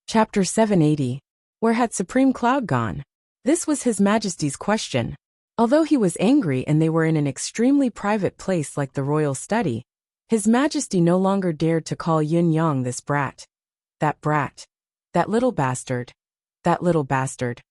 Chapter 780. Where had Supreme Cloud gone? This was His Majesty's question. Although he was angry and they were in an extremely private place like the royal study, His Majesty no longer dared to call Yun Yang this brat. That brat. That little bastard. That little bastard.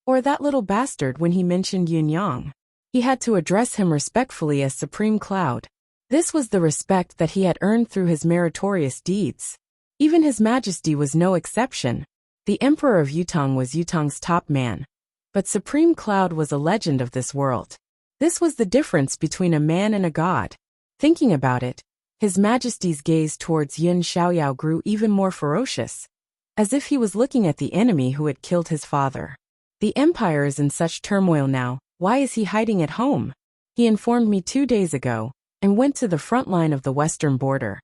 Or that little bastard when he mentioned Yun Yang. He had to address him respectfully as Supreme Cloud. This was the respect that he had earned through his meritorious deeds. Even His Majesty was no exception. The Emperor of Yutong was Yutong's top man. But Supreme Cloud was a legend of this world. This was the difference between a man and a god. Thinking about it, His Majesty's gaze towards Yun Xiaoyao grew even more ferocious, as if he was looking at the enemy who had killed his father. The empire is in such turmoil now, why is he hiding at home? He informed me 2 days ago, and went to the front line of the western border.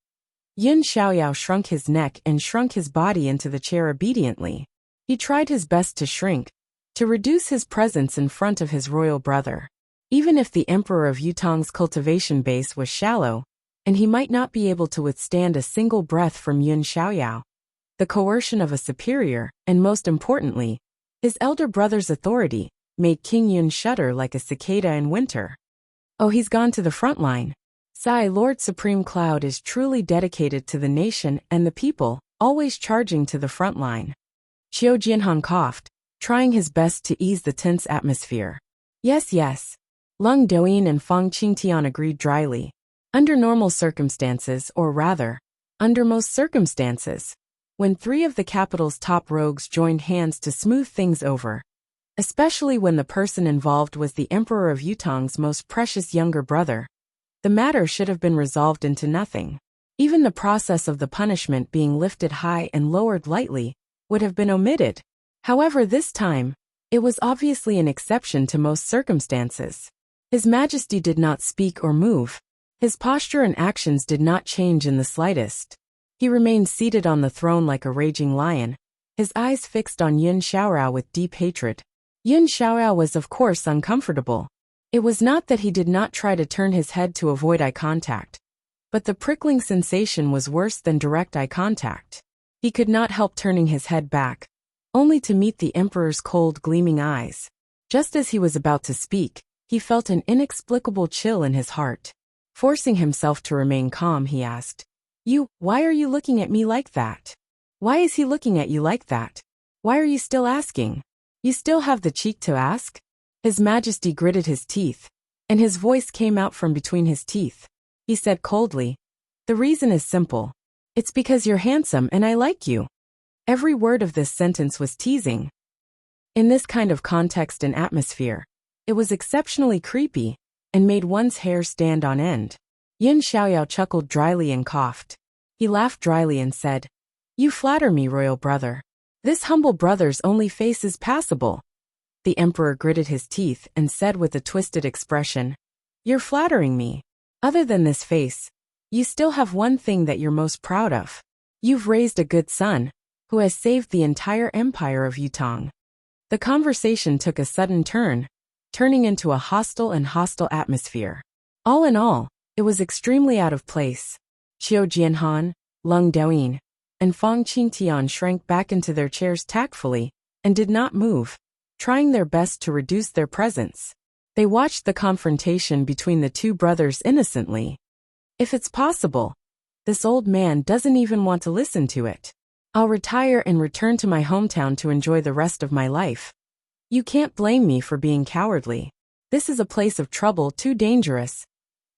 Yun Xiaoyao shrunk his neck and shrunk his body into the chair obediently. He tried his best to shrink, to reduce his presence in front of his royal brother. Even if the Emperor of Yutong's cultivation base was shallow, and he might not be able to withstand a single breath from Yun Xiaoyao, the coercion of a superior, and most importantly, his elder brother's authority, made King Yun shudder like a cicada in winter. Oh, he's gone to the front line. Sigh, Lord Supreme Cloud is truly dedicated to the nation and the people, always charging to the front line. Qiu Jianhan coughed, trying his best to ease the tense atmosphere. Yes, yes. Lung Douyin and Fang Qingtian agreed dryly. Under normal circumstances, or rather, under most circumstances, when 3 of the capital's top rogues joined hands to smooth things over, especially when the person involved was the Emperor of Yutong's most precious younger brother, the matter should have been resolved into nothing. Even the process of the punishment being lifted high and lowered lightly would have been omitted. However, this time, it was obviously an exception to most circumstances. His Majesty did not speak or move. His posture and actions did not change in the slightest. He remained seated on the throne like a raging lion, his eyes fixed on Yun Xiaoyao with deep hatred. Yun Xiaoyao was of course uncomfortable. It was not that he did not try to turn his head to avoid eye contact, but the prickling sensation was worse than direct eye contact. He could not help turning his head back, only to meet the Emperor's cold, gleaming eyes. Just as he was about to speak, he felt an inexplicable chill in his heart. Forcing himself to remain calm, he asked, Why are you looking at me like that? Why is he looking at you like that? Why are you still asking? You still have the cheek to ask? His Majesty gritted his teeth, and his voice came out from between his teeth. He said coldly, The reason is simple. It's because you're handsome and I like you. Every word of this sentence was teasing. In this kind of context and atmosphere, it was exceptionally creepy, and made one's hair stand on end. Yun Xiaoyao chuckled dryly and coughed. He laughed dryly and said, You flatter me, royal brother. This humble brother's only face is passable. The Emperor gritted his teeth and said with a twisted expression, You're flattering me. Other than this face, you still have one thing that you're most proud of. You've raised a good son, who has saved the entire empire of Yutong. The conversation took a sudden turn, turning into a hostile atmosphere. All in all, it was extremely out of place. Qiu Jianhan, Lung Douyin, and Fang Qingtian shrank back into their chairs tactfully, and did not move, trying their best to reduce their presence. They watched the confrontation between the 2 brothers innocently. If it's possible, this old man doesn't even want to listen to it. I'll retire and return to my hometown to enjoy the rest of my life. You can't blame me for being cowardly. This is a place of trouble too dangerous.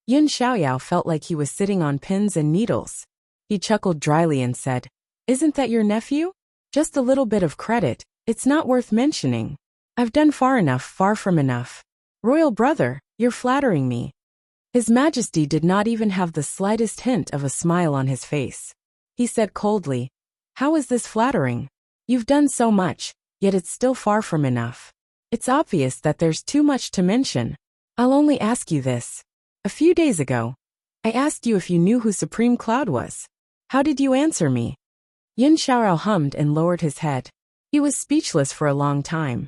Yun Xiaoyao felt like he was sitting on pins and needles. He chuckled dryly and said, Isn't that your nephew? Just a little bit of credit, it's not worth mentioning. I've done far from enough. Royal brother, you're flattering me. His Majesty did not even have the slightest hint of a smile on his face. He said coldly, How is this flattering? You've done so much, yet it's still far from enough. It's obvious that there's too much to mention. I'll only ask you this. A few days ago, I asked you if you knew who Supreme Cloud was. How did you answer me? Yun Xiaoyao hummed and lowered his head. He was speechless for a long time.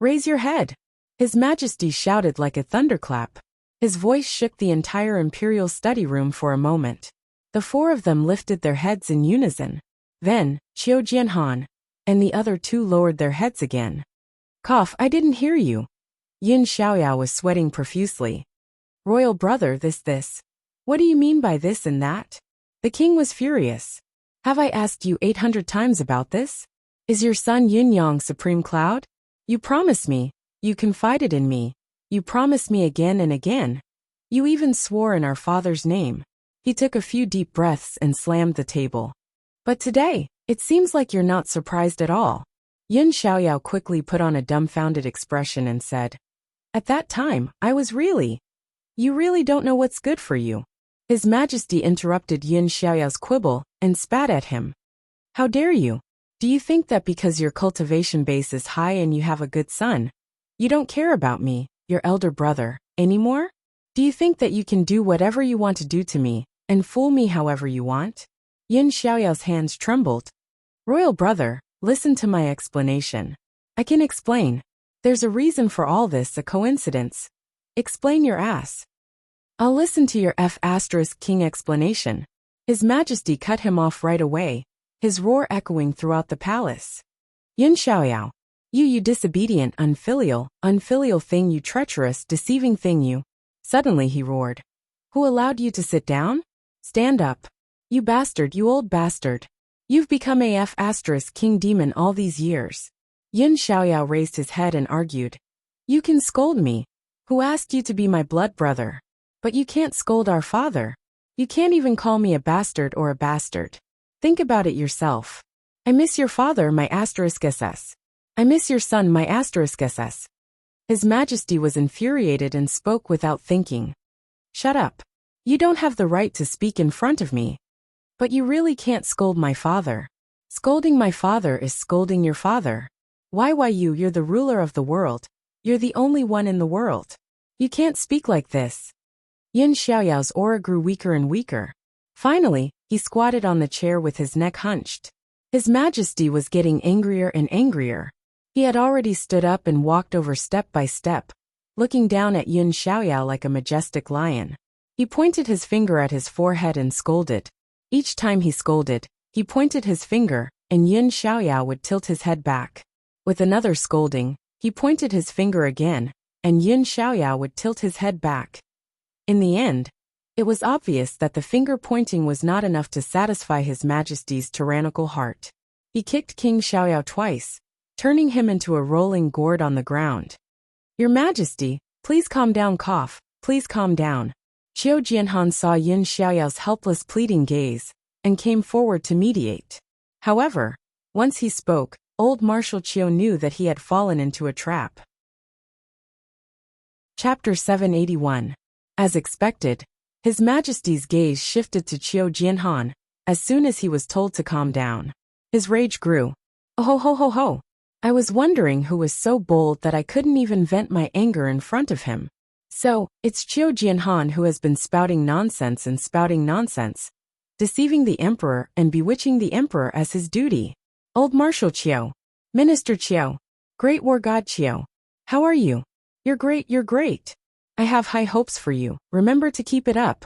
Raise your head. His Majesty shouted like a thunderclap. His voice shook the entire imperial study room for a moment. The 4 of them lifted their heads in unison. Then, Qiu Jianhan, and the other two lowered their heads again. Cough, I didn't hear you. Yin Xiaoyao was sweating profusely. Royal brother, this. What do you mean by this and that? The king was furious. Have I asked you 800 times about this? Is your son Yin Yang supreme cloud? You promised me. You confided in me. You promised me again and again. You even swore in our father's name. He took a few deep breaths and slammed the table. But today, it seems like you're not surprised at all. Yin Xiaoyao quickly put on a dumbfounded expression and said, At that time, I was really. You really don't know what's good for you. His Majesty interrupted Yin Xiaoyao's quibble and spat at him. How dare you? Do you think that because your cultivation base is high and you have a good son, you don't care about me, your elder brother, anymore? Do you think that you can do whatever you want to do to me and fool me however you want? Yin Xiaoyao's hands trembled. Royal brother, listen to my explanation. I can explain. There's a reason for all this, a coincidence. Explain your ass. I'll listen to your king explanation. His Majesty cut him off right away, his roar echoing throughout the palace. Yin Xiaoyao, you disobedient, unfilial thing, you treacherous, deceiving thing, you. Suddenly he roared. Who allowed you to sit down? Stand up. You bastard, you old bastard. You've become king demon all these years. Yin Xiaoyao raised his head and argued. You can scold me. Who asked you to be my blood brother? But you can't scold our father. You can't even call me a bastard or a bastard. Think about it yourself. I miss your father, my *SS. I miss your son, my *SS. His Majesty was infuriated and spoke without thinking. Shut up. You don't have the right to speak in front of me. But you really can't scold my father. Scolding my father is scolding your father. Why you're the ruler of the world. You're the only one in the world. You can't speak like this. Yin Xiaoyao's aura grew weaker and weaker. Finally, he squatted on the chair with his neck hunched. His Majesty was getting angrier and angrier. He had already stood up and walked over step by step, looking down at Yin Xiaoyao like a majestic lion. He pointed his finger at his forehead and scolded. Each time he scolded, he pointed his finger, and Yin Xiaoyao would tilt his head back. With another scolding, he pointed his finger again, and Yin Xiaoyao would tilt his head back. In the end, it was obvious that the finger pointing was not enough to satisfy His Majesty's tyrannical heart. He kicked King Xiaoyao twice, turning him into a rolling gourd on the ground. Your Majesty, please calm down, cough, please calm down. Qiu Jianhan saw Yin Xiaoyao's helpless pleading gaze, and came forward to mediate. However, once he spoke, old Marshal Qiu knew that he had fallen into a trap. Chapter 781. As expected, His Majesty's gaze shifted to Qiu Jianhan, as soon as he was told to calm down. His rage grew. Oh ho ho ho ho! I was wondering who was so bold that I couldn't even vent my anger in front of him. So, it's Qiu Jianhan who has been spouting nonsense, deceiving the emperor and bewitching the emperor as his duty. Old Marshal Qiu, Minister Qiu, Great War God Qiu, how are you? You're great. I have high hopes for you, remember to keep it up.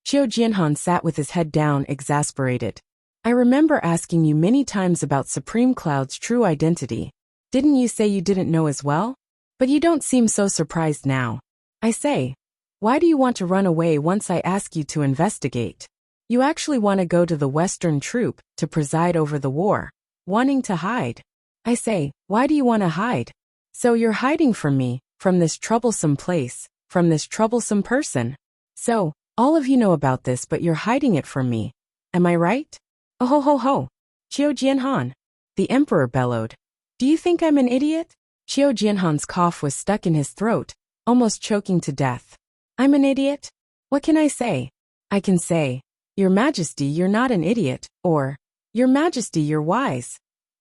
Qiu Jianhan sat with his head down, exasperated. I remember asking you many times about Supreme Cloud's true identity. Didn't you say you didn't know as well? But you don't seem so surprised now. I say, why do you want to run away once I ask you to investigate? You actually want to go to the Western Troop to preside over the war, wanting to hide. I say, why do you want to hide? So you're hiding from me, from this troublesome place, from this troublesome person. So, all of you know about this, but you're hiding it from me. Am I right? Oh ho ho ho! Qiu Jianhan! The emperor bellowed. Do you think I'm an idiot? Qiu Jianhan's cough was stuck in his throat, almost choking to death. I'm an idiot? What can I say? I can say, Your Majesty, you're not an idiot, or, Your Majesty, you're wise.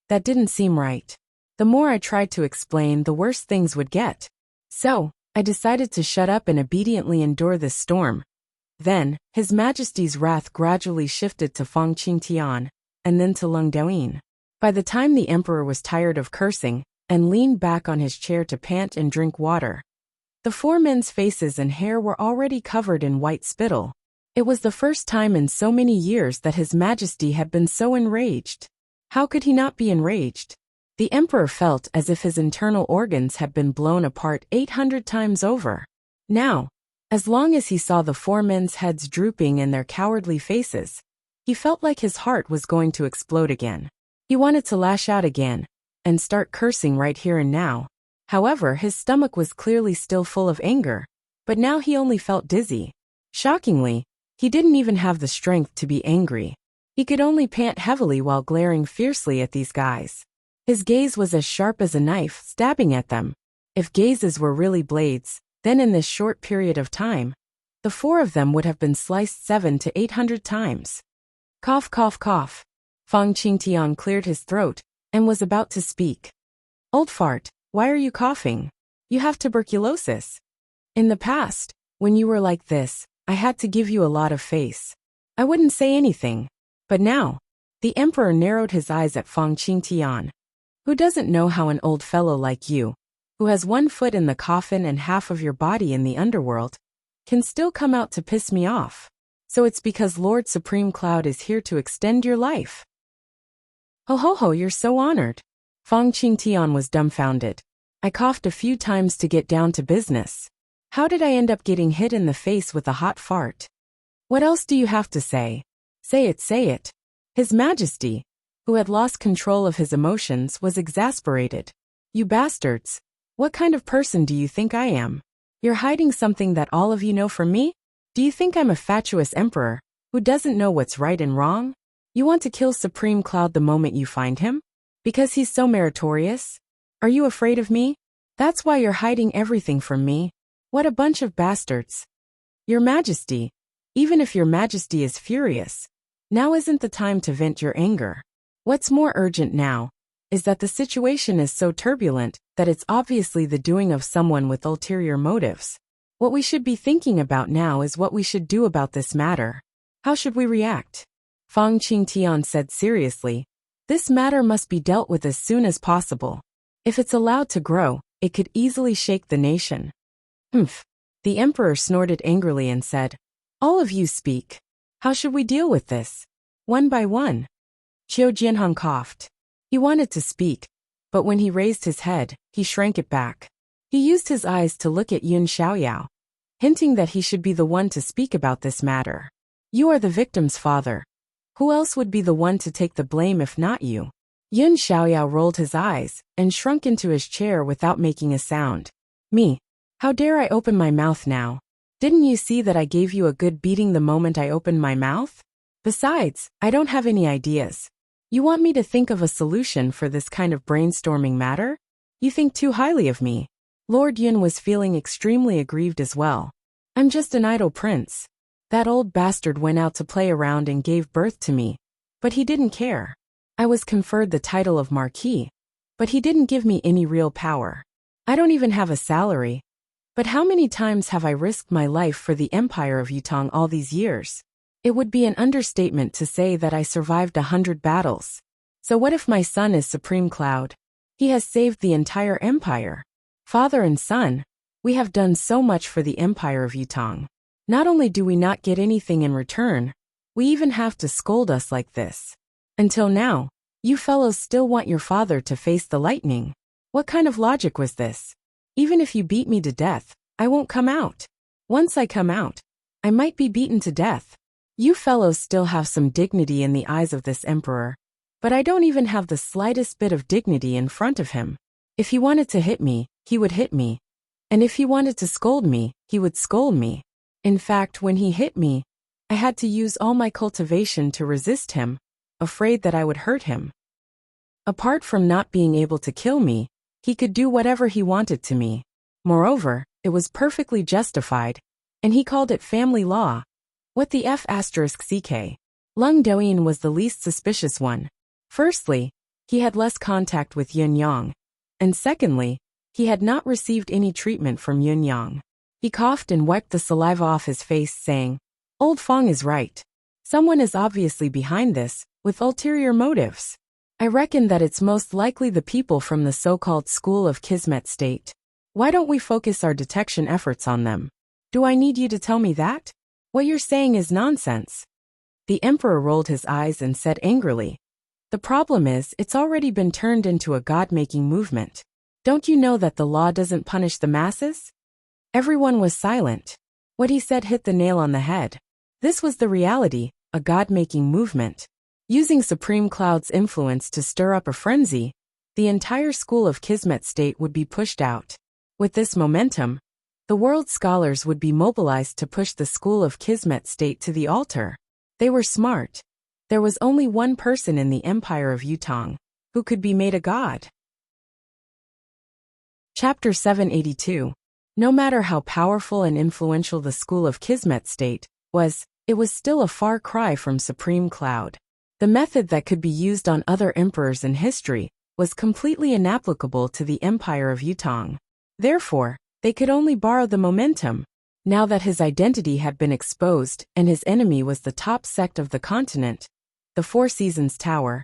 That didn't seem right. The more I tried to explain, the worse things would get. So, I decided to shut up and obediently endure this storm. Then, His Majesty's wrath gradually shifted to Feng Qingtian, and then to Leng Daoyin. By the time the emperor was tired of cursing, and leaned back on his chair to pant and drink water, the four men's faces and hair were already covered in white spittle. It was the first time in so many years that His Majesty had been so enraged. How could he not be enraged? The emperor felt as if his internal organs had been blown apart 800 times over. Now, as long as he saw the four men's heads drooping and their cowardly faces, he felt like his heart was going to explode again. He wanted to lash out again and start cursing right here and now. However, his stomach was clearly still full of anger, but now he only felt dizzy. Shockingly, he didn't even have the strength to be angry. He could only pant heavily while glaring fiercely at these guys. His gaze was as sharp as a knife stabbing at them. If gazes were really blades, then in this short period of time, the four of them would have been sliced 700 to 800 times. Cough, cough, cough. Fang Qingtian cleared his throat and was about to speak. Old fart, why are you coughing? You have tuberculosis. In the past, when you were like this, I had to give you a lot of face. I wouldn't say anything. But now, the emperor narrowed his eyes at Fang Qingtian. Who doesn't know how an old fellow like you, who has one foot in the coffin and half of your body in the underworld, can still come out to piss me off? So it's because Lord Supreme Cloud is here to extend your life. Ho ho ho, you're so honored. Fang Qingtian was dumbfounded. I coughed a few times to get down to business. How did I end up getting hit in the face with a hot fart? What else do you have to say? Say it, say it. His Majesty, who had lost control of his emotions, was exasperated. You bastards. What kind of person do you think I am? You're hiding something that all of you know from me? Do you think I'm a fatuous emperor who doesn't know what's right and wrong? You want to kill Supreme Cloud the moment you find him? Because he's so meritorious? Are you afraid of me? That's why you're hiding everything from me. What a bunch of bastards. Your Majesty, even if your Majesty is furious, now isn't the time to vent your anger. What's more urgent now is that the situation is so turbulent that it's obviously the doing of someone with ulterior motives. What we should be thinking about now is what we should do about this matter. How should we react? Fang Qingtian said seriously. This matter must be dealt with as soon as possible. If it's allowed to grow, it could easily shake the nation. Humph. The emperor snorted angrily and said, all of you speak. How should we deal with this? One by one. Qiu Jianhong coughed. He wanted to speak, but when he raised his head, he shrank it back. He used his eyes to look at Yun Xiaoyao, hinting that he should be the one to speak about this matter. You are the victim's father. Who else would be the one to take the blame if not you? Yun Xiaoyao rolled his eyes and shrunk into his chair without making a sound. Me? How dare I open my mouth now? Didn't you see that I gave you a good beating the moment I opened my mouth? Besides, I don't have any ideas. You want me to think of a solution for this kind of brainstorming matter? You think too highly of me. Lord Yun was feeling extremely aggrieved as well. I'm just an idle prince. That old bastard went out to play around and gave birth to me, but he didn't care. I was conferred the title of Marquis, but he didn't give me any real power. I don't even have a salary. But how many times have I risked my life for the Empire of Yutong all these years? It would be an understatement to say that I survived 100 battles. So what if my son is Supreme Cloud? He has saved the entire empire. Father and son, we have done so much for the Empire of Yutong. Not only do we not get anything in return, we even have to scold us like this. Until now, you fellows still want your father to face the lightning. What kind of logic was this? Even if you beat me to death, I won't come out. Once I come out, I might be beaten to death. You fellows still have some dignity in the eyes of this emperor, but I don't even have the slightest bit of dignity in front of him. If he wanted to hit me, he would hit me. And if he wanted to scold me, he would scold me. In fact, when he hit me, I had to use all my cultivation to resist him, afraid that I would hurt him. Apart from not being able to kill me, he could do whatever he wanted to me. Moreover, it was perfectly justified, and he called it family law. What the F***ck? Lung Douyin was the least suspicious one. Firstly, he had less contact with Yun Yang, and secondly, he had not received any treatment from Yun Yang. He coughed and wiped the saliva off his face, saying, Old Fang is right. Someone is obviously behind this, with ulterior motives. I reckon that it's most likely the people from the so-called School of Kismet State. Why don't we focus our detection efforts on them? Do I need you to tell me that? What you're saying is nonsense. The emperor rolled his eyes and said angrily, The problem is, it's already been turned into a God-making movement. Don't you know that the law doesn't punish the masses? Everyone was silent. What he said hit the nail on the head. This was the reality, a God-making movement. Using Supreme Cloud's influence to stir up a frenzy, the entire school of Kismet State would be pushed out. With this momentum, the world's scholars would be mobilized to push the school of Kismet State to the altar. They were smart. There was only one person in the empire of Yutong who could be made a god. Chapter 782. No matter how powerful and influential the school of Kismet State was, it was still a far cry from Supreme Cloud. The method that could be used on other emperors in history was completely inapplicable to the empire of Yutong. Therefore, they could only borrow the momentum. Now that his identity had been exposed and his enemy was the top sect of the continent, the Four Seasons Tower,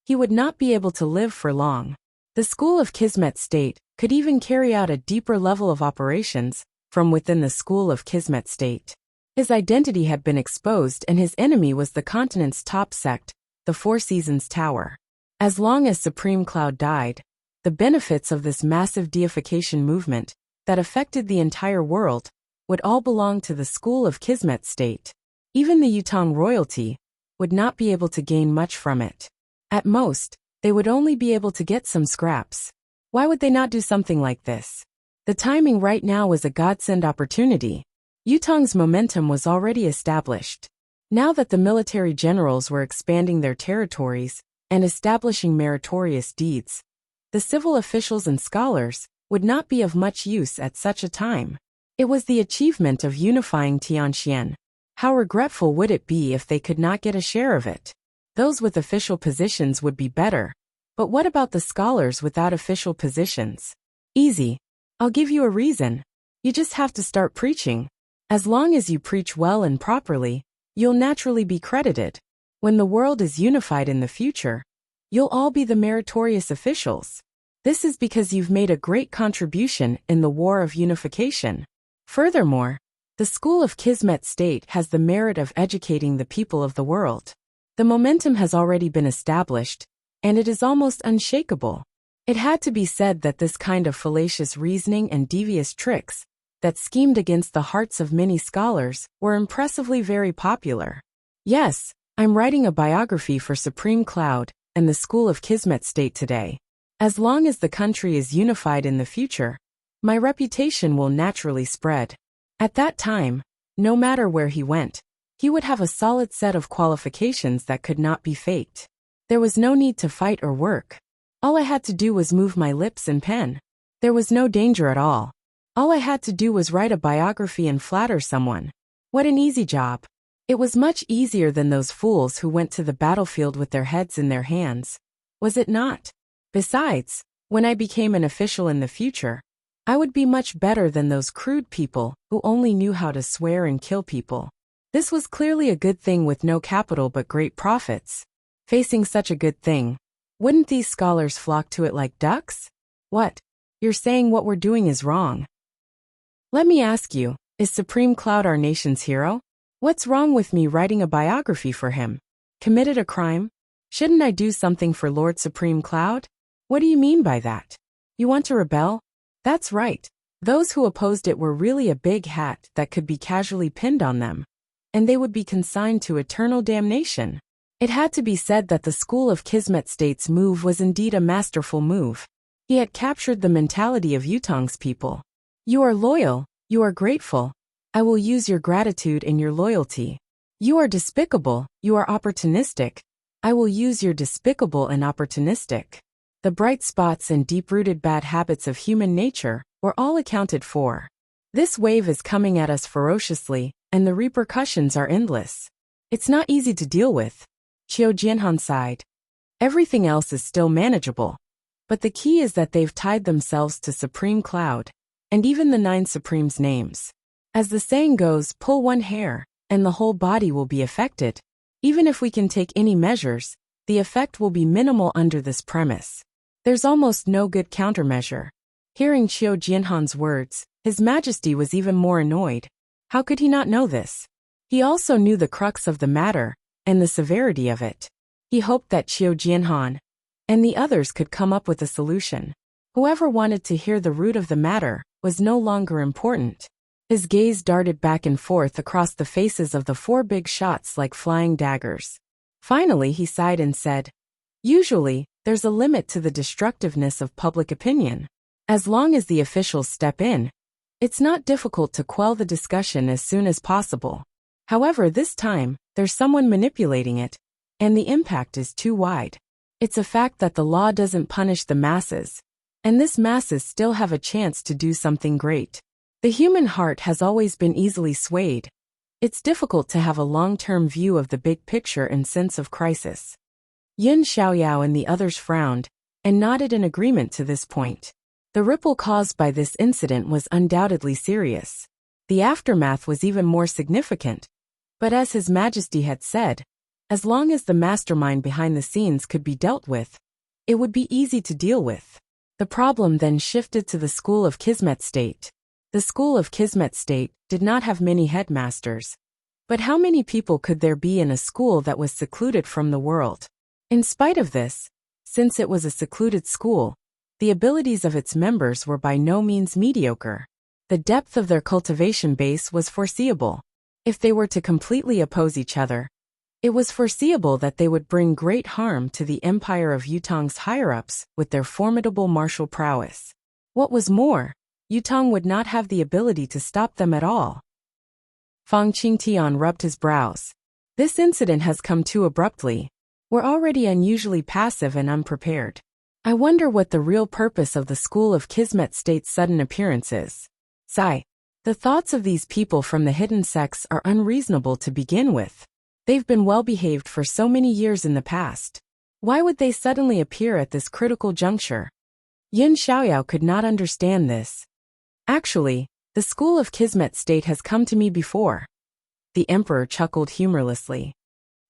he would not be able to live for long. The school of Kismet State could even carry out a deeper level of operations from within the school of Kismet State. His identity had been exposed and his enemy was the continent's top sect, the Four Seasons Tower. As long as Supreme Cloud died, the benefits of this massive deification movement that affected the entire world would all belong to the school of Kismet State. Even the Yutong royalty would not be able to gain much from it. At most, they would only be able to get some scraps. Why would they not do something like this? The timing right now was a godsend opportunity. Yutong's momentum was already established. Now that the military generals were expanding their territories and establishing meritorious deeds, the civil officials and scholars would not be of much use at such a time. It was the achievement of unifying Tianxian. How regretful would it be if they could not get a share of it? Those with official positions would be better. But what about the scholars without official positions? Easy. I'll give you a reason. You just have to start preaching. As long as you preach well and properly, you'll naturally be credited. When the world is unified in the future, you'll all be the meritorious officials. This is because you've made a great contribution in the war of unification. Furthermore, the school of Kismet State has the merit of educating the people of the world. The momentum has already been established, and it is almost unshakable. It had to be said that this kind of fallacious reasoning and devious tricks that schemed against the hearts of many scholars were impressively very popular. Yes, I'm writing a biography for Supreme Cloud and the school of Kismet State today. As long as the country is unified in the future, my reputation will naturally spread. At that time, no matter where he went, he would have a solid set of qualifications that could not be faked. There was no need to fight or work. All I had to do was move my lips and pen. There was no danger at all. All I had to do was write a biography and flatter someone. What an easy job. It was much easier than those fools who went to the battlefield with their heads in their hands. Was it not? Besides, when I became an official in the future, I would be much better than those crude people who only knew how to swear and kill people. This was clearly a good thing with no capital but great profits. Facing such a good thing, wouldn't these scholars flock to it like ducks? What? You're saying what we're doing is wrong. Let me ask you, is Supreme Cloud our nation's hero? What's wrong with me writing a biography for him? Committed a crime? Shouldn't I do something for Lord Supreme Cloud? What do you mean by that? You want to rebel? That's right. Those who opposed it were really a big hat that could be casually pinned on them, and they would be consigned to eternal damnation. It had to be said that the school of Kismet State's move was indeed a masterful move. He had captured the mentality of Yutong's people. You are loyal, you are grateful. I will use your gratitude and your loyalty. You are despicable, you are opportunistic. I will use your despicable and opportunistic. The bright spots and deep-rooted bad habits of human nature were all accounted for. This wave is coming at us ferociously, and the repercussions are endless. It's not easy to deal with. Qiu Jianhan sighed. Everything else is still manageable. But the key is that they've tied themselves to Supreme Cloud, and even the 9 Supremes' names. As the saying goes, pull one hair, and the whole body will be affected. Even if we can take any measures, the effect will be minimal under this premise. There's almost no good countermeasure. Hearing Qiu Jianhan's words, His Majesty was even more annoyed. How could he not know this? He also knew the crux of the matter, and the severity of it. He He hoped that Qiu Jianhan and the others could come up with a solution. Whoever wanted to hear the root of the matter was no longer important. His gaze darted back and forth across the faces of the 4 big shots like flying daggers. Finally, he sighed and said, "Usually, there's a limit to the destructiveness of public opinion. As long as the officials step in, it's not difficult to quell the discussion as soon as possible. However, this time, there's someone manipulating it, and the impact is too wide. It's a fact that the law doesn't punish the masses, and this masses still have a chance to do something great. The human heart has always been easily swayed. It's difficult to have a long-term view of the big picture and sense of crisis." Yun Xiaoyao and the others frowned and nodded in agreement to this point. The ripple caused by this incident was undoubtedly serious. The aftermath was even more significant. But as His Majesty had said, as long as the mastermind behind the scenes could be dealt with, it would be easy to deal with. The problem then shifted to the school of Kismet State. The school of Kismet State did not have many headmasters. But how many people could there be in a school that was secluded from the world? In spite of this, since it was a secluded school, the abilities of its members were by no means mediocre. The depth of their cultivation base was foreseeable. If they were to completely oppose each other, it was foreseeable that they would bring great harm to the empire of Yutong's higher-ups with their formidable martial prowess. What was more, Yutong would not have the ability to stop them at all. Fang Qingtian rubbed his brows. This incident has come too abruptly. We're already unusually passive and unprepared. I wonder what the real purpose of the school of Kismet State's sudden appearance is. Sigh. The thoughts of these people from the hidden sects are unreasonable to begin with. They've been well-behaved for so many years in the past. Why would they suddenly appear at this critical juncture? Yun Xiaoyao could not understand this. Actually, the school of Kismet State has come to me before. The emperor chuckled humorlessly.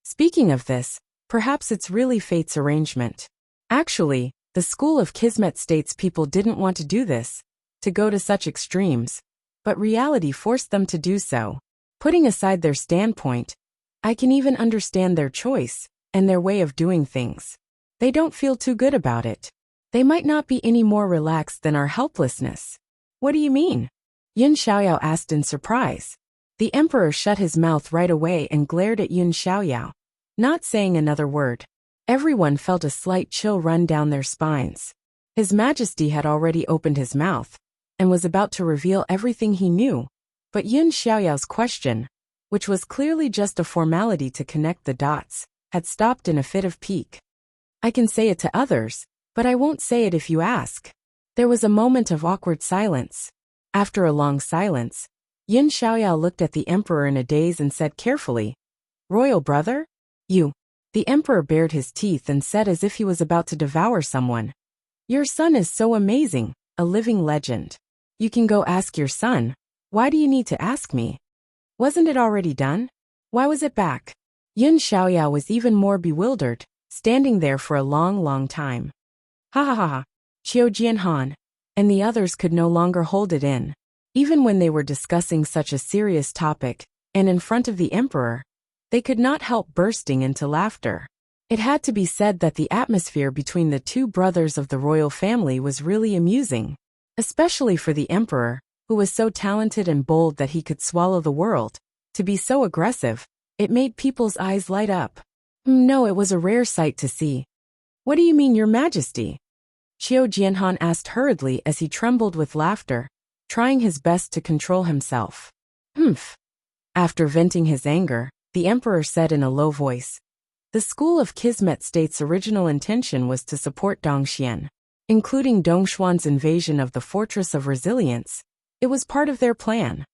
Speaking of this, perhaps it's really fate's arrangement. Actually, the school of Kismet State's people didn't want to do this, to go to such extremes, but reality forced them to do so. Putting aside their standpoint, I can even understand their choice and their way of doing things. They don't feel too good about it. They might not be any more relaxed than our helplessness. What do you mean? Yun Xiaoyao asked in surprise. The emperor shut his mouth right away and glared at Yun Xiaoyao, not saying another word. Everyone felt a slight chill run down their spines. His Majesty had already opened his mouth and was about to reveal everything he knew, but Yun Xiaoyao's question, which was clearly just a formality to connect the dots, had stopped in a fit of pique. I can say it to others, but I won't say it if you ask. There was a moment of awkward silence. After a long silence, Yun Xiaoyao looked at the emperor in a daze and said carefully, "Royal brother? You." The emperor bared his teeth and said as if he was about to devour someone, "Your son is so amazing, a living legend. You can go ask your son. Why do you need to ask me? Wasn't it already done? Why was it back?" Yun Xiaoyao was even more bewildered, standing there for a long time. Ha ha ha ha. Qiu Jianhan and the others could no longer hold it in. Even when they were discussing such a serious topic, and in front of the emperor, they could not help bursting into laughter. It had to be said that the atmosphere between the 2 brothers of the royal family was really amusing, especially for the emperor, who was so talented and bold that he could swallow the world. To be so aggressive, it made people's eyes light up. No, it was a rare sight to see. What do you mean, Your Majesty? Qiu Jianhan asked hurriedly as he trembled with laughter, trying his best to control himself. Humph. After venting his anger, the emperor said in a low voice, "The school of Kismet State's original intention was to support Dongxian, including Dongshuan's invasion of the Fortress of Resilience. It was part of their plan."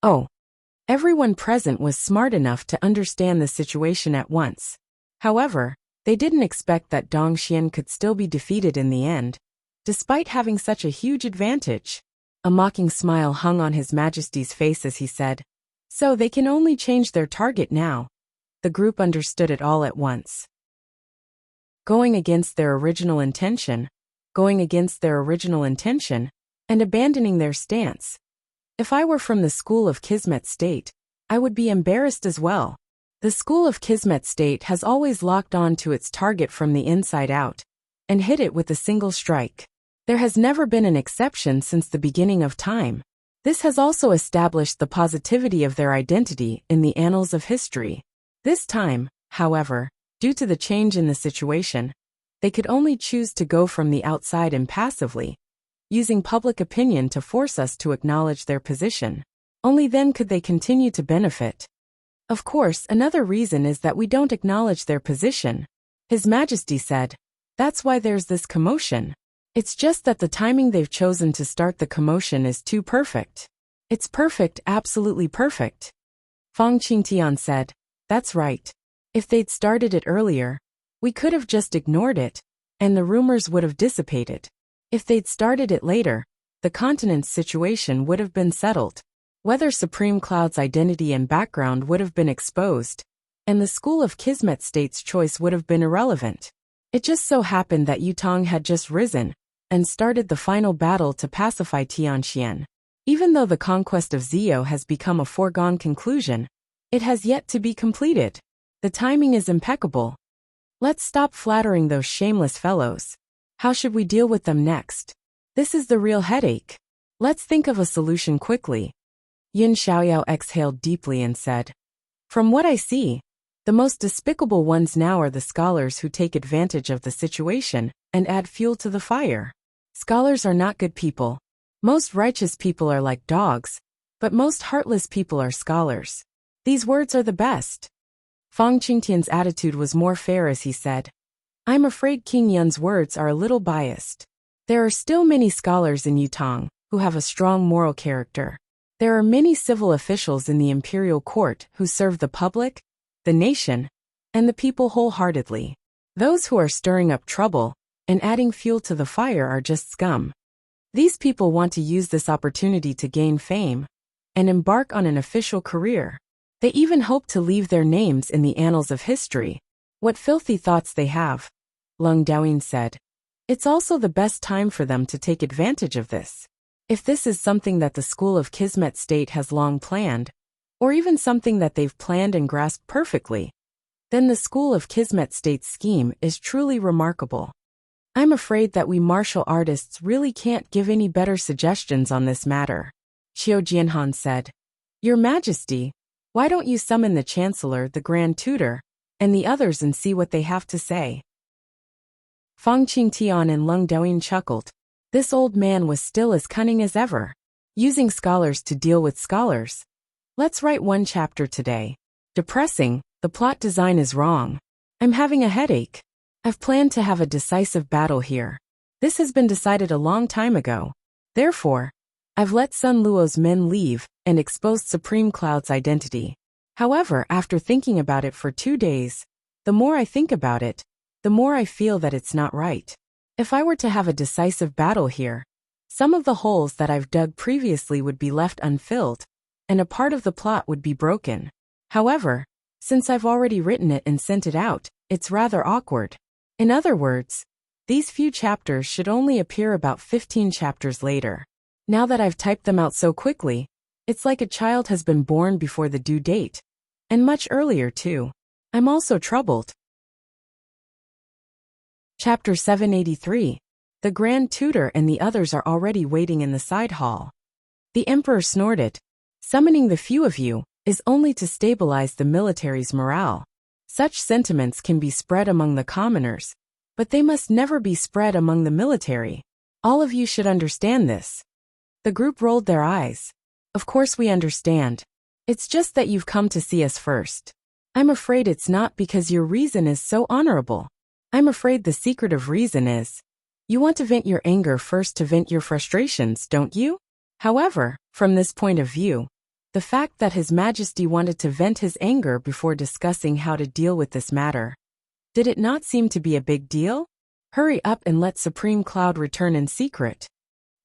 Oh. Everyone present was smart enough to understand the situation at once. However, they didn't expect that Dongxian could still be defeated in the end, despite having such a huge advantage. A mocking smile hung on His Majesty's face as he said, "So they can only change their target now." The group understood it all at once. Going against their original intention, and abandoning their stance. If I were from the school of Kismet State, I would be embarrassed as well. The school of Kismet State has always locked on to its target from the inside out and hit it with a single strike. There has never been an exception since the beginning of time. This has also established the positivity of their identity in the annals of history. This time, however, due to the change in the situation, they could only choose to go from the outside impassively, using public opinion to force us to acknowledge their position. Only then could they continue to benefit. Of course, another reason is that we don't acknowledge their position. His Majesty said, "That's why there's this commotion. It's just that the timing they've chosen to start the commotion is too perfect." "It's perfect, absolutely perfect." Fang Qingtian said, "That's right. If they'd started it earlier, we could have just ignored it, and the rumors would have dissipated. If they'd started it later, the continent's situation would have been settled. Whether Supreme Cloud's identity and background would have been exposed, and the school of Kismet State's choice would have been irrelevant. It just so happened that Yutong had just risen and started the final battle to pacify Tianxian. Even though the conquest of Zio has become a foregone conclusion, it has yet to be completed. The timing is impeccable. Let's stop flattering those shameless fellows. How should we deal with them next? This is the real headache. Let's think of a solution quickly." Yin Xiaoyao exhaled deeply and said, "From what I see, the most despicable ones now are the scholars who take advantage of the situation and add fuel to the fire. Scholars are not good people. Most righteous people are like dogs, but most heartless people are scholars. These words are the best." Fang Qingtian's attitude was more fair as he said, "I'm afraid King Yun's words are a little biased. There are still many scholars in Yutong who have a strong moral character. There are many civil officials in the imperial court who serve the public, the nation, and the people wholeheartedly. Those who are stirring up trouble and adding fuel to the fire are just scum. These people want to use this opportunity to gain fame and embark on an official career. They even hope to leave their names in the annals of history. What filthy thoughts they have," Leng Daoyin said. "It's also the best time for them to take advantage of this. If this is something that the school of Kismet State has long planned, or even something that they've planned and grasped perfectly, then the school of Kismet State's scheme is truly remarkable. I'm afraid that we martial artists really can't give any better suggestions on this matter." Qiu Jianhan said, "Your Majesty, why don't you summon the Chancellor, the Grand Tutor, and the others and see what they have to say?" Fang Qingtian and Leng Daoyin chuckled. This old man was still as cunning as ever, using scholars to deal with scholars. Let's write one chapter today. Depressing, the plot design is wrong. I'm having a headache. I've planned to have a decisive battle here. This has been decided a long time ago. Therefore, I've let Sun Luo's men leave and exposed Supreme Cloud's identity. However, after thinking about it for 2 days, the more I think about it, the more I feel that it's not right. If I were to have a decisive battle here, some of the holes that I've dug previously would be left unfilled, and a part of the plot would be broken. However, since I've already written it and sent it out, it's rather awkward. In other words, these few chapters should only appear about 15 chapters later. Now that I've typed them out so quickly, it's like a child has been born before the due date. And much earlier too. I'm also troubled. Chapter 783. The Grand Tutor and the others are already waiting in the side hall. The Emperor snorted. Summoning the few of you is only to stabilize the military's morale. Such sentiments can be spread among the commoners, but they must never be spread among the military. All of you should understand this. The group rolled their eyes. Of course we understand. It's just that you've come to see us first. I'm afraid it's not because your reason is so honorable. I'm afraid the secret of reason is, you want to vent your anger first to vent your frustrations, don't you? However, from this point of view, the fact that His Majesty wanted to vent his anger before discussing how to deal with this matter, did it not seem to be a big deal? Hurry up and let Supreme Cloud return in secret.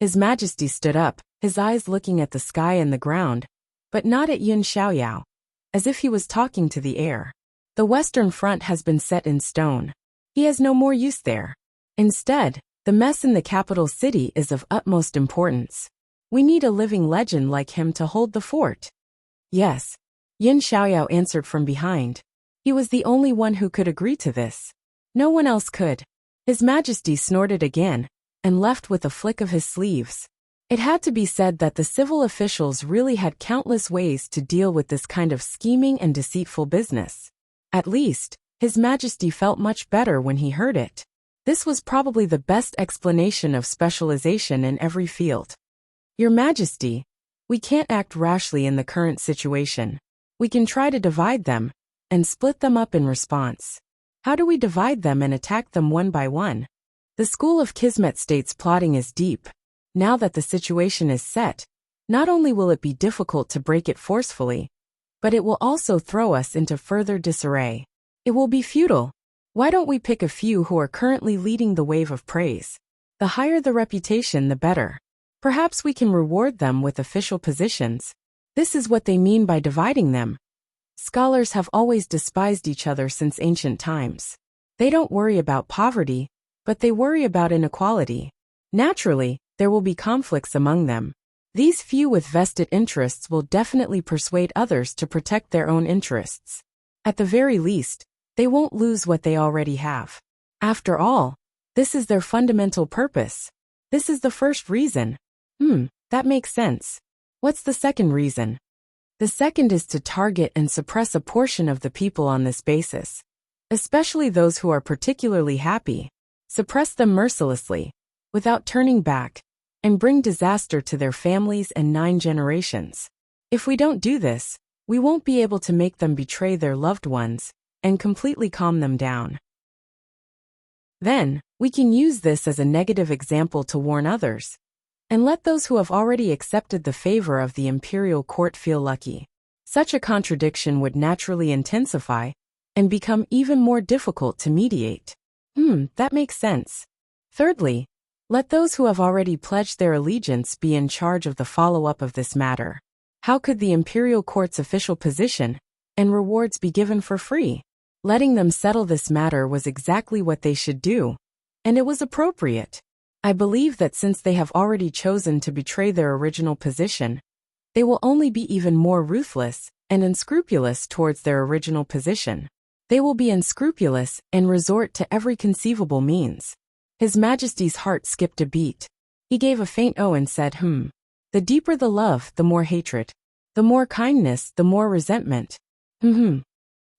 His Majesty stood up, his eyes looking at the sky and the ground, but not at Yin Xiaoyao, as if he was talking to the air. The Western Front has been set in stone. He has no more use there. Instead, the mess in the capital city is of utmost importance. We need a living legend like him to hold the fort. Yes, Yin Xiaoyao answered from behind. He was the only one who could agree to this. No one else could. His Majesty snorted again, and left with a flick of his sleeves. It had to be said that the civil officials really had countless ways to deal with this kind of scheming and deceitful business. At least, His Majesty felt much better when he heard it. This was probably the best explanation of specialization in every field. Your Majesty, we can't act rashly in the current situation. We can try to divide them, and split them up in response. How do we divide them and attack them one by one? The school of Kismet states plotting is deep. Now that the situation is set, not only will it be difficult to break it forcefully, but it will also throw us into further disarray. It will be futile. Why don't we pick a few who are currently leading the wave of praise? The higher the reputation, the better. Perhaps we can reward them with official positions. This is what they mean by dividing them. Scholars have always despised each other since ancient times. They don't worry about poverty, but they worry about inequality. Naturally, there will be conflicts among them. These few with vested interests will definitely persuade others to protect their own interests. At the very least, they won't lose what they already have. After all, this is their fundamental purpose. This is the first reason. That makes sense. What's the second reason? The second is to target and suppress a portion of the people on this basis, especially those who are particularly happy. Suppress them mercilessly, without turning back, and bring disaster to their families and 9 generations. If we don't do this, we won't be able to make them betray their loved ones, and completely calm them down. Then, we can use this as a negative example to warn others, and let those who have already accepted the favor of the imperial court feel lucky. Such a contradiction would naturally intensify, and become even more difficult to mediate. That makes sense. Thirdly, let those who have already pledged their allegiance be in charge of the follow-up of this matter. How could the imperial court's official position and rewards be given for free? Letting them settle this matter was exactly what they should do, and it was appropriate. I believe that since they have already chosen to betray their original position, they will only be even more ruthless and unscrupulous towards their original position. They will be unscrupulous and resort to every conceivable means. His Majesty's heart skipped a beat. He gave a faint "oh" and said, The deeper the love, the more hatred. The more kindness, the more resentment.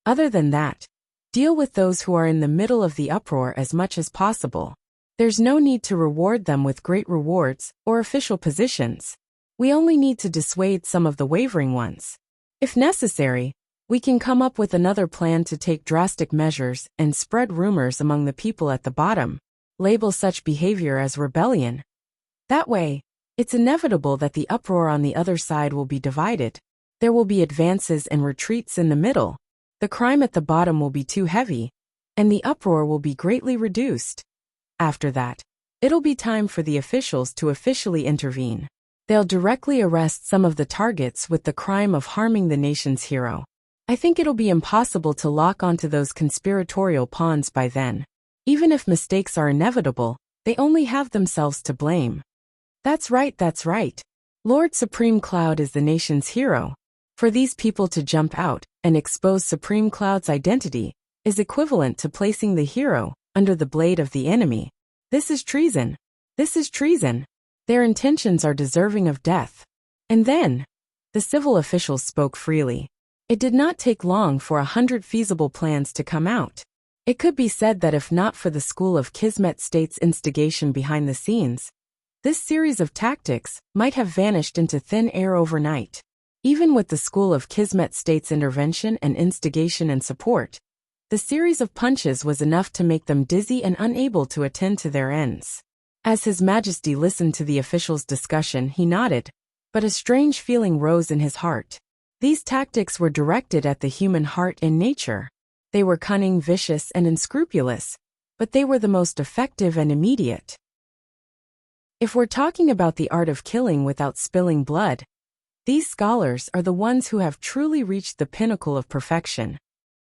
Other than that, deal with those who are in the middle of the uproar as much as possible. There's no need to reward them with great rewards or official positions. We only need to dissuade some of the wavering ones. If necessary, we can come up with another plan to take drastic measures and spread rumors among the people at the bottom. Label such behavior as rebellion. That way, it's inevitable that the uproar on the other side will be divided. There will be advances and retreats in the middle. The crime at the bottom will be too heavy, and the uproar will be greatly reduced. After that, it'll be time for the officials to officially intervene. They'll directly arrest some of the targets with the crime of harming the nation's hero. I think it'll be impossible to lock onto those conspiratorial pawns by then. Even if mistakes are inevitable, they only have themselves to blame. That's right. Lord Supreme Cloud is the nation's hero. For these people to jump out and expose Supreme Cloud's identity is equivalent to placing the hero under the blade of the enemy. This is treason. Their intentions are deserving of death. And then, the civil officials spoke freely. It did not take long for 100 feasible plans to come out. It could be said that if not for the school of Kismet State's instigation behind the scenes, this series of tactics might have vanished into thin air overnight. Even with the school of Kismet State's intervention and instigation and support, the series of punches was enough to make them dizzy and unable to attend to their ends. As His Majesty listened to the officials' discussion, he nodded, but a strange feeling rose in his heart. These tactics were directed at the human heart and nature. They were cunning, vicious, and unscrupulous, but they were the most effective and immediate. If we're talking about the art of killing without spilling blood, these scholars are the ones who have truly reached the pinnacle of perfection.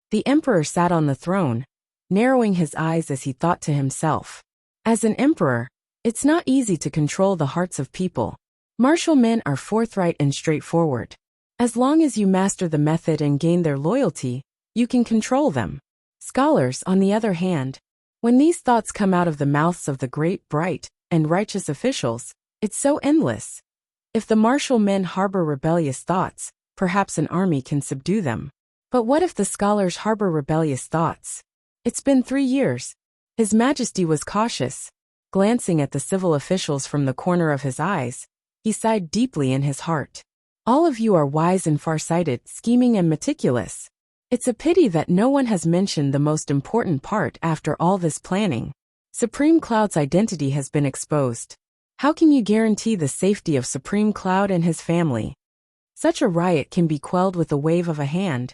The emperor sat on the throne, narrowing his eyes as he thought to himself. As an emperor, it's not easy to control the hearts of people. Martial men are forthright and straightforward. As long as you master the method and gain their loyalty, You can control them. Scholars, on the other hand, when these thoughts come out of the mouths of the great, bright, and righteous officials, it's so endless. If the martial men harbor rebellious thoughts, perhaps an army can subdue them. But what if the scholars harbor rebellious thoughts? It's been 3 years. His Majesty was cautious. Glancing at the civil officials from the corner of his eyes, he sighed deeply in his heart. All of you are wise and far-sighted, scheming and meticulous. It's a pity that no one has mentioned the most important part after all this planning. Supreme Cloud's identity has been exposed. How can you guarantee the safety of Supreme Cloud and his family? Such a riot can be quelled with a wave of a hand,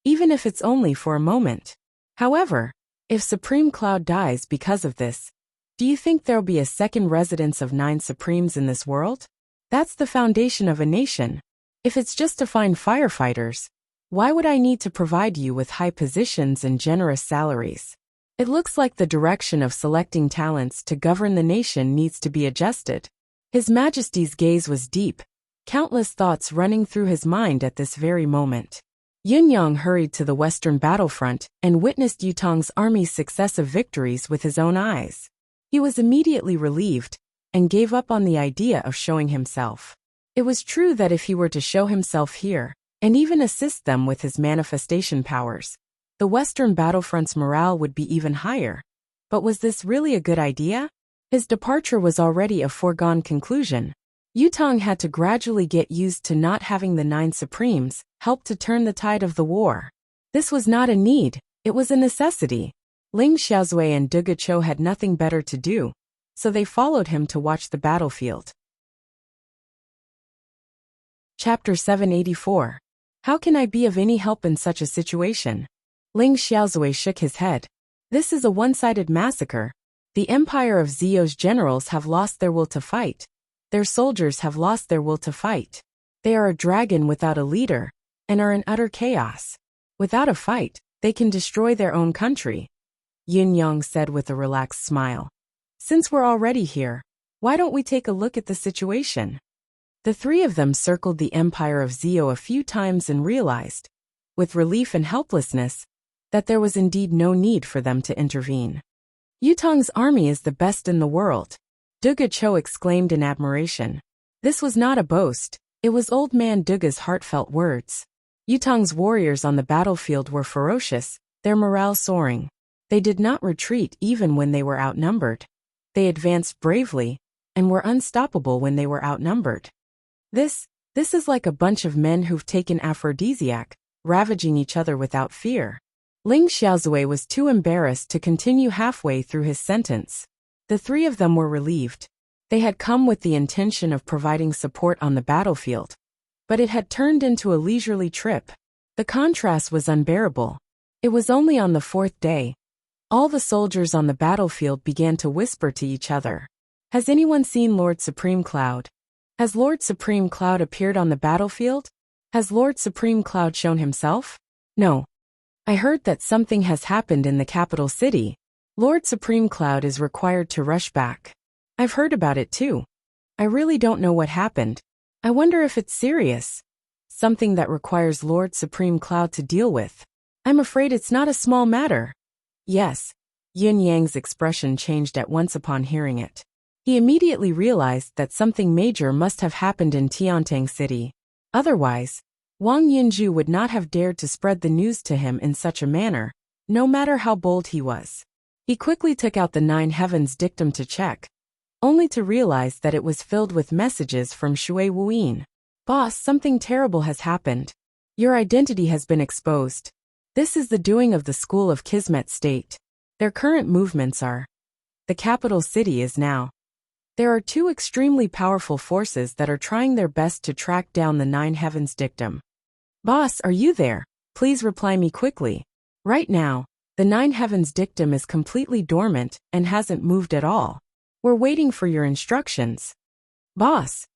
even if it's only for a moment. However, if Supreme Cloud dies because of this, do you think there'll be a second residence of 9 Supremes in this world? That's the foundation of a nation. If it's just to find firefighters, why would I need to provide you with high positions and generous salaries? It looks like the direction of selecting talents to govern the nation needs to be adjusted. His Majesty's gaze was deep, countless thoughts running through his mind at this very moment. Yunyang hurried to the western battlefront and witnessed Yutong's army's successive victories with his own eyes. He was immediately relieved and gave up on the idea of showing himself. It was true that if he were to show himself here, and even assist them with his manifestation powers, the western battlefront's morale would be even higher. But was this really a good idea? His departure was already a foregone conclusion. Yutong had to gradually get used to not having the 9 Supremes help to turn the tide of the war. This was not a need, it was a necessity. Ling Xiaozui and Duga Chou had nothing better to do, so they followed him to watch the battlefield. Chapter 784. How can I be of any help in such a situation? Ling Xiaozui shook his head. This is a one-sided massacre. The empire of Zio's generals have lost their will to fight. Their soldiers have lost their will to fight. They are a dragon without a leader, and are in utter chaos. Without a fight, they can destroy their own country. Yin Yang said with a relaxed smile. Since we're already here, why don't we take a look at the situation? The 3 of them circled the empire of Zio a few times and realized, with relief and helplessness, that there was indeed no need for them to intervene. Yutong's army is the best in the world, Duga Chou exclaimed in admiration. This was not a boast, it was old man Duga's heartfelt words. Yutong's warriors on the battlefield were ferocious, their morale soaring. They did not retreat even when they were outnumbered. They advanced bravely, and were unstoppable when they were outnumbered. This is like a bunch of men who've taken aphrodisiac, ravaging each other without fear. Ling Xiaozui was too embarrassed to continue halfway through his sentence. The 3 of them were relieved. They had come with the intention of providing support on the battlefield, but it had turned into a leisurely trip. The contrast was unbearable. It was only on the 4th day. All the soldiers on the battlefield began to whisper to each other. Has anyone seen Lord Supreme Cloud? Has Lord Supreme Cloud appeared on the battlefield? Has Lord Supreme Cloud shown himself? No. I heard that something has happened in the capital city. Lord Supreme Cloud is required to rush back. I've heard about it too. I really don't know what happened. I wonder if it's serious. Something that requires Lord Supreme Cloud to deal with. I'm afraid it's not a small matter. Yes. Yin Yang's expression changed at once upon hearing it. He immediately realized that something major must have happened in Tiantang City. Otherwise, Wang Yinju would not have dared to spread the news to him in such a manner, no matter how bold he was. He quickly took out the 9 Heavens dictum to check, only to realize that it was filled with messages from Shui Wuyin. Boss, something terrible has happened. Your identity has been exposed. This is the doing of the School of Kismet State. Their current movements are. The capital city is now. There are 2 extremely powerful forces that are trying their best to track down the 9 Heavens dictum. Boss, are you there? Please reply me quickly. Right now, the 9 Heavens dictum is completely dormant and hasn't moved at all. We're waiting for your instructions. Boss.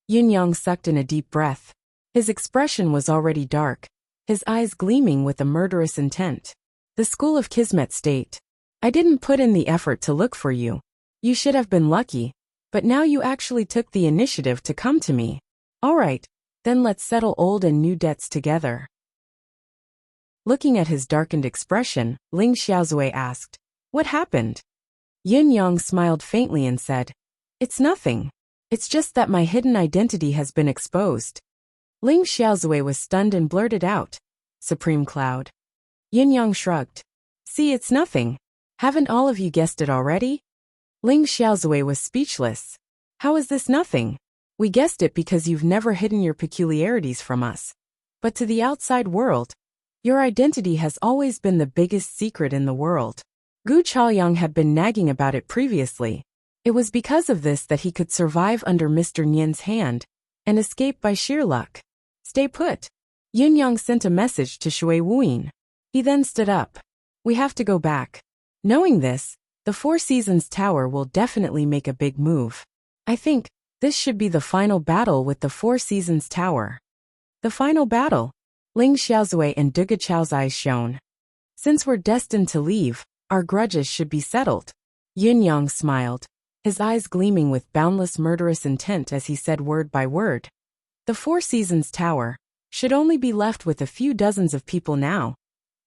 Yin Yang sucked in a deep breath. His expression was already dark, his eyes gleaming with a murderous intent. The School of Kismet State. I didn't put in the effort to look for you. You should have been lucky. But now you actually took the initiative to come to me. All right, then let's settle old and new debts together. Looking at his darkened expression, Ling Xiaozui asked, "What happened?" Yin Yang smiled faintly and said, "It's nothing. It's just that my hidden identity has been exposed." Ling Xiaozui was stunned and blurted out, "Supreme Cloud." Yin Yang shrugged. "See, it's nothing. Haven't all of you guessed it already?" Ling Xiaozui was speechless. "How is this nothing? We guessed it because you've never hidden your peculiarities from us. But to the outside world, your identity has always been the biggest secret in the world." Gu Chaoyang had been nagging about it previously. It was because of this that he could survive under Mr. Nian's hand and escape by sheer luck. "Stay put." Yin Yang sent a message to Shui Wuyin. He then stood up. "We have to go back." Knowing this, the Four Seasons Tower will definitely make a big move. I think this should be the final battle with the Four Seasons Tower. The final battle? Ling Xiaozui and Duga Chao's eyes shone. "Since we're destined to leave, our grudges should be settled." Yin Yang smiled, his eyes gleaming with boundless murderous intent as he said word by word. The Four Seasons Tower should only be left with a few dozens of people now.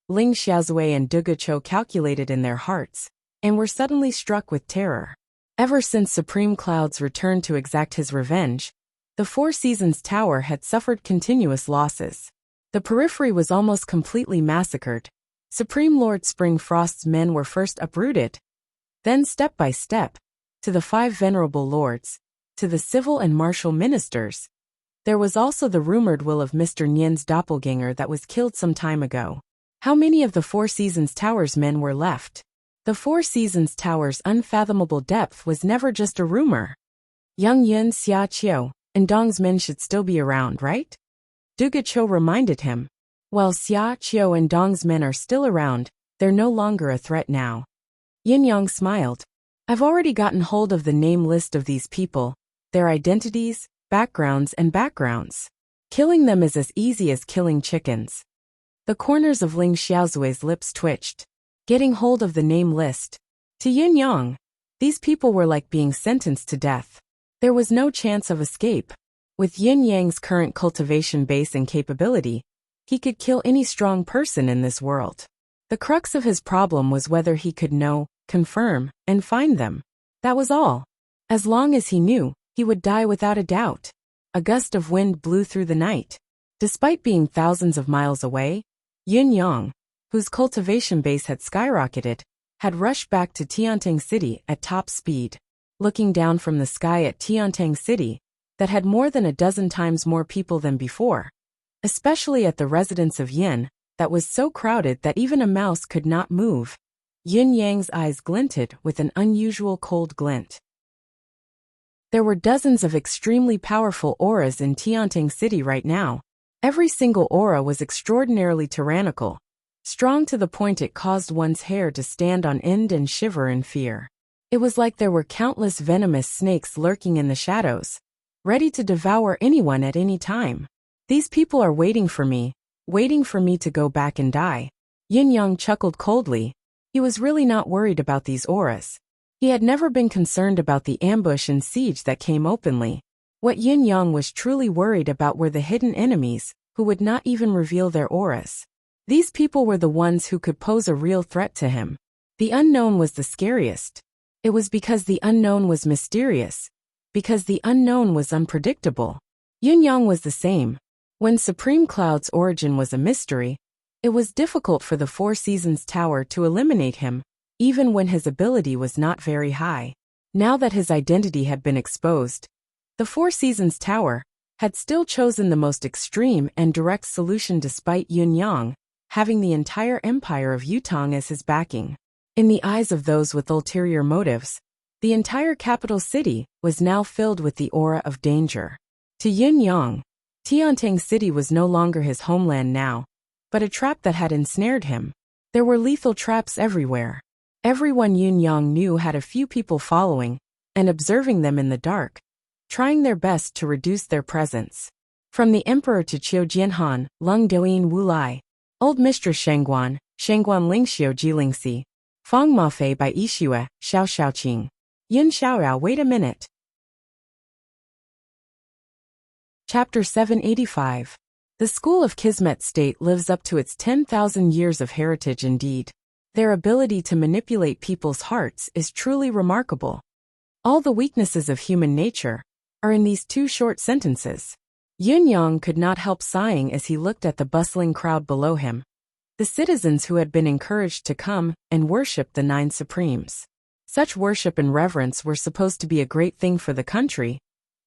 Ling Xiaozui and Duga Chou calculated in their hearts, and were suddenly struck with terror. Ever since Supreme Cloud's return to exact his revenge, the Four Seasons Tower had suffered continuous losses. The periphery was almost completely massacred. Supreme Lord Springfrost's men were first uprooted, then step by step, to the 5 venerable lords, to the civil and martial ministers. There was also the rumored will of Mr. Nian's doppelganger that was killed some time ago. How many of the Four Seasons Tower's men were left? The Four Seasons Tower's unfathomable depth was never just a rumor. Yang Yun, Xia Qiu, and Dong's men should still be around, right? Duga Chou reminded him. While Xia Qiu and Dong's men are still around, they're no longer a threat now. Yin Yang smiled. "I've already gotten hold of the name list of these people, their identities, backgrounds. Killing them is as easy as killing chickens." The corners of Ling Xiaozui's lips twitched. Getting hold of the name list. To Yin Yang, these people were like being sentenced to death. There was no chance of escape. With Yin Yang's current cultivation base and capability, he could kill any strong person in this world. The crux of his problem was whether he could know, confirm, and find them. That was all. As long as he knew, he would die without a doubt. A gust of wind blew through the night. Despite being thousands of miles away, Yin Yang, whose cultivation base had skyrocketed, had rushed back to Tiantang City at top speed. Looking down from the sky at Tiantang City, that had more than a dozen times more people than before, especially at the residence of Yin, that was so crowded that even a mouse could not move, Yin Yang's eyes glinted with an unusual cold glint. There were dozens of extremely powerful auras in Tiantang City right now. Every single aura was extraordinarily tyrannical, strong to the point it caused one's hair to stand on end and shiver in fear. It was like there were countless venomous snakes lurking in the shadows, ready to devour anyone at any time. These people are waiting for me to go back and die. Yin Yang chuckled coldly. He was really not worried about these auras. He had never been concerned about the ambush and siege that came openly. What Yin Yang was truly worried about were the hidden enemies, who would not even reveal their auras. These people were the ones who could pose a real threat to him. The unknown was the scariest. It was because the unknown was mysterious, because the unknown was unpredictable. Yin Yang was the same. When Supreme Cloud's origin was a mystery, it was difficult for the Four Seasons Tower to eliminate him, even when his ability was not very high. Now that his identity had been exposed, the Four Seasons Tower had still chosen the most extreme and direct solution despite Yin Yang having the entire empire of Yutong as his backing. In the eyes of those with ulterior motives, the entire capital city was now filled with the aura of danger. To Yin Yang, Tiantang City was no longer his homeland now, but a trap that had ensnared him. There were lethal traps everywhere. Everyone Yin Yang knew had a few people following and observing them in the dark, trying their best to reduce their presence. From the emperor to Qiu Jianhan, Lung Douyin Wulai, Old Mistress Shengguan Lingxiu Jilingxi, Fang Mafei by Yixue, Xiao Xiaoqing. Yin Xiaoyao, wait a minute. Chapter 785. The school of Kismet State lives up to its 10,000 years of heritage indeed. Their ability to manipulate people's hearts is truly remarkable. All the weaknesses of human nature are in these two short sentences. Yun Yang could not help sighing as he looked at the bustling crowd below him, the citizens who had been encouraged to come and worship the 9 Supremes. Such worship and reverence were supposed to be a great thing for the country,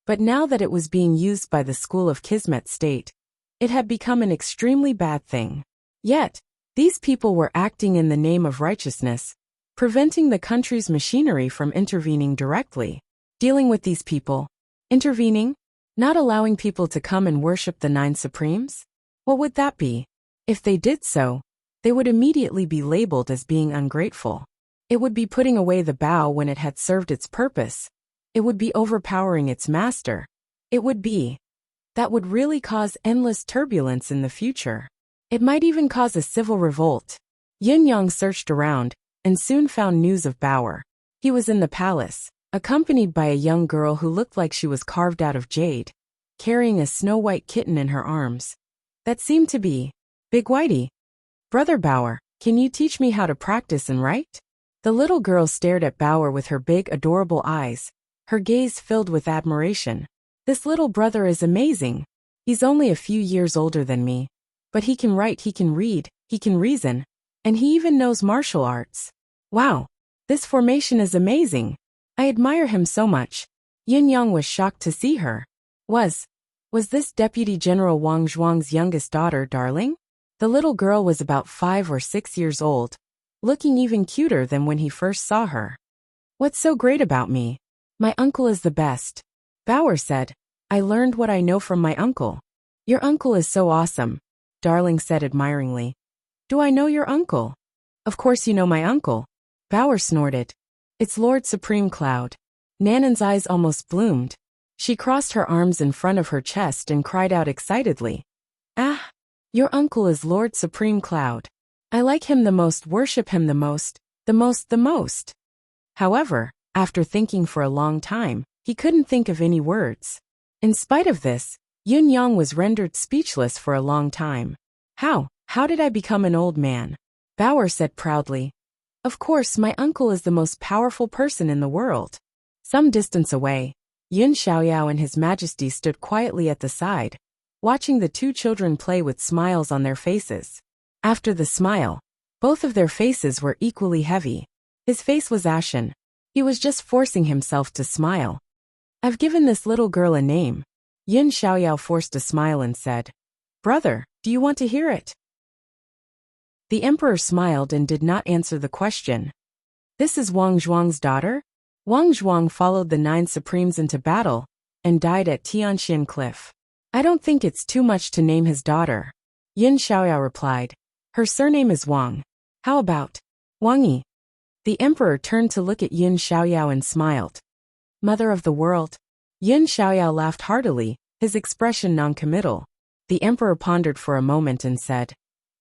but now that it was being used by the school of Kismet State, it had become an extremely bad thing. Yet, these people were acting in the name of righteousness, preventing the country's machinery from intervening directly. Dealing with these people, intervening, not allowing people to come and worship the 9 Supremes? What would that be? If they did so, they would immediately be labeled as being ungrateful. It would be putting away the bow when it had served its purpose. It would be overpowering its master. It would be. That would really cause endless turbulence in the future. It might even cause a civil revolt. Yin Yang searched around and soon found news of Bauer. He was in the palace, accompanied by a young girl who looked like she was carved out of jade, carrying a snow-white kitten in her arms. That seemed to be Big Whitey. Brother Bauer, can you teach me how to practice and write? The little girl stared at Bauer with her big, adorable eyes, her gaze filled with admiration. This little brother is amazing. He's only a few years older than me, but he can write, he can read, he can reason, and he even knows martial arts. Wow, this formation is amazing. I admire him so much. Yin Yang was shocked to see her. Was this Deputy General Wang Zhuang's youngest daughter, darling? The little girl was about 5 or 6 years old, looking even cuter than when he first saw her. What's so great about me? My uncle is the best. Bauer said, I learned what I know from my uncle. Your uncle is so awesome, Darling said admiringly. Do I know your uncle? Of course you know my uncle. Bauer snorted. It's Lord Supreme Cloud. Nanan's eyes almost bloomed. She crossed her arms in front of her chest and cried out excitedly. Ah, your uncle is Lord Supreme Cloud. I like him the most, worship him the most, the most. However, after thinking for a long time, he couldn't think of any words. In spite of this, Yun Yang was rendered speechless for a long time. How did I become an old man? Bauer said proudly. Of course, my uncle is the most powerful person in the world. Some distance away, Yun Xiaoyao and His Majesty stood quietly at the side, watching the 2 children play with smiles on their faces. After the smile, both of their faces were equally heavy. His face was ashen. He was just forcing himself to smile. I've given this little girl a name. Yun Xiaoyao forced a smile and said, Brother, do you want to hear it? The emperor smiled and did not answer the question. This is Wang Zhuang's daughter? Wang Zhuang followed the 9 Supremes into battle and died at Tianxian Cliff. I don't think it's too much to name his daughter. Yun Xiaoyao replied. Her surname is Wang. How about Wang Yi? The emperor turned to look at Yun Xiaoyao and smiled. Mother of the world. Yun Xiaoyao laughed heartily, his expression noncommittal. The emperor pondered for a moment and said,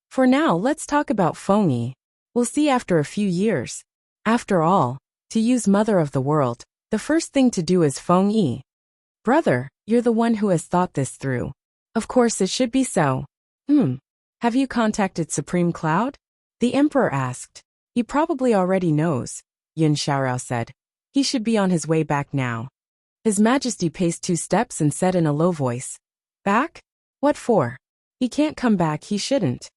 For now, let's talk about Feng Yi. We'll see after a few years. After all, to use Mother of the World, the first thing to do is Feng Yi. Brother, you're the one who has thought this through. Of course it should be so. Have you contacted Supreme Cloud? The emperor asked. He probably already knows, Yun Xiaoyao said. He should be on his way back now. His Majesty paced 2 steps and said in a low voice, Back? What for? He can't come back, he shouldn't.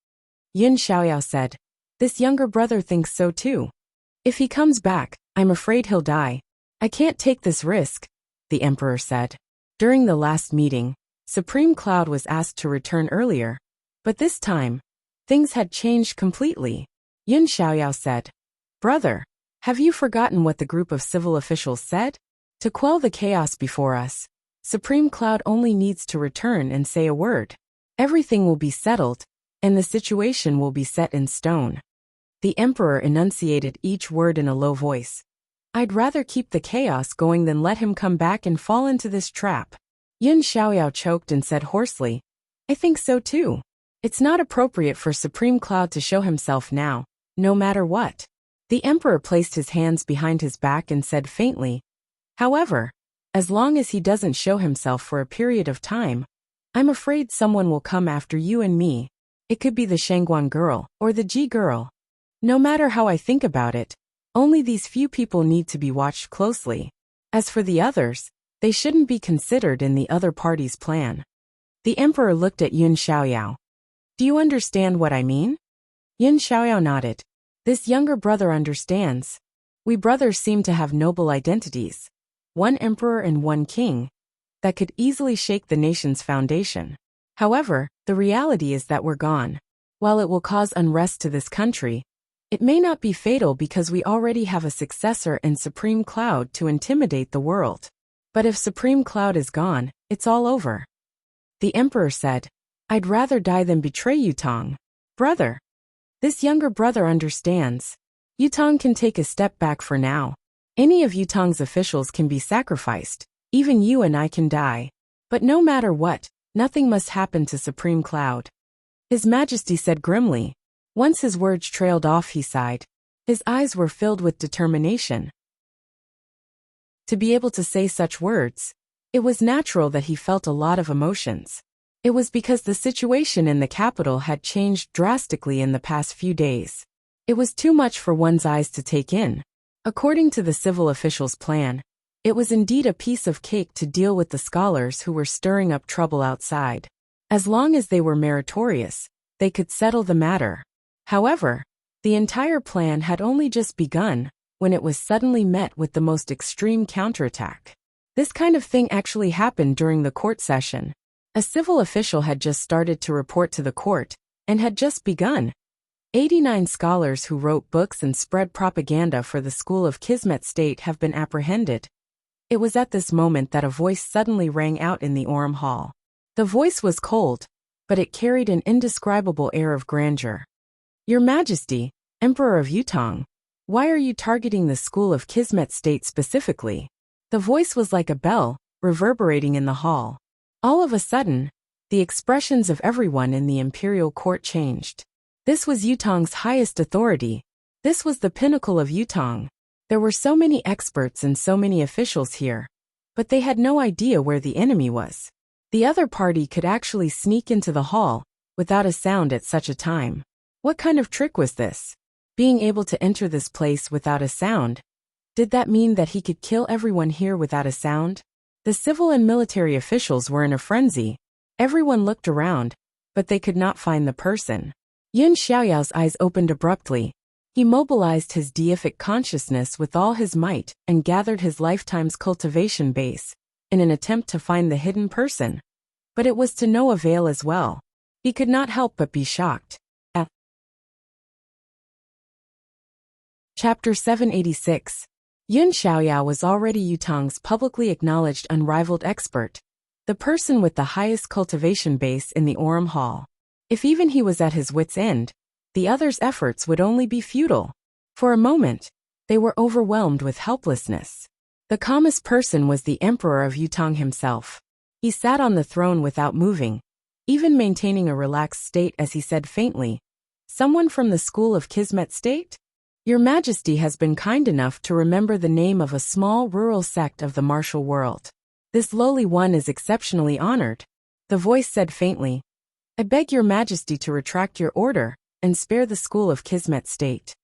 Yun Xiaoyao said, This younger brother thinks so too. If he comes back, I'm afraid he'll die. I can't take this risk, the emperor said. During the last meeting, Supreme Cloud was asked to return earlier, but this time, things had changed completely. Yun Xiaoyao said, Brother, have you forgotten what the group of civil officials said? To quell the chaos before us, Supreme Cloud only needs to return and say a word. Everything will be settled, and the situation will be set in stone. The emperor enunciated each word in a low voice. I'd rather keep the chaos going than let him come back and fall into this trap. Yun Xiaoyao choked and said hoarsely, I think so too. It's not appropriate for Supreme Cloud to show himself now, no matter what. The emperor placed his hands behind his back and said faintly, However, as long as he doesn't show himself for a period of time, I'm afraid someone will come after you and me. It could be the Shangguan girl, or the Ji girl. No matter how I think about it, only these few people need to be watched closely. As for the others, they shouldn't be considered in the other party's plan. The emperor looked at Yun Xiaoyao. Do you understand what I mean? Yun Xiaoyao nodded. This younger brother understands. We brothers seem to have noble identities. One emperor and one king. That could easily shake the nation's foundation. However, the reality is that we're gone. While it will cause unrest to this country, it may not be fatal because we already have a successor in Supreme Cloud to intimidate the world. But if Supreme Cloud is gone, it's all over. The emperor said, I'd rather die than betray Yutong. Brother. This younger brother understands. Yutong can take a step back for now. Any of Yutong's officials can be sacrificed. Even you and I can die. But no matter what, nothing must happen to Supreme Cloud. His Majesty said grimly. Once his words trailed off, he sighed. His eyes were filled with determination. To be able to say such words, it was natural that he felt a lot of emotions. It was because the situation in the capital had changed drastically in the past few days. It was too much for one's eyes to take in. According to the civil officials' plan, it was indeed a piece of cake to deal with the scholars who were stirring up trouble outside. As long as they were meritorious, they could settle the matter. However, the entire plan had only just begun when it was suddenly met with the most extreme counterattack. This kind of thing actually happened during the court session. A civil official had just started to report to the court, and had just begun. 89 scholars who wrote books and spread propaganda for the school of Kismet State have been apprehended. It was at this moment that a voice suddenly rang out in the Orem Hall. The voice was cold, but it carried an indescribable air of grandeur. Your Majesty, Emperor of Yutong, why are you targeting the school of Kismet State specifically? The voice was like a bell, reverberating in the hall. All of a sudden, the expressions of everyone in the imperial court changed. This was Yutong's highest authority. This was the pinnacle of Yutong. There were so many experts and so many officials here, but they had no idea where the enemy was. The other party could actually sneak into the hall, without a sound at such a time. What kind of trick was this? Being able to enter this place without a sound? Did that mean that he could kill everyone here without a sound? The civil and military officials were in a frenzy. Everyone looked around, but they could not find the person. Yun Xiaoyao's eyes opened abruptly. He mobilized his deific consciousness with all his might and gathered his lifetime's cultivation base in an attempt to find the hidden person. But it was to no avail as well. He could not help but be shocked. Chapter 786. Yun Xiaoyao was already Yutong's publicly acknowledged unrivaled expert, the person with the highest cultivation base in the Orem Hall. If even he was at his wit's end, the others' efforts would only be futile. For a moment, they were overwhelmed with helplessness. The calmest person was the Emperor of Yutong himself. He sat on the throne without moving, even maintaining a relaxed state as he said faintly, Someone from the school of Kismet State? Your Majesty has been kind enough to remember the name of a small rural sect of the martial world. This lowly one is exceptionally honored. The voice said faintly, I beg your Majesty to retract your order and spare the school of Kismet State.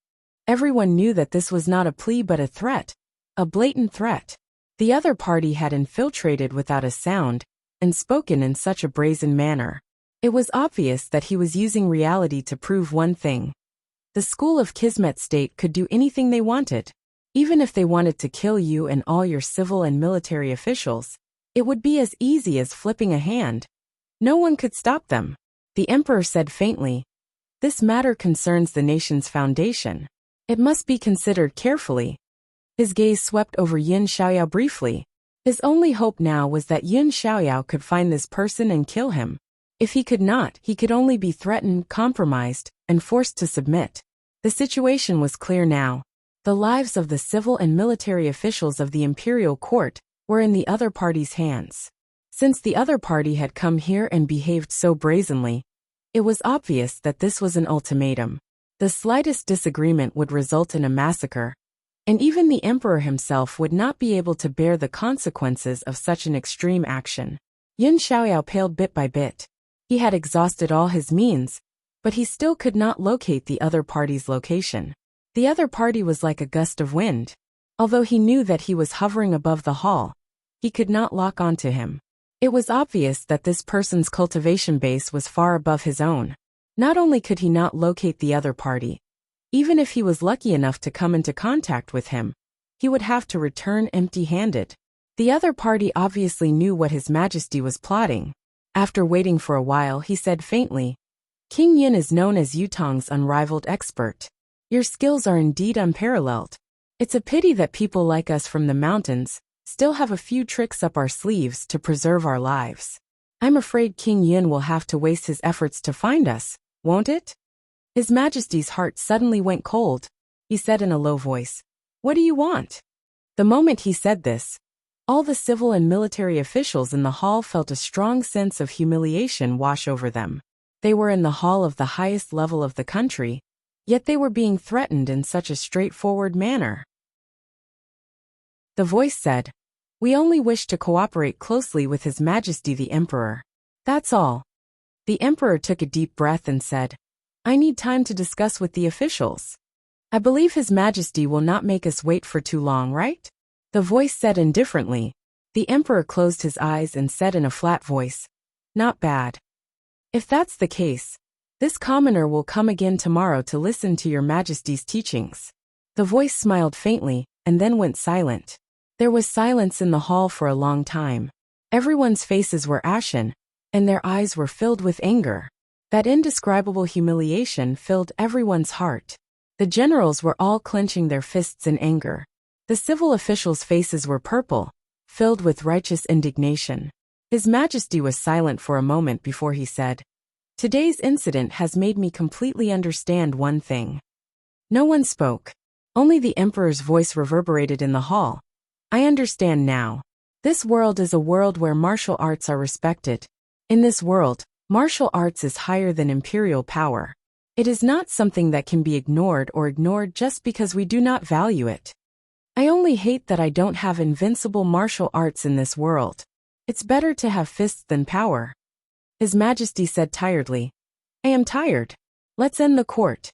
Everyone knew that this was not a plea but a threat, a blatant threat. The other party had infiltrated without a sound and spoken in such a brazen manner. It was obvious that he was using reality to prove one thing. The school of Kismet State could do anything they wanted. Even if they wanted to kill you and all your civil and military officials, it would be as easy as flipping a hand. No one could stop them. The emperor said faintly, This matter concerns the nation's foundation. It must be considered carefully. His gaze swept over Yun Xiaoyao briefly. His only hope now was that Yun Xiaoyao could find this person and kill him. If he could not, he could only be threatened, compromised, and forced to submit. The situation was clear now. The lives of the civil and military officials of the imperial court were in the other party's hands. Since the other party had come here and behaved so brazenly, it was obvious that this was an ultimatum. The slightest disagreement would result in a massacre, and even the emperor himself would not be able to bear the consequences of such an extreme action. Yun Xiaoyao paled bit by bit. He had exhausted all his means, but he still could not locate the other party's location. The other party was like a gust of wind. Although he knew that he was hovering above the hall, he could not lock onto him. It was obvious that this person's cultivation base was far above his own. Not only could he not locate the other party, even if he was lucky enough to come into contact with him, he would have to return empty-handed. The other party obviously knew what His Majesty was plotting. After waiting for a while, he said faintly, "King Yin is known as Yutong's unrivaled expert. Your skills are indeed unparalleled. It's a pity that people like us from the mountains still have a few tricks up our sleeves to preserve our lives. I'm afraid King Yin will have to waste his efforts to find us, won't it?" His Majesty's heart suddenly went cold. He said in a low voice, "What do you want?" The moment he said this, all the civil and military officials in the hall felt a strong sense of humiliation wash over them. They were in the hall of the highest level of the country, yet they were being threatened in such a straightforward manner. The voice said, "We only wish to cooperate closely with His Majesty the Emperor. That's all." The Emperor took a deep breath and said, "I need time to discuss with the officials. I believe His Majesty will not make us wait for too long, right?" The voice said indifferently. The Emperor closed his eyes and said in a flat voice, "Not bad. If that's the case, this commoner will come again tomorrow to listen to your Majesty's teachings." The voice smiled faintly and then went silent. There was silence in the hall for a long time. Everyone's faces were ashen, and their eyes were filled with anger. That indescribable humiliation filled everyone's heart. The generals were all clenching their fists in anger. The civil officials' faces were purple, filled with righteous indignation. His Majesty was silent for a moment before he said, "Today's incident has made me completely understand one thing." No one spoke. Only the Emperor's voice reverberated in the hall. "I understand now. This world is a world where martial arts are respected. In this world, martial arts is higher than imperial power. It is not something that can be ignored just because we do not value it. I only hate that I don't have invincible martial arts in this world. It's better to have fists than power." His Majesty said tiredly, "I am tired. Let's end the court."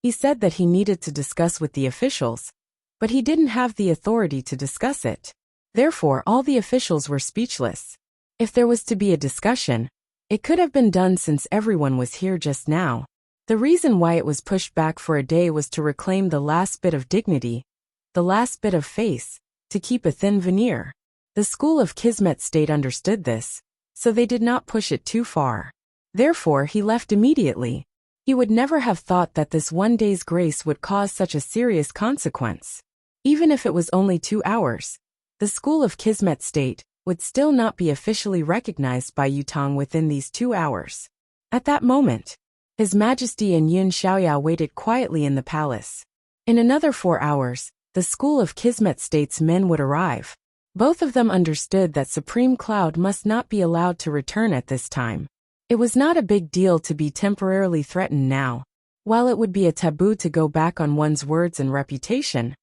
He said that he needed to discuss with the officials, but he didn't have the authority to discuss it. Therefore, all the officials were speechless. If there was to be a discussion, it could have been done since everyone was here just now. The reason why it was pushed back for a day was to reclaim the last bit of dignity, the last bit of face, to keep a thin veneer. The school of Kismet State understood this, so they did not push it too far. Therefore, he left immediately. He would never have thought that this one day's grace would cause such a serious consequence. Even if it was only 2 hours, the school of Kismet State would still not be officially recognized by Yutong within these 2 hours. At that moment, His Majesty and Yun Xiaoyao waited quietly in the palace. In another 4 hours, the school of Kismet State's men would arrive. Both of them understood that Supreme Cloud must not be allowed to return at this time. It was not a big deal to be temporarily threatened now. While it would be a taboo to go back on one's words and reputation,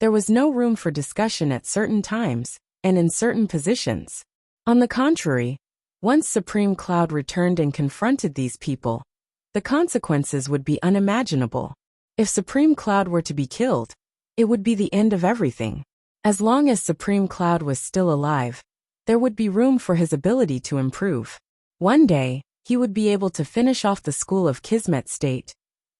there was no room for discussion at certain times and in certain positions. On the contrary, once Supreme Cloud returned and confronted these people, the consequences would be unimaginable. If Supreme Cloud were to be killed, it would be the end of everything. As long as Supreme Cloud was still alive, there would be room for his ability to improve. One day, he would be able to finish off the school of Kismet State,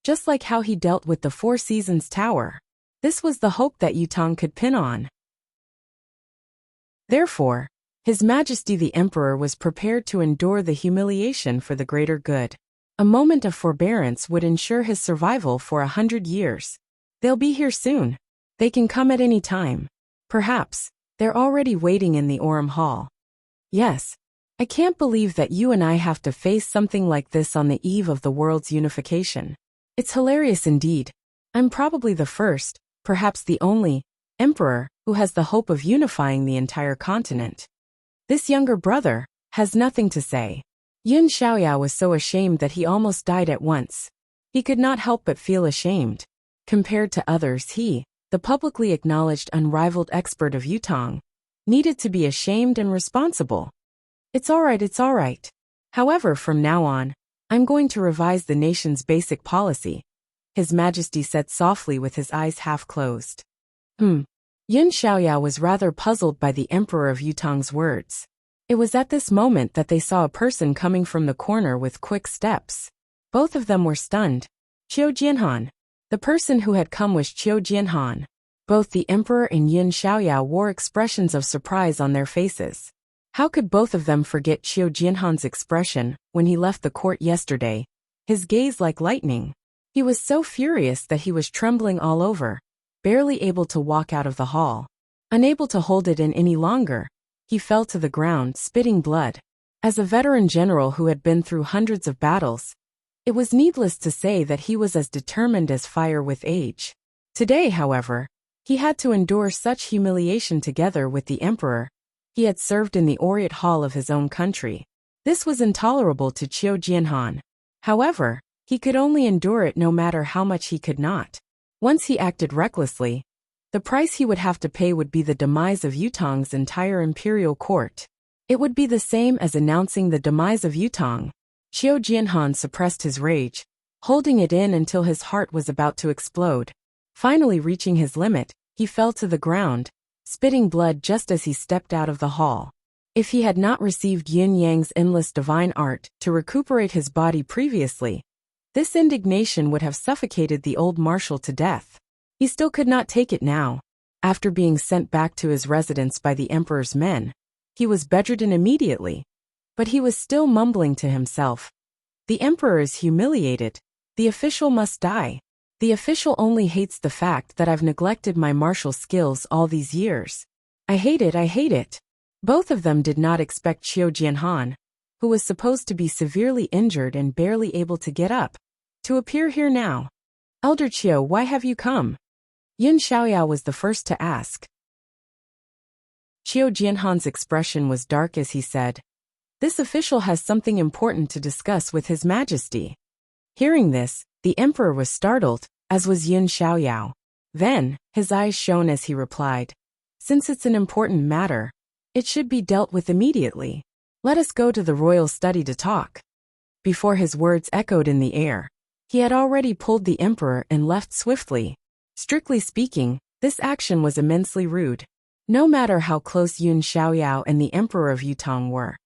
just like how he dealt with the Four Seasons Tower. This was the hope that Yutong could pin on. Therefore, His Majesty the Emperor was prepared to endure the humiliation for the greater good. A moment of forbearance would ensure his survival for 100 years. They'll be here soon. They can come at any time. Perhaps, they're already waiting in the Orem Hall. Yes. I can't believe that you and I have to face something like this on the eve of the world's unification. It's hilarious indeed. I'm probably the first, perhaps the only, emperor who has the hope of unifying the entire continent. This younger brother has nothing to say. Yun Xiaoyao was so ashamed that he almost died at once. He could not help but feel ashamed. Compared to others, he, the publicly acknowledged unrivaled expert of Yutong, needed to be ashamed and responsible. It's all right, it's all right. However, from now on, I'm going to revise the nation's basic policy, His Majesty said softly with his eyes half closed. Yun Xiaoyao was rather puzzled by the Emperor of Yutong's words. It was at this moment that they saw a person coming from the corner with quick steps. Both of them were stunned. Qiu Jianhan. The person who had come was Qiu Jianhan. Both the Emperor and Yun Xiaoyao wore expressions of surprise on their faces. How could both of them forget Qiu Jianhan's expression when he left the court yesterday? His gaze like lightning. He was so furious that he was trembling all over, barely able to walk out of the hall. Unable to hold it in any longer, he fell to the ground, spitting blood. As a veteran general who had been through hundreds of battles, it was needless to say that he was as determined as fire with age. Today, however, he had to endure such humiliation together with the emperor. He had served in the Orient Hall of his own country. This was intolerable to Qiu Jianhan. However, he could only endure it no matter how much he could not. Once he acted recklessly, the price he would have to pay would be the demise of Yutong's entire imperial court. It would be the same as announcing the demise of Yutong. Qiu Jianhan suppressed his rage, holding it in until his heart was about to explode. Finally reaching his limit, he fell to the ground, spitting blood just as he stepped out of the hall. If he had not received Yin Yang's endless divine art to recuperate his body previously, this indignation would have suffocated the old marshal to death. He still could not take it now. After being sent back to his residence by the emperor's men, he was bedridden immediately. But he was still mumbling to himself. The emperor is humiliated. The official must die. The official only hates the fact that I've neglected my martial skills all these years. I hate it, I hate it. Both of them did not expect Qiu Jianhan, who was supposed to be severely injured and barely able to get up, to appear here now. Elder Qiu, why have you come? Yun Xiaoyao was the first to ask. Qiu Jianhan's expression was dark as he said, "This official has something important to discuss with His Majesty." Hearing this, the emperor was startled, as was Yun Xiaoyao. Then, his eyes shone as he replied, "Since it's an important matter, it should be dealt with immediately. Let us go to the royal study to talk." Before his words echoed in the air, he had already pulled the emperor and left swiftly. Strictly speaking, this action was immensely rude. No matter how close Yun Xiaoyao and the emperor of Yutong were,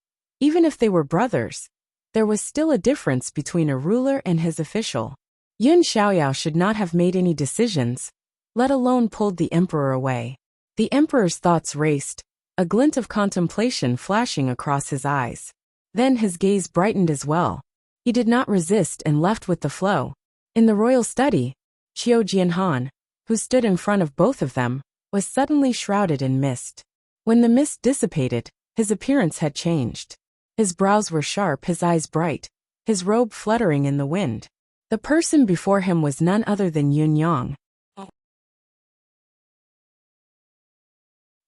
even if they were brothers, there was still a difference between a ruler and his official. Yun Xiaoyao should not have made any decisions, let alone pulled the emperor away. The emperor's thoughts raced, a glint of contemplation flashing across his eyes. Then his gaze brightened as well. He did not resist and left with the flow. In the royal study, Qiu Jianhan, who stood in front of both of them, was suddenly shrouded in mist. When the mist dissipated, his appearance had changed. His brows were sharp, his eyes bright, his robe fluttering in the wind. The person before him was none other than Yun Yang.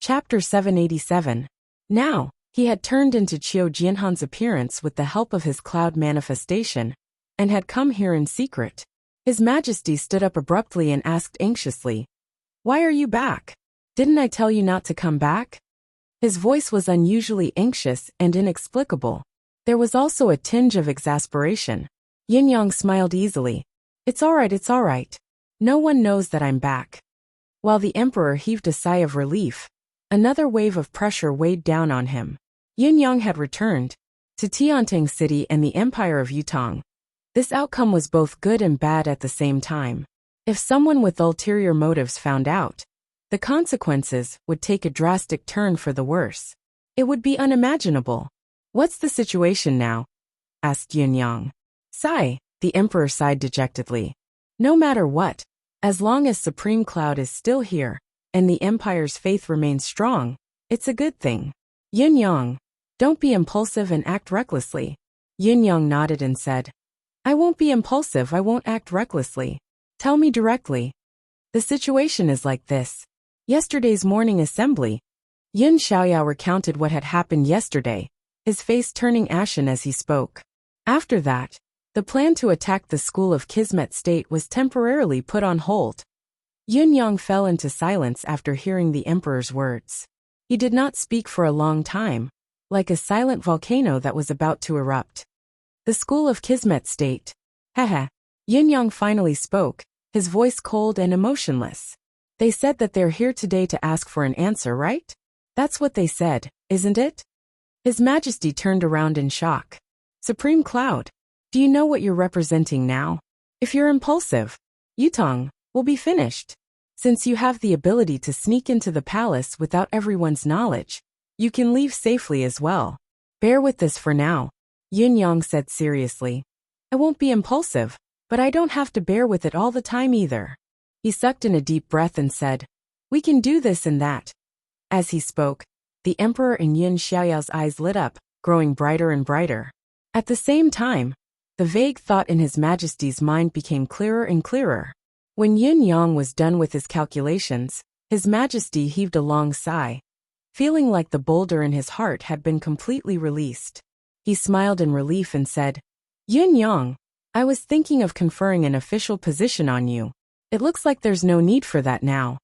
Chapter 787. Now, he had turned into Qiu Jianhan's appearance with the help of his cloud manifestation, and had come here in secret. His Majesty stood up abruptly and asked anxiously, "Why are you back? Didn't I tell you not to come back?" His voice was unusually anxious and inexplicable. There was also a tinge of exasperation. Yin Yang smiled easily. It's all right. No one knows that I'm back." While the emperor heaved a sigh of relief, another wave of pressure weighed down on him. Yin Yang had returned to Tiantang City and the Empire of Yutong. This outcome was both good and bad at the same time. If someone with ulterior motives found out, the consequences would take a drastic turn for the worse. It would be unimaginable. "What's the situation now?" asked Yin Yang. "Sigh," the emperor sighed dejectedly. "No matter what, as long as Supreme Cloud is still here, and the empire's faith remains strong, it's a good thing." "Yin Yang, don't be impulsive and act recklessly." Yin Yang nodded and said, "I won't be impulsive, I won't act recklessly. Tell me directly." "The situation is like this. Yesterday's morning assembly." Yun Xiaoyao recounted what had happened yesterday, his face turning ashen as he spoke. After that, the plan to attack the school of Kismet State was temporarily put on hold. Yun Yang fell into silence after hearing the emperor's words. He did not speak for a long time, like a silent volcano that was about to erupt. The School of Kismet State. Haha. Yin Yang finally spoke, his voice cold and emotionless. They said that they're here today to ask for an answer, right? That's what they said, isn't it? His Majesty turned around in shock. Supreme Cloud, do you know what you're representing now? If you're impulsive, Yutong will be finished. Since you have the ability to sneak into the palace without everyone's knowledge, you can leave safely as well. Bear with this for now, Yin Yang said seriously. I won't be impulsive, but I don't have to bear with it all the time either. He sucked in a deep breath and said, we can do this and that. As he spoke, the Emperor and Yin Xiaoyao's eyes lit up, growing brighter and brighter. At the same time, the vague thought in His Majesty's mind became clearer and clearer. When Yin Yang was done with his calculations, His Majesty heaved a long sigh, feeling like the boulder in his heart had been completely released. He smiled in relief and said, Yin Yang, I was thinking of conferring an official position on you. It looks like there's no need for that now.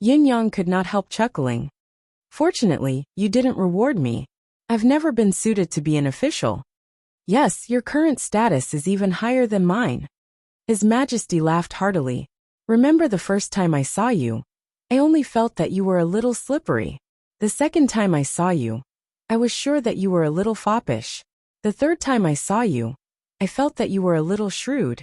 Yin Yang could not help chuckling. Fortunately, you didn't reward me. I've never been suited to be an official. Yes, your current status is even higher than mine. His Majesty laughed heartily. Remember the first time I saw you? I only felt that you were a little slippery. The second time I saw you, I was sure that you were a little foppish. The third time I saw you, I felt that you were a little shrewd.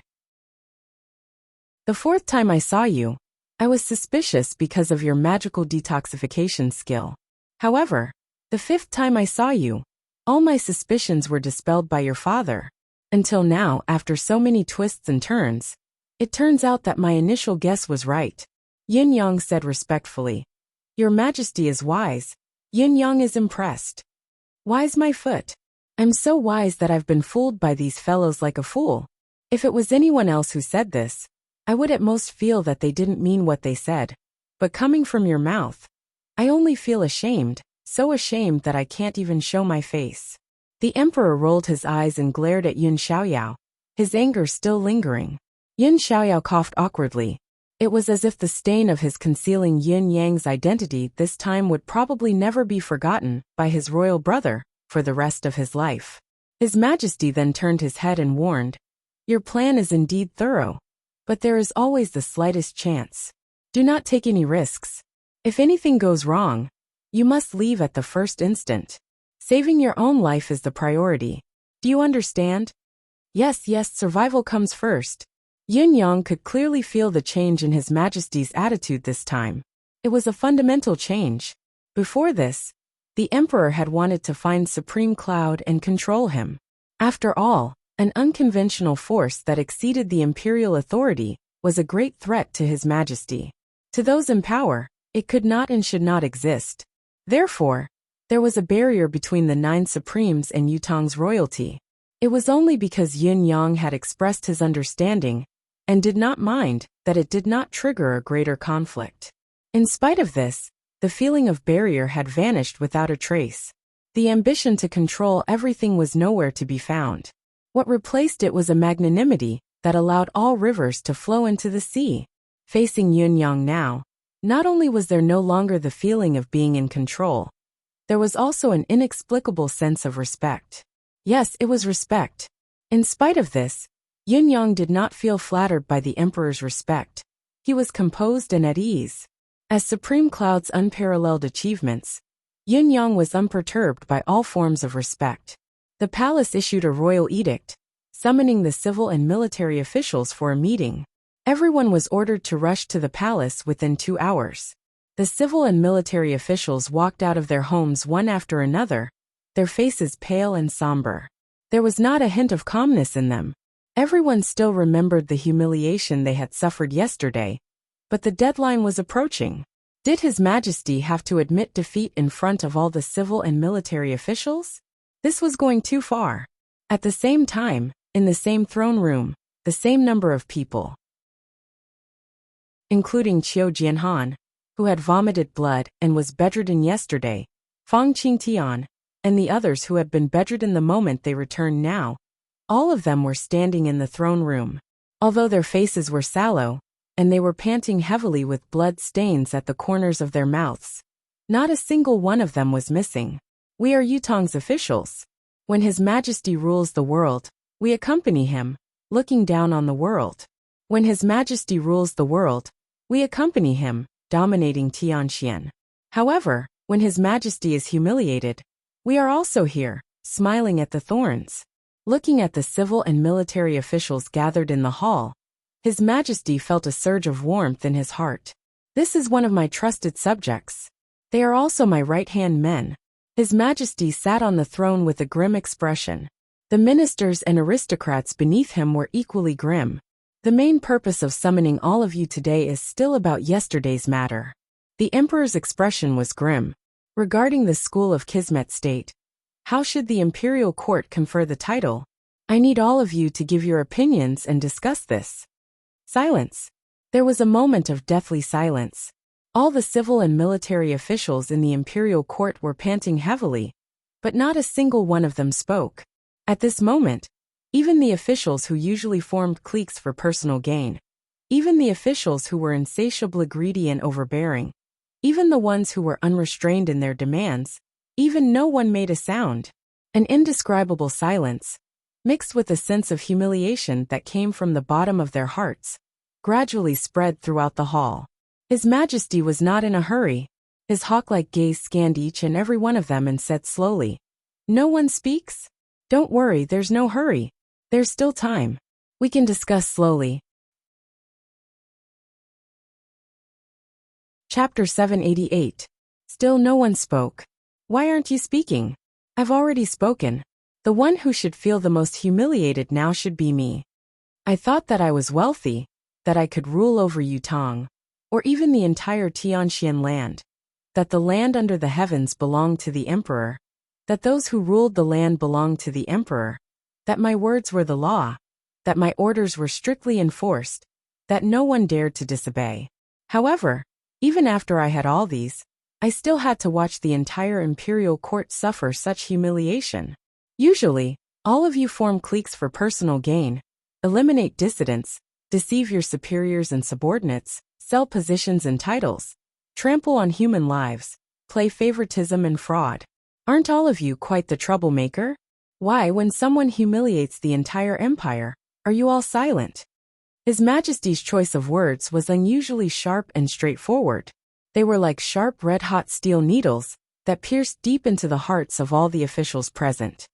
The fourth time I saw you, I was suspicious because of your magical detoxification skill. However, the fifth time I saw you, all my suspicions were dispelled by your father. Until now, after so many twists and turns, it turns out that my initial guess was right. Yin Yang said respectfully. Your Majesty is wise. Yin Yang is impressed. Wise my foot. I'm so wise that I've been fooled by these fellows like a fool. If it was anyone else who said this, I would at most feel that they didn't mean what they said. But coming from your mouth, I only feel ashamed, so ashamed that I can't even show my face. The Emperor rolled his eyes and glared at Yin Xiaoyao, his anger still lingering. Yin Xiaoyao coughed awkwardly. It was as if the stain of his concealing Yin Yang's identity this time would probably never be forgotten by his royal brother for the rest of his life. His Majesty then turned his head and warned, your plan is indeed thorough, but there is always the slightest chance. Do not take any risks. If anything goes wrong, you must leave at the first instant. Saving your own life is the priority. Do you understand? Yes, survival comes first. Yin Yang could clearly feel the change in His Majesty's attitude this time. It was a fundamental change. Before this, the Emperor had wanted to find Supreme Cloud and control him. After all, an unconventional force that exceeded the imperial authority was a great threat to His Majesty. To those in power, it could not and should not exist. Therefore, there was a barrier between the 9 Supremes and Yutong's royalty. It was only because Yin Yang had expressed his understanding and did not mind that it did not trigger a greater conflict. In spite of this, the feeling of barrier had vanished without a trace. The ambition to control everything was nowhere to be found. What replaced it was a magnanimity that allowed all rivers to flow into the sea. Facing Yin Yang now, not only was there no longer the feeling of being in control, there was also an inexplicable sense of respect. Yes, it was respect. In spite of this, Yin Yang did not feel flattered by the Emperor's respect. He was composed and at ease. As Supreme Cloud's unparalleled achievements, Yin Yang was unperturbed by all forms of respect. The palace issued a royal edict, summoning the civil and military officials for a meeting. Everyone was ordered to rush to the palace within 2 hours. The civil and military officials walked out of their homes one after another, their faces pale and somber. There was not a hint of calmness in them. Everyone still remembered the humiliation they had suffered yesterday, but the deadline was approaching. Did His Majesty have to admit defeat in front of all the civil and military officials? This was going too far. At the same time, in the same throne room, the same number of people, including Qiu Jianhan, who had vomited blood and was bedridden yesterday, Fang Qingtian, and the others who had been bedridden the moment they returned now, all of them were standing in the throne room. Although their faces were sallow, and they were panting heavily with blood stains at the corners of their mouths, not a single one of them was missing. We are Yutong's officials. When His Majesty rules the world, we accompany him, looking down on the world. When His Majesty rules the world, we accompany him, dominating Tianxian. However, when His Majesty is humiliated, we are also here, smiling at the thorns. Looking at the civil and military officials gathered in the hall, His Majesty felt a surge of warmth in his heart. This is one of my trusted subjects. They are also my right-hand men. His Majesty sat on the throne with a grim expression. The ministers and aristocrats beneath him were equally grim. The main purpose of summoning all of you today is still about yesterday's matter. The emperor's expression was grim. Regarding the school of Kismet State, how should the imperial court confer the title? I need all of you to give your opinions and discuss this. Silence. There was a moment of deathly silence. All the civil and military officials in the imperial court were panting heavily, but not a single one of them spoke. At this moment, even the officials who usually formed cliques for personal gain, even the officials who were insatiably greedy and overbearing, even the ones who were unrestrained in their demands, even no one made a sound. An indescribable silence, mixed with a sense of humiliation that came from the bottom of their hearts, gradually spread throughout the hall. His Majesty was not in a hurry. His hawk-like gaze scanned each and every one of them and said slowly, "No one speaks? Don't worry, there's no hurry. There's still time. We can discuss slowly." Chapter 788. Still no one spoke. Why aren't you speaking? I've already spoken. The one who should feel the most humiliated now should be me. I thought that I was wealthy, that I could rule over Yutong, or even the entire Tianxian land, that the land under the heavens belonged to the emperor, that those who ruled the land belonged to the emperor, that my words were the law, that my orders were strictly enforced, that no one dared to disobey. However, even after I had all these, I still had to watch the entire imperial court suffer such humiliation. Usually, all of you form cliques for personal gain, eliminate dissidents, deceive your superiors and subordinates, sell positions and titles, trample on human lives, play favoritism and fraud. Aren't all of you quite the troublemaker? Why, when someone humiliates the entire empire, are you all silent? His Majesty's choice of words was unusually sharp and straightforward. They were like sharp red-hot steel needles that pierced deep into the hearts of all the officials present.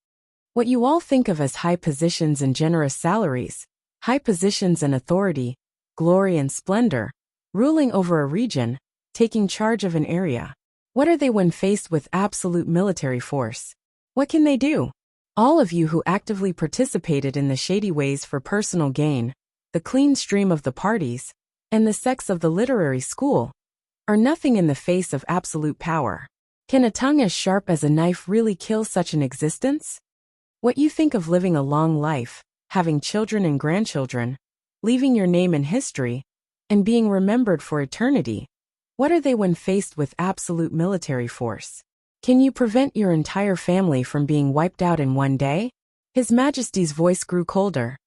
What you all think of as high positions and generous salaries, high positions and authority, glory and splendor, ruling over a region, taking charge of an area. What are they when faced with absolute military force? What can they do? All of you who actively participated in the shady ways for personal gain, the clean stream of the parties, and the sex of the literary school, are nothing in the face of absolute power. Can a tongue as sharp as a knife really kill such an existence? What you think of living a long life, having children and grandchildren, leaving your name in history, and being remembered for eternity, what are they when faced with absolute military force? Can you prevent your entire family from being wiped out in one day? His Majesty's voice grew colder.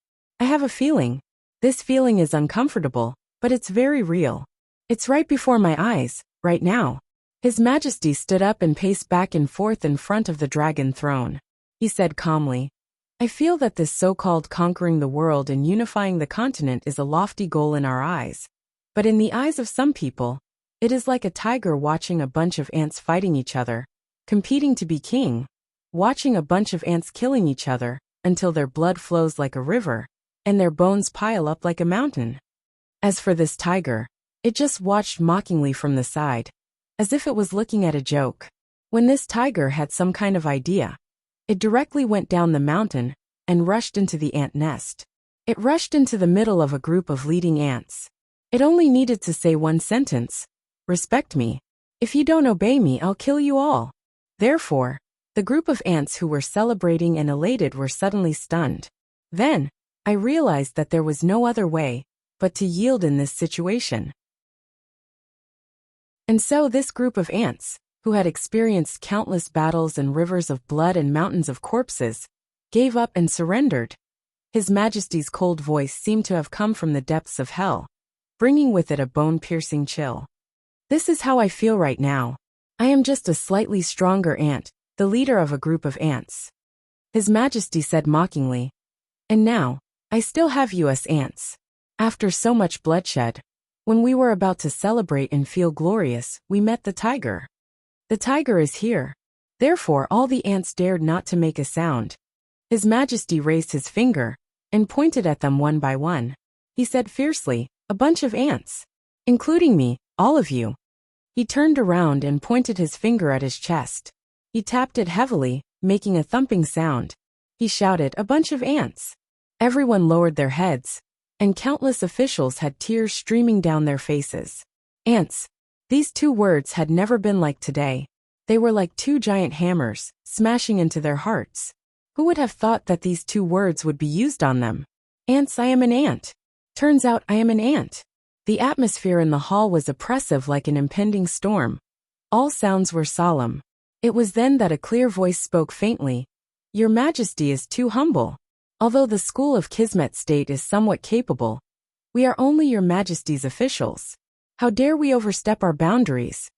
I have a feeling. This feeling is uncomfortable, but it's very real. It's right before my eyes, right now. His Majesty stood up and paced back and forth in front of the dragon throne. He said calmly, I feel that this so-called conquering the world and unifying the continent is a lofty goal in our eyes. But in the eyes of some people, it is like a tiger watching a bunch of ants fighting each other, competing to be king, watching a bunch of ants killing each other until their blood flows like a river, and their bones pile up like a mountain. As for this tiger, it just watched mockingly from the side, as if it was looking at a joke. When this tiger had some kind of idea, it directly went down the mountain and rushed into the ant nest. It rushed into the middle of a group of leading ants. It only needed to say one sentence, respect me. If you don't obey me, I'll kill you all. Therefore, the group of ants who were celebrating and elated were suddenly stunned. Then, I realized that there was no other way but to yield in this situation. And so this group of ants, who had experienced countless battles and rivers of blood and mountains of corpses, gave up and surrendered. His Majesty's cold voice seemed to have come from the depths of hell, bringing with it a bone-piercing chill. This is how I feel right now. I am just a slightly stronger ant, the leader of a group of ants. His Majesty said mockingly, "And now, I still have you us ants. After so much bloodshed, when we were about to celebrate and feel glorious, we met the tiger. The tiger is here." Therefore all the ants dared not to make a sound. His Majesty raised his finger and pointed at them one by one. He said fiercely, "A bunch of ants. Including me, all of you." He turned around and pointed his finger at his chest. He tapped it heavily, making a thumping sound. He shouted, "A bunch of ants." Everyone lowered their heads, and countless officials had tears streaming down their faces. Ants. These two words had never been like today. They were like two giant hammers, smashing into their hearts. Who would have thought that these two words would be used on them? Ants, I am an ant. Turns out I am an ant. The atmosphere in the hall was oppressive like an impending storm. All sounds were solemn. It was then that a clear voice spoke faintly. "Your Majesty is too humble. Although the school of Kismet State is somewhat capable, we are only your Majesty's officials. How dare we overstep our boundaries?"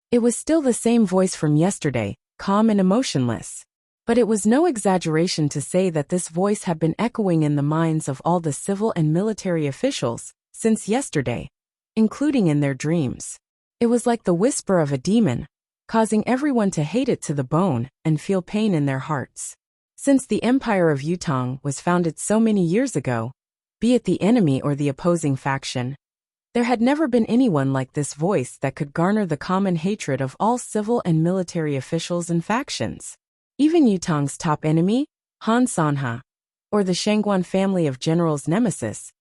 It was still the same voice from yesterday, calm and emotionless. But it was no exaggeration to say that this voice had been echoing in the minds of all the civil and military officials since yesterday, including in their dreams. It was like the whisper of a demon, causing everyone to hate it to the bone and feel pain in their hearts. Since the Empire of Yutong was founded so many years ago, be it the enemy or the opposing faction, there had never been anyone like this voice that could garner the common hatred of all civil and military officials and factions. Even Yutong's top enemy, Han Sanha, or the Shangguan family of generals' nemesis,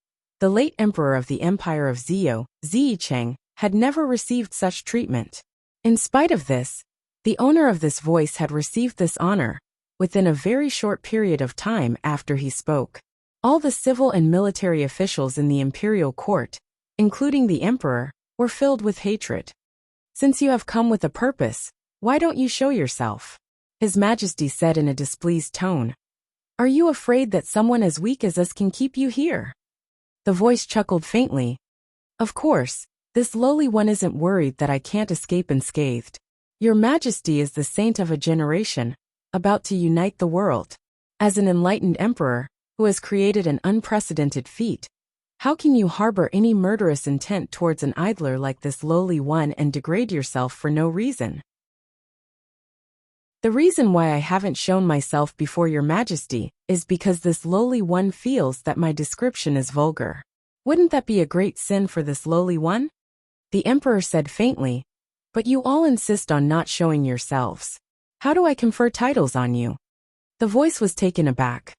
the late emperor of the Empire of Ziyou, Ziyicheng, had never received such treatment. In spite of this, the owner of this voice had received this honor within a very short period of time after he spoke. All the civil and military officials in the imperial court, including the emperor, were filled with hatred. "Since you have come with a purpose, why don't you show yourself?" His Majesty said in a displeased tone. "Are you afraid that someone as weak as us can keep you here?" The voice chuckled faintly. "Of course, this lowly one isn't worried that I can't escape unscathed. Your Majesty is the saint of a generation, about to unite the world. As an enlightened emperor, who has created an unprecedented feat, how can you harbor any murderous intent towards an idler like this lowly one and degrade yourself for no reason? The reason why I haven't shown myself before your Majesty is because this lowly one feels that my description is vulgar. Wouldn't that be a great sin for this lowly one?" The emperor said faintly, "But you all insist on not showing yourselves. How do I confer titles on you?" The voice was taken aback.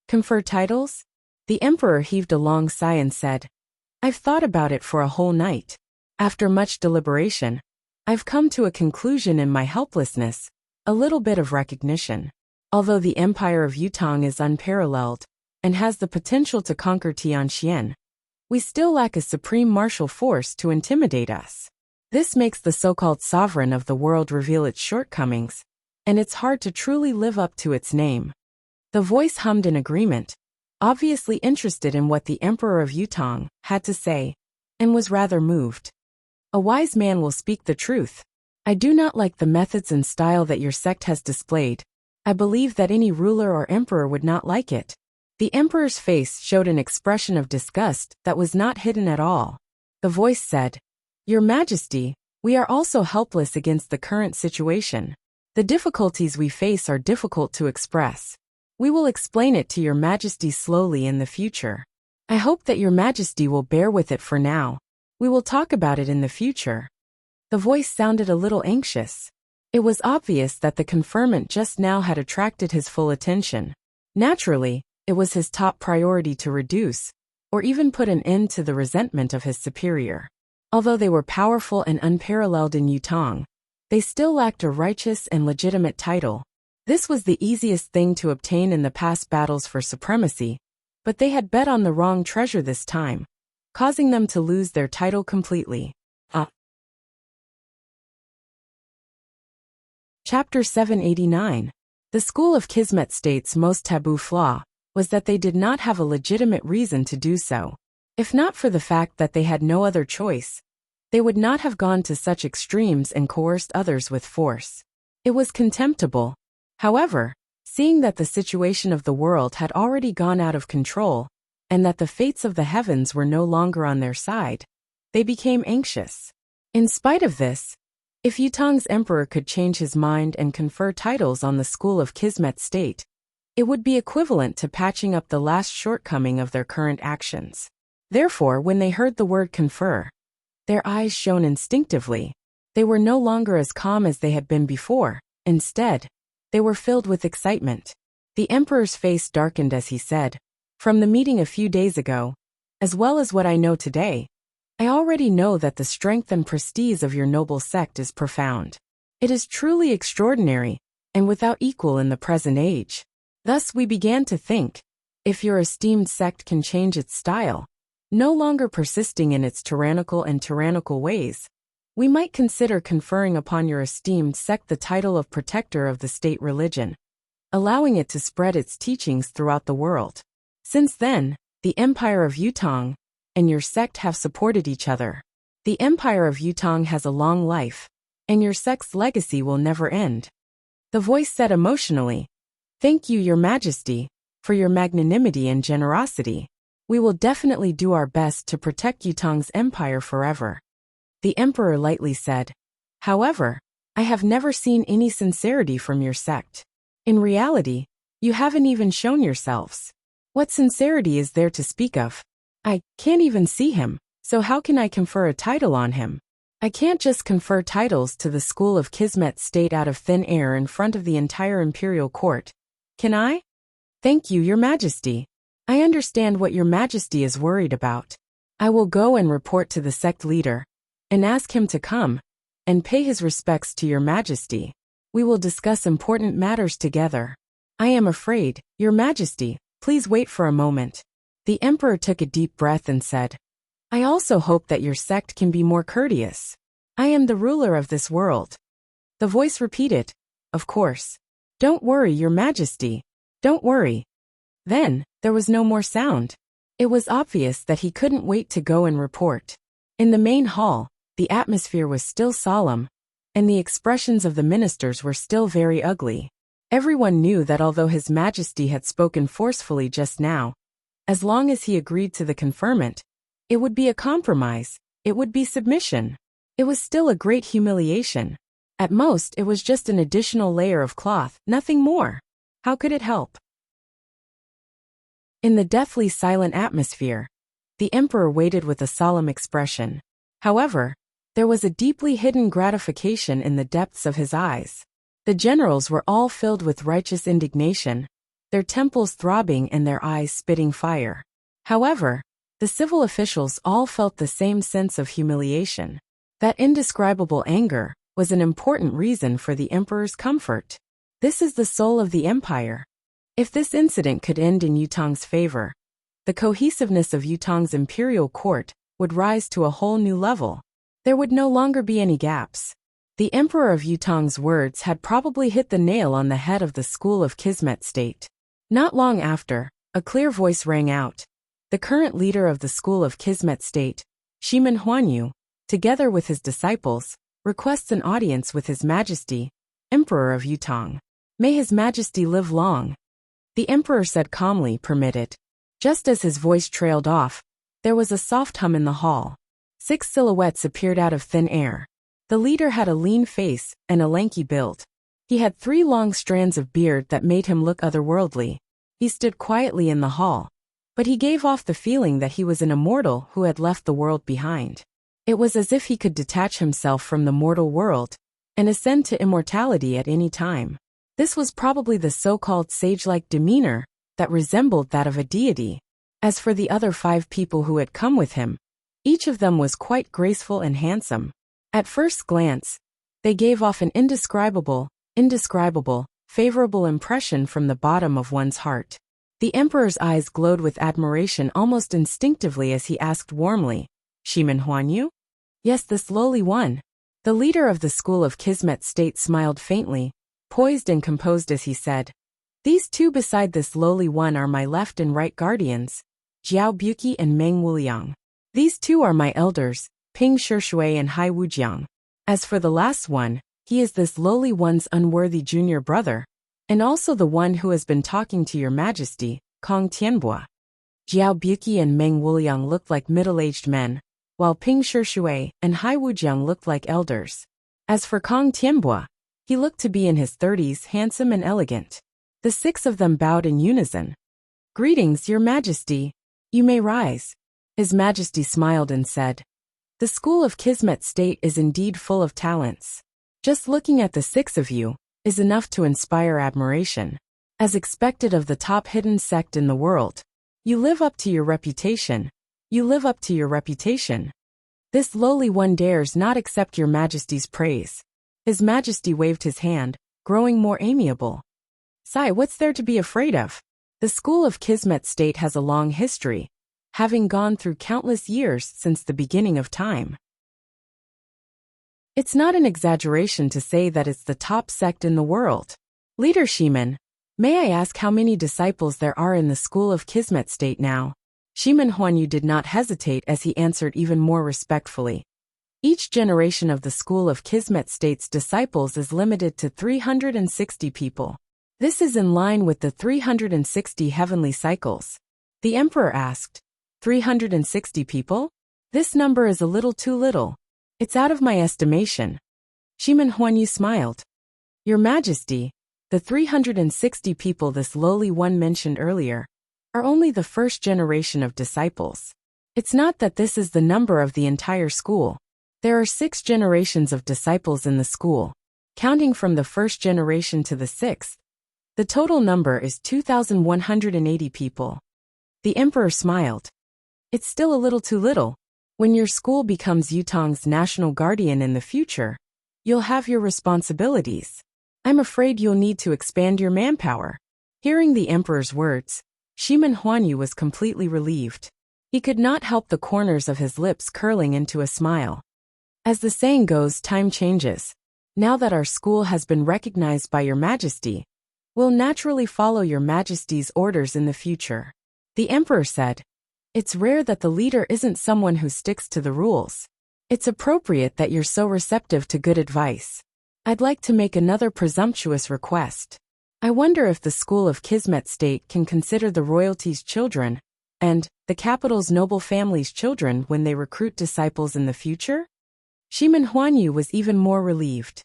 "Confer titles?" The emperor heaved a long sigh and said, "I've thought about it for a whole night. After much deliberation, I've come to a conclusion in my helplessness, a little bit of recognition. Although the Empire of Yutong is unparalleled and has the potential to conquer Tianxian, we still lack a supreme martial force to intimidate us. This makes the so-called sovereign of the world reveal its shortcomings, and it's hard to truly live up to its name." The voice hummed in agreement, obviously interested in what the Emperor of Yutong had to say, and was rather moved. "A wise man will speak the truth. I do not like the methods and style that your sect has displayed. I believe that any ruler or emperor would not like it." The emperor's face showed an expression of disgust that was not hidden at all. The voice said, "Your Majesty, we are also helpless against the current situation. The difficulties we face are difficult to express. We will explain it to your Majesty slowly in the future. I hope that your Majesty will bear with it for now. We will talk about it in the future." The voice sounded a little anxious. It was obvious that the conferment just now had attracted his full attention. Naturally, it was his top priority to reduce, or even put an end to the resentment of his superior. Although they were powerful and unparalleled in Yutong, they still lacked a righteous and legitimate title. This was the easiest thing to obtain in the past battles for supremacy, but they had bet on the wrong treasure this time, causing them to lose their title completely. Chapter 789. The School of Kismet State's most taboo flaw was that they did not have a legitimate reason to do so. If not for the fact that they had no other choice, they would not have gone to such extremes and coerced others with force. It was contemptible. However, seeing that the situation of the world had already gone out of control, and that the fates of the heavens were no longer on their side, they became anxious. In spite of this, if Yutong's emperor could change his mind and confer titles on the school of Kismet State, it would be equivalent to patching up the last shortcoming of their current actions. Therefore, when they heard the word confer, their eyes shone instinctively. They were no longer as calm as they had been before. Instead, they were filled with excitement. The emperor's face darkened as he said, "From the meeting a few days ago, as well as what I know today, I already know that the strength and prestige of your noble sect is profound. It is truly extraordinary, and without equal in the present age. Thus we began to think, if your esteemed sect can change its style, no longer persisting in its tyrannical ways, we might consider conferring upon your esteemed sect the title of protector of the state religion, allowing it to spread its teachings throughout the world. Since then, the Empire of Yutong and your sect have supported each other. The Empire of Yutong has a long life, and your sect's legacy will never end." The voice said emotionally, "Thank you, Your Majesty, for your magnanimity and generosity. We will definitely do our best to protect Yutong's empire forever." The emperor lightly said, "However, I have never seen any sincerity from your sect. In reality, you haven't even shown yourselves. What sincerity is there to speak of? I can't even see him, so how can I confer a title on him? I can't just confer titles to the school of Kismet State out of thin air in front of the entire imperial court. Can I? Thank you, Your Majesty. I understand what Your Majesty is worried about. I will go and report to the sect leader, and ask him to come and pay his respects to Your Majesty. We will discuss important matters together. I am afraid, Your Majesty, please wait for a moment." The emperor took a deep breath and said, "I also hope that your sect can be more courteous. I am the ruler of this world." The voice repeated, "Of course. Don't worry, Your Majesty. Don't worry." Then, there was no more sound. It was obvious that he couldn't wait to go and report. In the main hall, the atmosphere was still solemn, and the expressions of the ministers were still very ugly. Everyone knew that although His Majesty had spoken forcefully just now, as long as he agreed to the conferment, it would be a compromise, it would be submission. It was still a great humiliation. At most, it was just an additional layer of cloth, nothing more. How could it help? In the deathly silent atmosphere, the emperor waited with a solemn expression. However, there was a deeply hidden gratification in the depths of his eyes. The generals were all filled with righteous indignation, their temples throbbing and their eyes spitting fire. However, the civil officials all felt the same sense of humiliation. That indescribable anger was an important reason for the emperor's comfort. This is the soul of the empire. If this incident could end in Yutong's favor, the cohesiveness of Yutong's imperial court would rise to a whole new level. There would no longer be any gaps. The emperor of Yutong's words had probably hit the nail on the head of the school of Kismet State. Not long after, a clear voice rang out. The current leader of the school of Kismet State, Shimen Huanyu, together with his disciples, requests an audience with His Majesty, Emperor of Yutong. May His Majesty live long. The emperor said calmly, "Permitted." Just as his voice trailed off, there was a soft hum in the hall. 6 silhouettes appeared out of thin air. The leader had a lean face and a lanky build. He had 3 long strands of beard that made him look otherworldly. He stood quietly in the hall, but he gave off the feeling that he was an immortal who had left the world behind. It was as if he could detach himself from the mortal world and ascend to immortality at any time. This was probably the so-called sage-like demeanor that resembled that of a deity. As for the other 5 people who had come with him, each of them was quite graceful and handsome. At first glance, they gave off an indescribable, favorable impression from the bottom of one's heart. The emperor's eyes glowed with admiration almost instinctively as he asked warmly, "Shimen Huanyu?" "Yes, this lowly one." The leader of the school of Kismet State smiled faintly, poised and composed as he said, "These 2 beside this lowly one are my left and right guardians, Jiao Buqi and Meng Wuliang. These 2 are my elders, Ping Shishui and Hai Wujiang. As for the last one, He is this lowly one's unworthy junior brother, and also the one who has been talking to your majesty, Kong Tianbua. Jiao Buqi and Meng Wuliang looked like middle-aged men, while Ping Shishui and Hai Wujiang looked like elders. As for Kong Tianbua, he looked to be in his 30s, handsome and elegant. The 6 of them bowed in unison. "Greetings, your majesty. You may rise." His majesty smiled and said, "The school of Kismet State is indeed full of talents. Just looking at the 6 of you is enough to inspire admiration. As expected of the top hidden sect in the world, you live up to your reputation. You live up to your reputation. This lowly one dares not accept your majesty's praise." His majesty waved his hand, growing more amiable. "Sai, what's there to be afraid of? The school of Kismet State has a long history, having gone through countless years since the beginning of time. It's not an exaggeration to say that it's the top sect in the world. Leader Shimen, may I ask how many disciples there are in the school of Kismet State now?" Shimen Huanyu did not hesitate as he answered even more respectfully. "Each generation of the school of Kismet State's disciples is limited to 360 people. This is in line with the 360 heavenly cycles." The emperor asked, 360 people? This number is a little too little. It's out of my estimation. Shimen Huanyu smiled. "Your Majesty, the 360 people this lowly one mentioned earlier are only the first generation of disciples. It's not that this is the number of the entire school. There are 6 generations of disciples in the school. Counting from the first generation to the 6th, the total number is 2,180 people." The emperor smiled. "It's still a little too little. When your school becomes Yutong's national guardian in the future, you'll have your responsibilities. I'm afraid you'll need to expand your manpower." Hearing the emperor's words, Shimen Huanyu was completely relieved. He could not help the corners of his lips curling into a smile. As the saying goes, time changes. Now that our school has been recognized by your majesty, we'll naturally follow your majesty's orders in the future. The emperor said, "It's rare that the leader isn't someone who sticks to the rules. It's appropriate that you're so receptive to good advice. I'd like to make another presumptuous request. I wonder if the school of Kismet State can consider the royalty's children and the capital's noble family's children when they recruit disciples in the future?" Shimen Huanyu was even more relieved.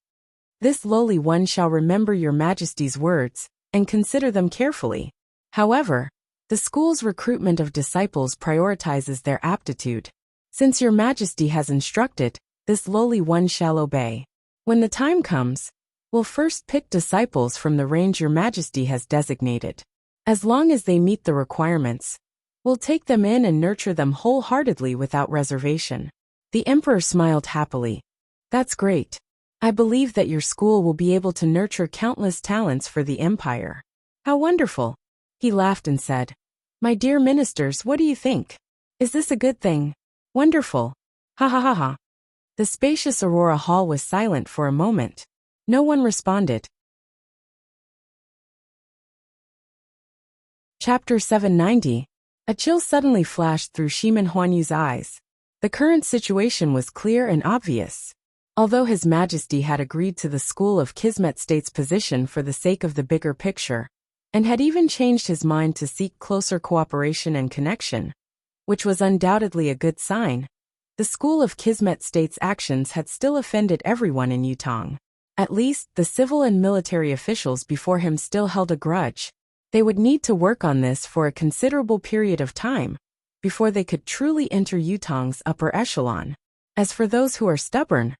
"This lowly one shall remember your majesty's words and consider them carefully. However, the school's recruitment of disciples prioritizes their aptitude. Since your majesty has instructed, this lowly one shall obey. When the time comes, we'll first pick disciples from the range your majesty has designated. As long as they meet the requirements, we'll take them in and nurture them wholeheartedly without reservation." The emperor smiled happily. "That's great. I believe that your school will be able to nurture countless talents for the empire. How wonderful." He laughed and said, "My dear ministers, what do you think? Is this a good thing? Wonderful. Ha ha ha ha." The spacious Aurora Hall was silent for a moment. No one responded. Chapter 790. A chill suddenly flashed through Shimen Huanyu's eyes. The current situation was clear and obvious. Although His Majesty had agreed to the school of Kismet State's position for the sake of the bigger picture, and had even changed his mind to seek closer cooperation and connection, which was undoubtedly a good sign, the school of Kismet State's actions had still offended everyone in Yutong. At least, the civil and military officials before him still held a grudge. They would need to work on this for a considerable period of time before they could truly enter Yutong's upper echelon. As for those who are stubborn,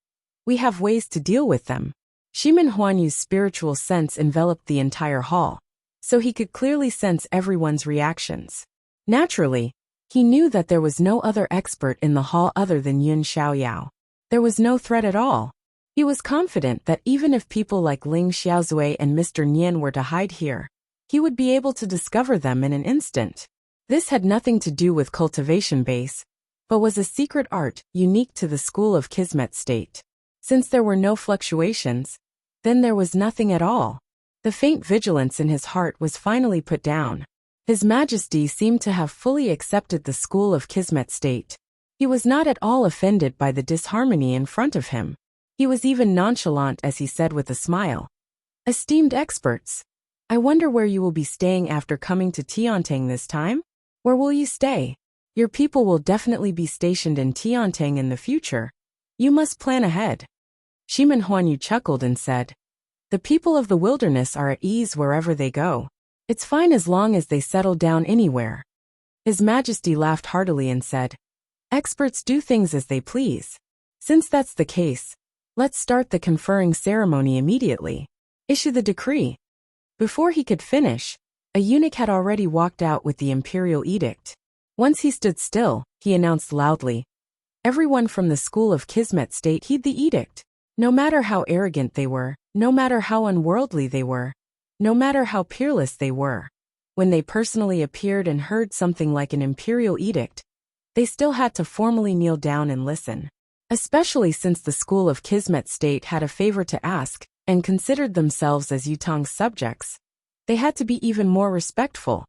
we have ways to deal with them. Shimen Huanyu's spiritual sense enveloped the entire hall, so he could clearly sense everyone's reactions. Naturally, he knew that there was no other expert in the hall other than Yun Xiaoyao. There was no threat at all. He was confident that even if people like Ling Xiaozui and Mr. Nian were to hide here, he would be able to discover them in an instant. This had nothing to do with cultivation base, but was a secret art unique to the school of Kismet State. Since there were no fluctuations, then there was nothing at all. The faint vigilance in his heart was finally put down. His Majesty seemed to have fully accepted the school of Kismet State. He was not at all offended by the disharmony in front of him. He was even nonchalant as he said with a smile, "Esteemed experts, I wonder where you will be staying after coming to Tiantang this time? Where will you stay? Your people will definitely be stationed in Tiantang in the future. You must plan ahead." Shimin Huanyu chuckled and said, "The people of the wilderness are at ease wherever they go. It's fine as long as they settle down anywhere." His Majesty laughed heartily and said, "Experts do things as they please. Since that's the case, let's start the conferring ceremony immediately. Issue the decree." Before he could finish, a eunuch had already walked out with the imperial edict. Once he stood still, he announced loudly, "Everyone from the school of Kismet State heed the edict. No matter how arrogant they were, no matter how unworldly they were, no matter how peerless they were, when they personally appeared and heard something like an imperial edict, they still had to formally kneel down and listen. Especially since the school of Kismet State had a favor to ask and considered themselves as Yutong's subjects. They had to be even more respectful,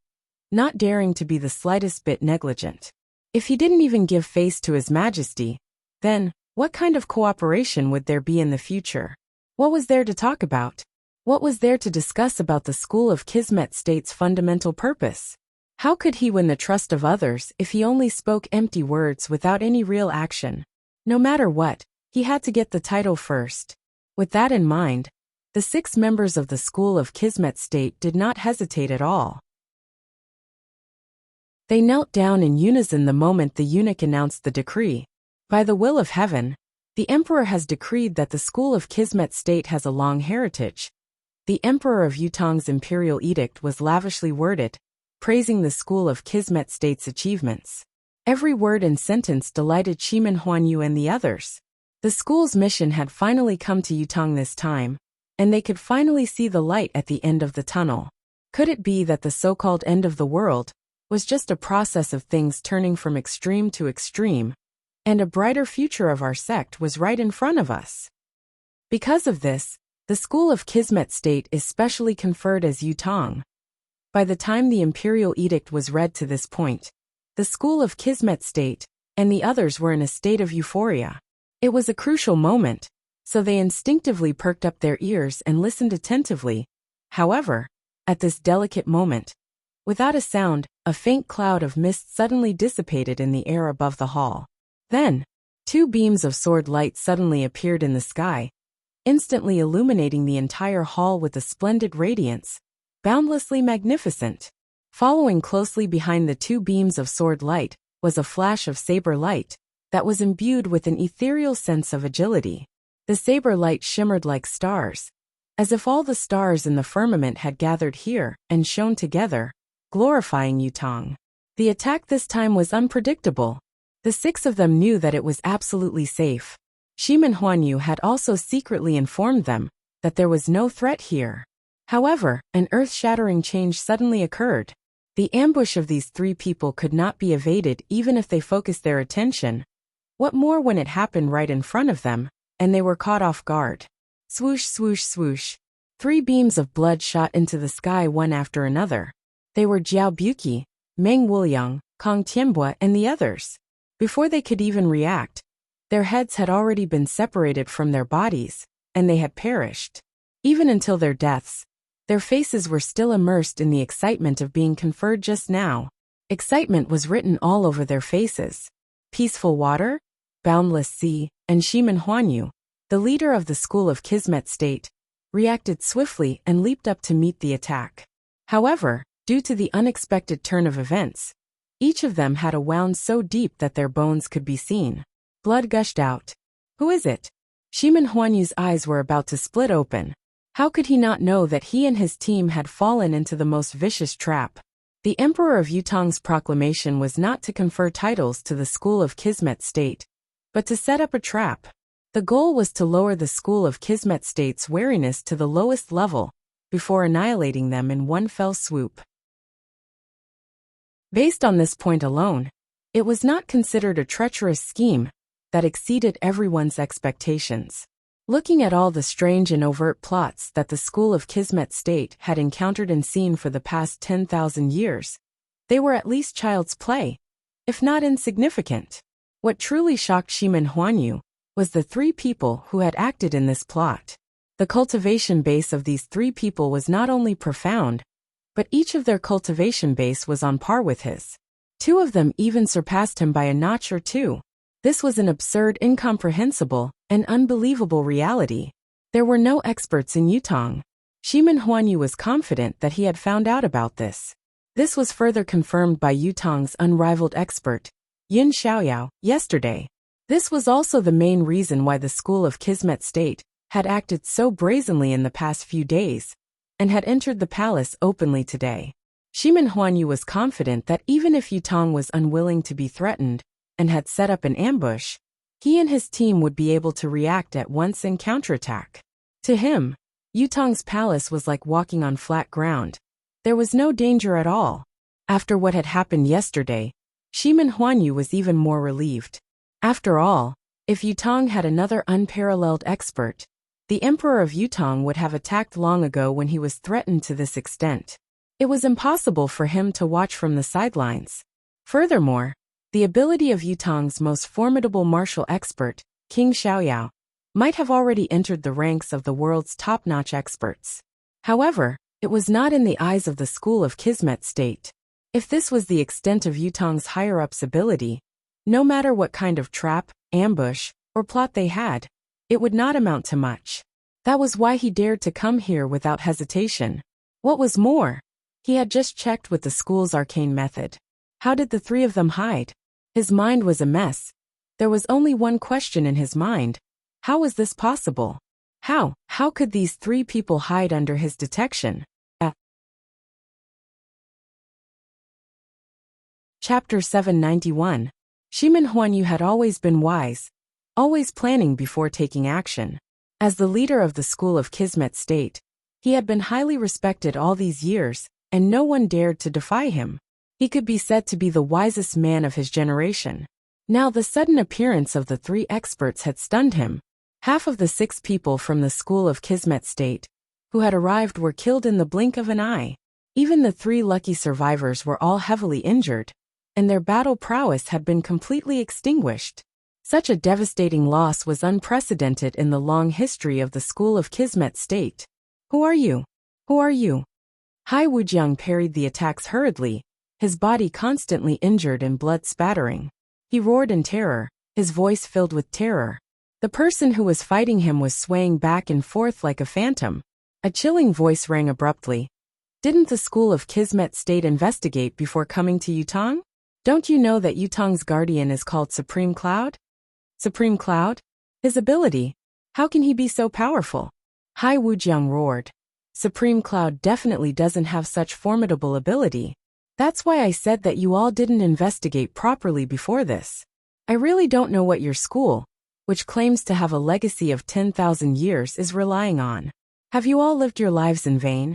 not daring to be the slightest bit negligent. If he didn't even give face to His Majesty, then what kind of cooperation would there be in the future? What was there to talk about? What was there to discuss about the school of Kismet State's fundamental purpose? How could he win the trust of others if he only spoke empty words without any real action? No matter what, he had to get the title first. With that in mind, the 6 members of the school of Kismet State did not hesitate at all. They knelt down in unison the moment the eunuch announced the decree. By the will of heaven, the emperor has decreed that the school of Kismet State has a long heritage. The emperor of Yutong's imperial edict was lavishly worded, praising the school of Kismet State's achievements. Every word and sentence delighted Shimin Huanyu and the others. The school's mission had finally come to Yutong this time, and they could finally see the light at the end of the tunnel. Could it be that the so-called end of the world was just a process of things turning from extreme to extreme, and a brighter future of our sect was right in front of us? Because of this, the school of Kismet State is specially conferred as Yutong. By the time the imperial edict was read to this point, the school of Kismet State and the others were in a state of euphoria. It was a crucial moment, so they instinctively perked up their ears and listened attentively. However, at this delicate moment, without a sound, a faint cloud of mist suddenly dissipated in the air above the hall. Then, 2 beams of sword light suddenly appeared in the sky, instantly illuminating the entire hall with a splendid radiance, boundlessly magnificent. Following closely behind the 2 beams of sword light was a flash of saber light that was imbued with an ethereal sense of agility. The saber light shimmered like stars, as if all the stars in the firmament had gathered here and shone together, glorifying Yutong. The attack this time was unpredictable. The 6 of them knew that it was absolutely safe. Shimin Huanyu had also secretly informed them that there was no threat here. However, an earth-shattering change suddenly occurred. The ambush of these 3 people could not be evaded even if they focused their attention. What more when it happened right in front of them, and they were caught off guard. Swoosh, swoosh, swoosh. 3 beams of blood shot into the sky one after another. They were Jiao Buqi, Meng Wuliang, Kong Tianbua, and the others. Before they could even react, their heads had already been separated from their bodies, and they had perished. Even until their deaths, their faces were still immersed in the excitement of being conferred just now. Excitement was written all over their faces. Peaceful water, boundless sea, and Shimin Huanyu, the leader of the school of Kismet State, reacted swiftly and leaped up to meet the attack. However, due to the unexpected turn of events, each of them had a wound so deep that their bones could be seen. Blood gushed out. Who is it? Shimin Huanyu's eyes were about to split open. How could he not know that he and his team had fallen into the most vicious trap? The Emperor of Yutong's proclamation was not to confer titles to the school of Kismet State, but to set up a trap. The goal was to lower the school of Kismet State's wariness to the lowest level, before annihilating them in one fell swoop. Based on this point alone, it was not considered a treacherous scheme that exceeded everyone's expectations. Looking at all the strange and overt plots that the school of Kismet State had encountered and seen for the past 10,000 years, they were at least child's play, if not insignificant. What truly shocked Shimin Huanyu was the three people who had acted in this plot. The cultivation base of these three people was not only profound, but each of their cultivation base was on par with his. Two of them even surpassed him by a notch or two. This was an absurd, incomprehensible, and unbelievable reality. There were no experts in Yutong. Shimin Huanyu was confident that he had found out about this. This was further confirmed by Yutong's unrivaled expert, Yin Xiaoyao, yesterday. This was also the main reason why the School of Kismet State had acted so brazenly in the past few days, and had entered the palace openly today. Shimin Huanyu was confident that even if Yutong was unwilling to be threatened, and had set up an ambush, he and his team would be able to react at once and counterattack. To him, Yutong's palace was like walking on flat ground. There was no danger at all. After what had happened yesterday, Shimin Huanyu was even more relieved. After all, if Yutong had another unparalleled expert, the Emperor of Yutong would have attacked long ago when he was threatened to this extent. It was impossible for him to watch from the sidelines. Furthermore, the ability of Yutong's most formidable martial expert, King Xiaoyao, might have already entered the ranks of the world's top-notch experts. However, it was not in the eyes of the School of Kismet State. If this was the extent of Yutong's higher-ups' ability, no matter what kind of trap, ambush, or plot they had, it would not amount to much. That was why he dared to come here without hesitation. What was more, he had just checked with the school's arcane method. How did the three of them hide? His mind was a mess. There was only one question in his mind. How was this possible? How could these three people hide under his detection? Chapter 791. Shimin Huanyu had always been wise, always planning before taking action. As the leader of the School of Kismet State, he had been highly respected all these years, and no one dared to defy him. He could be said to be the wisest man of his generation. Now the sudden appearance of the three experts had stunned him. Half of the 6 people from the School of Kismet State who had arrived were killed in the blink of an eye. Even the 3 lucky survivors were all heavily injured, and their battle prowess had been completely extinguished. Such a devastating loss was unprecedented in the long history of the School of Kismet State. Who are you? Who are you? Hai Wujiang parried the attacks hurriedly, his body constantly injured and blood spattering. He roared in terror, his voice filled with terror. The person who was fighting him was swaying back and forth like a phantom. A chilling voice rang abruptly. Didn't the School of Kismet State investigate before coming to Yutong? Don't you know that Yutong's guardian is called Supreme Cloud? Supreme Cloud? His ability? How can he be so powerful? Hai Wujiang roared. Supreme Cloud definitely doesn't have such formidable ability. That's why I said that you all didn't investigate properly before this. I really don't know what your school, which claims to have a legacy of 10,000 years, is relying on. Have you all lived your lives in vain?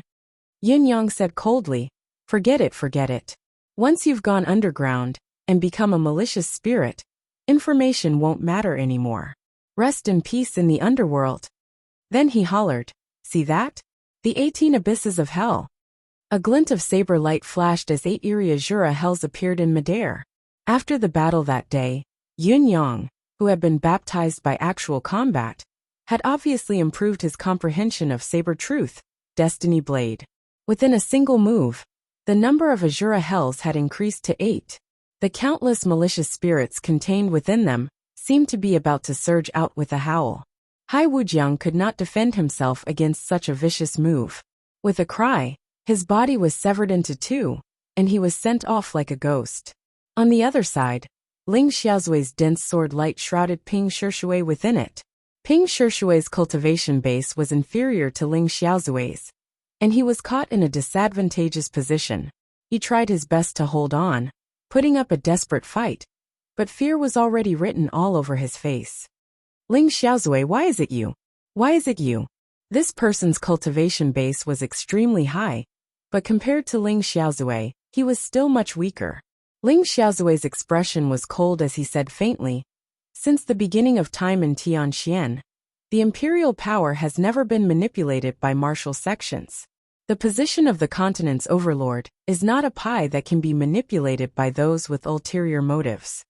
Yin Yang said coldly. Forget it, forget it. Once you've gone underground and become a malicious spirit, information won't matter anymore. Rest in peace in the underworld. Then he hollered. See that? The 18 abysses of hell. A glint of saber light flashed as 8 eerie Azura hells appeared in midair. After the battle that day, Yin Yang, who had been baptized by actual combat, had obviously improved his comprehension of saber truth, Destiny Blade. Within a single move, the number of Azura hells had increased to 8. The countless malicious spirits contained within them seemed to be about to surge out with a howl. Hai Wujiang could not defend himself against such a vicious move. With a cry, his body was severed into 2, and he was sent off like a ghost. On the other side, Ling Xiaozui's dense sword light shrouded Ping Shishui within it. Ping Shishui's cultivation base was inferior to Ling Xiaozui's, and he was caught in a disadvantageous position. He tried his best to hold on, putting up a desperate fight, but fear was already written all over his face. Ling Xiaozui, why is it you? Why is it you? This person's cultivation base was extremely high, but compared to Ling Xiaozui, he was still much weaker. Ling Xiaozui's expression was cold as he said faintly, since the beginning of time in Tianxian, the imperial power has never been manipulated by martial sections. The position of the continent's overlord is not a pie that can be manipulated by those with ulterior motives.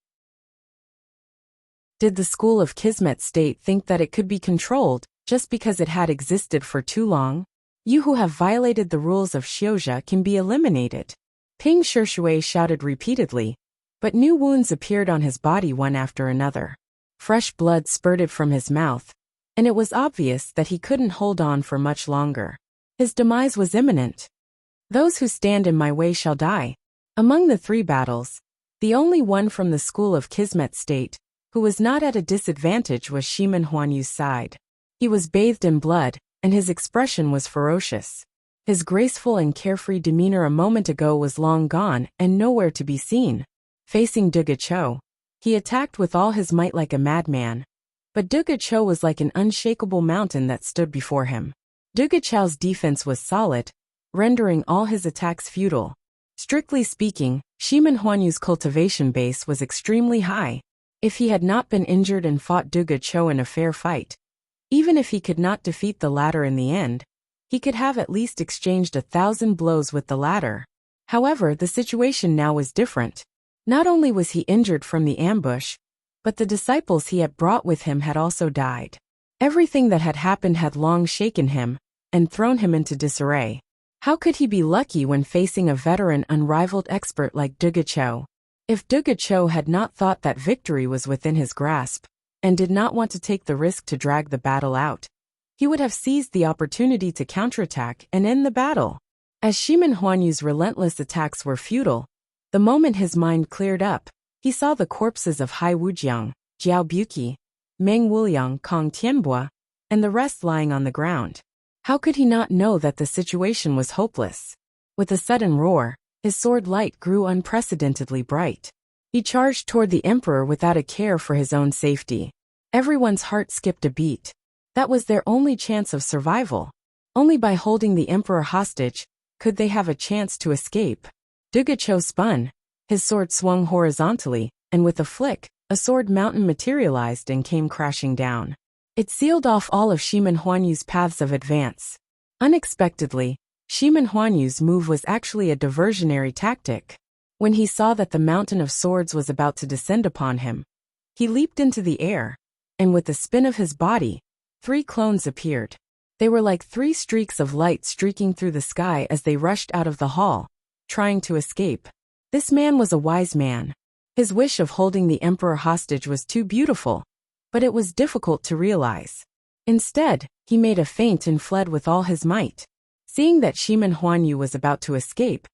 Did the school of Kismet State think that it could be controlled just because it had existed for too long? You who have violated the rules of Xiuzha can be eliminated. Ping Shishui shouted repeatedly, but new wounds appeared on his body one after another. Fresh blood spurted from his mouth, and it was obvious that he couldn't hold on for much longer. His demise was imminent. Those who stand in my way shall die. Among the 3 battles, the only one from the school of Kismet State who was not at a disadvantage was Shimen Huanyu's side. He was bathed in blood, and his expression was ferocious. His graceful and carefree demeanor a moment ago was long gone and nowhere to be seen. Facing Duga Cho, he attacked with all his might like a madman. But Duga Cho was like an unshakable mountain that stood before him. Duga Cho's defense was solid, rendering all his attacks futile. Strictly speaking, Shimen Huanyu's cultivation base was extremely high. If he had not been injured and fought Duga Cho in a fair fight, even if he could not defeat the latter in the end, he could have at least exchanged 1,000 blows with the latter. However, the situation now was different. Not only was he injured from the ambush, but the disciples he had brought with him had also died. Everything that had happened had long shaken him and thrown him into disarray. How could he be lucky when facing a veteran unrivaled expert like Duga Cho? If Duga Cho had not thought that victory was within his grasp, and did not want to take the risk to drag the battle out, he would have seized the opportunity to counterattack and end the battle. As Shimen Huanyu's relentless attacks were futile, the moment his mind cleared up, he saw the corpses of Hai Wujiang, Jiao Buqi, Meng Wuliang, Kong Tianbua, and the rest lying on the ground. How could he not know that the situation was hopeless? With a sudden roar, his sword light grew unprecedentedly bright. He charged toward the emperor without a care for his own safety. Everyone's heart skipped a beat. That was their only chance of survival. Only by holding the emperor hostage could they have a chance to escape. Duga Cho spun. His sword swung horizontally, and with a flick, a sword mountain materialized and came crashing down. It sealed off all of Shimen Huanyu's paths of advance. Unexpectedly, Shimen Huanyu's move was actually a diversionary tactic. When he saw that the mountain of swords was about to descend upon him, he leaped into the air, and with the spin of his body, 3 clones appeared. They were like 3 streaks of light streaking through the sky as they rushed out of the hall, trying to escape. This man was a wise man. His wish of holding the emperor hostage was too beautiful, but it was difficult to realize. Instead, he made a feint and fled with all his might. Seeing that Shimen Huanyu was about to escape,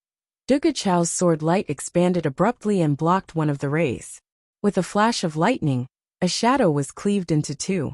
Duga Cho's sword light expanded abruptly and blocked one of the rays. With a flash of lightning, a shadow was cleaved into 2.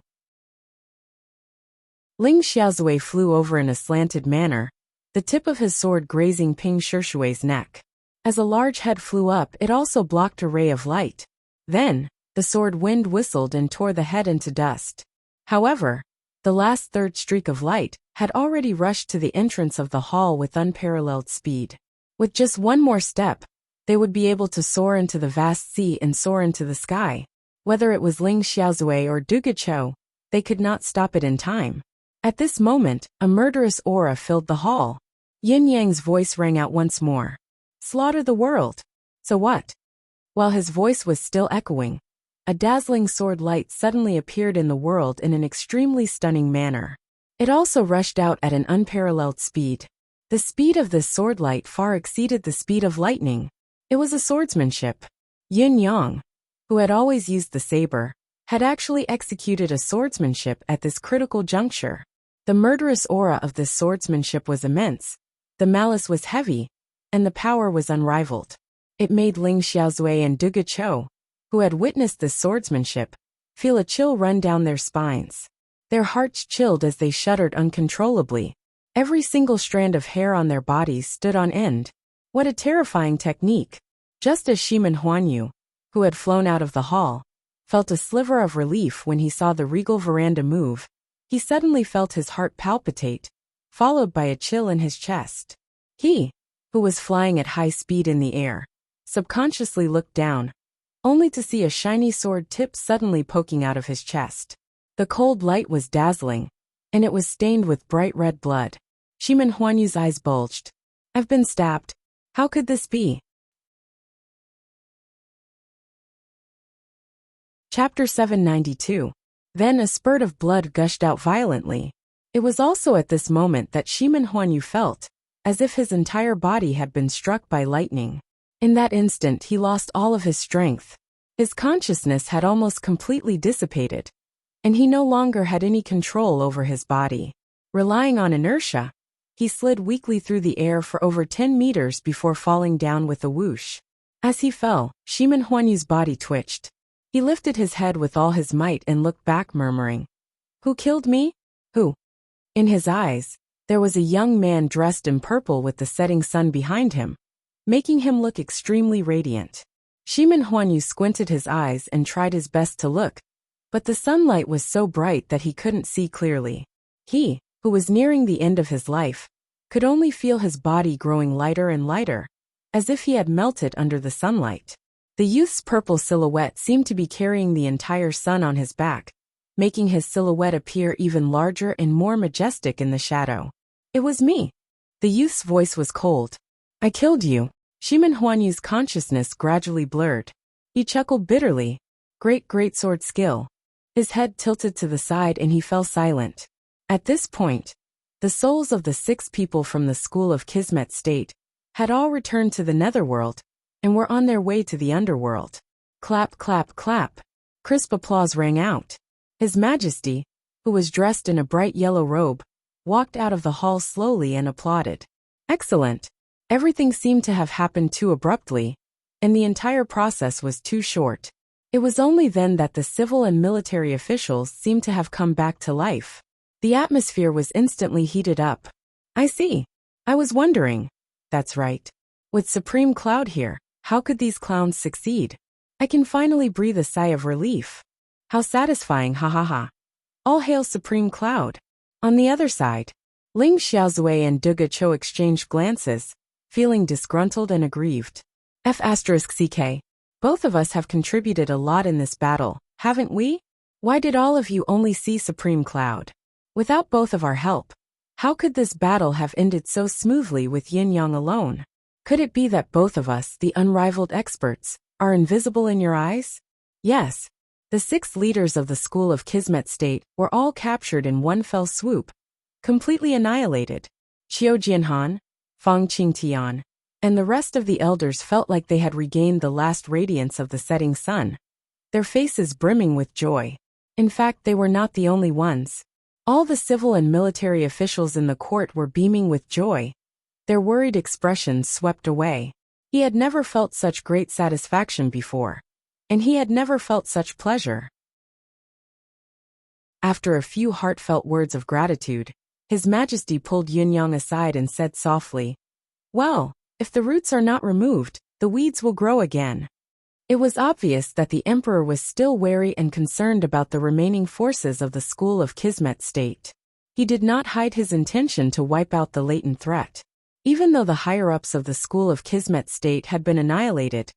Ling Xiaozui flew over in a slanted manner, the tip of his sword grazing Ping Shishui's neck. As a large head flew up, it also blocked a ray of light. Then, the sword wind whistled and tore the head into dust. However, the last third streak of light had already rushed to the entrance of the hall with unparalleled speed. With just one more step, they would be able to soar into the vast sea and soar into the sky. Whether it was Ling Xiaozui or Duga Cho, they could not stop it in time. At this moment, a murderous aura filled the hall. Yin Yang's voice rang out once more. Slaughter the world. So what? While his voice was still echoing, a dazzling sword light suddenly appeared in the world in an extremely stunning manner. It also rushed out at an unparalleled speed. The speed of this sword light far exceeded the speed of lightning. It was a swordsmanship. Yin Yang, who had always used the saber, had actually executed a swordsmanship at this critical juncture. The murderous aura of this swordsmanship was immense, the malice was heavy, and the power was unrivaled. It made Ling Xiaozui and Duga Cho, who had witnessed this swordsmanship, feel a chill run down their spines. Their hearts chilled as they shuddered uncontrollably. Every single strand of hair on their bodies stood on end. What a terrifying technique! Just as Shimen Huanyu, who had flown out of the hall, felt a sliver of relief when he saw the regal veranda move, he suddenly felt his heart palpitate, followed by a chill in his chest. He, who was flying at high speed in the air, subconsciously looked down, only to see a shiny sword tip suddenly poking out of his chest. The cold light was dazzling, and it was stained with bright red blood. Shimen Huanyu's eyes bulged. I've been stabbed. How could this be? Chapter 792. Then a spurt of blood gushed out violently. It was also at this moment that Shimin Huanyu felt, as if his entire body had been struck by lightning. In that instant he lost all of his strength. His consciousness had almost completely dissipated, and he no longer had any control over his body. Relying on inertia, he slid weakly through the air for over 10 meters before falling down with a whoosh. As he fell, Shimin Huanyu's body twitched. He lifted his head with all his might and looked back, murmuring, "Who killed me? Who?" In his eyes, there was a young man dressed in purple with the setting sun behind him, making him look extremely radiant. Shimin Huanyu squinted his eyes and tried his best to look, but the sunlight was so bright that he couldn't see clearly. He, who was nearing the end of his life, could only feel his body growing lighter and lighter, as if he had melted under the sunlight. The youth's purple silhouette seemed to be carrying the entire sun on his back, making his silhouette appear even larger and more majestic in the shadow. "It was me." The youth's voice was cold. "I killed you." Shimin Huanyu's consciousness gradually blurred. He chuckled bitterly. Great sword skill. His head tilted to the side and he fell silent. At this point, the souls of the 6 people from the school of Kismet State had all returned to the netherworld and were on their way to the underworld. Clap, clap, clap. Crisp applause rang out. His Majesty, who was dressed in a bright yellow robe, walked out of the hall slowly and applauded. Excellent. Everything seemed to have happened too abruptly, and the entire process was too short. It was only then that the civil and military officials seemed to have come back to life. The atmosphere was instantly heated up. "I see. I was wondering." "That's right. With Supreme Cloud here, how could these clowns succeed? I can finally breathe a sigh of relief. How satisfying, ha ha ha. All hail Supreme Cloud." On the other side, Ling Xiaozui and Duga Cho exchanged glances, feeling disgruntled and aggrieved. F*CK. Both of us have contributed a lot in this battle, haven't we? Why did all of you only see Supreme Cloud? Without both of our help, how could this battle have ended so smoothly with Yin Yang alone? Could it be that both of us, the unrivaled experts, are invisible in your eyes? Yes. The 6 leaders of the school of Kismet State were all captured in one fell swoop, completely annihilated. Qiu Jianhan, Fang Qingtian, and the rest of the elders felt like they had regained the last radiance of the setting sun, their faces brimming with joy. In fact, they were not the only ones. All the civil and military officials in the court were beaming with joy, their worried expressions swept away. He had never felt such great satisfaction before, and he had never felt such pleasure. After a few heartfelt words of gratitude, His Majesty pulled Yin Yang aside and said softly, "Well, if the roots are not removed, the weeds will grow again." It was obvious that the emperor was still wary and concerned about the remaining forces of the school of Kismet State. He did not hide his intention to wipe out the latent threat. Even though the higher-ups of the school of Kismet State had been annihilated,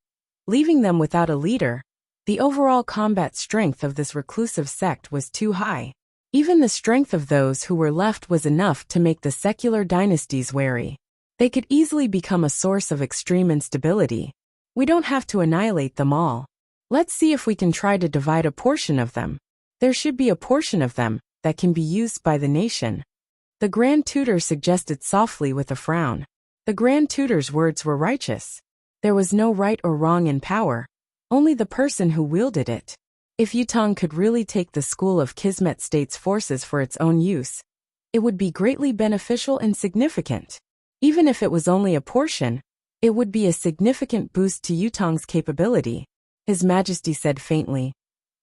leaving them without a leader, the overall combat strength of this reclusive sect was too high. Even the strength of those who were left was enough to make the secular dynasties wary. They could easily become a source of extreme instability. We don't have to annihilate them all. Let's see if we can try to divide a portion of them. There should be a portion of them that can be used by the nation. The Grand Tutor suggested softly with a frown. The Grand Tutor's words were righteous. There was no right or wrong in power, only the person who wielded it. If Yutong could really take the school of Kismet State's forces for its own use, it would be greatly beneficial and significant. Even if it was only a portion, it would be a significant boost to Yutong's capability. His Majesty said faintly,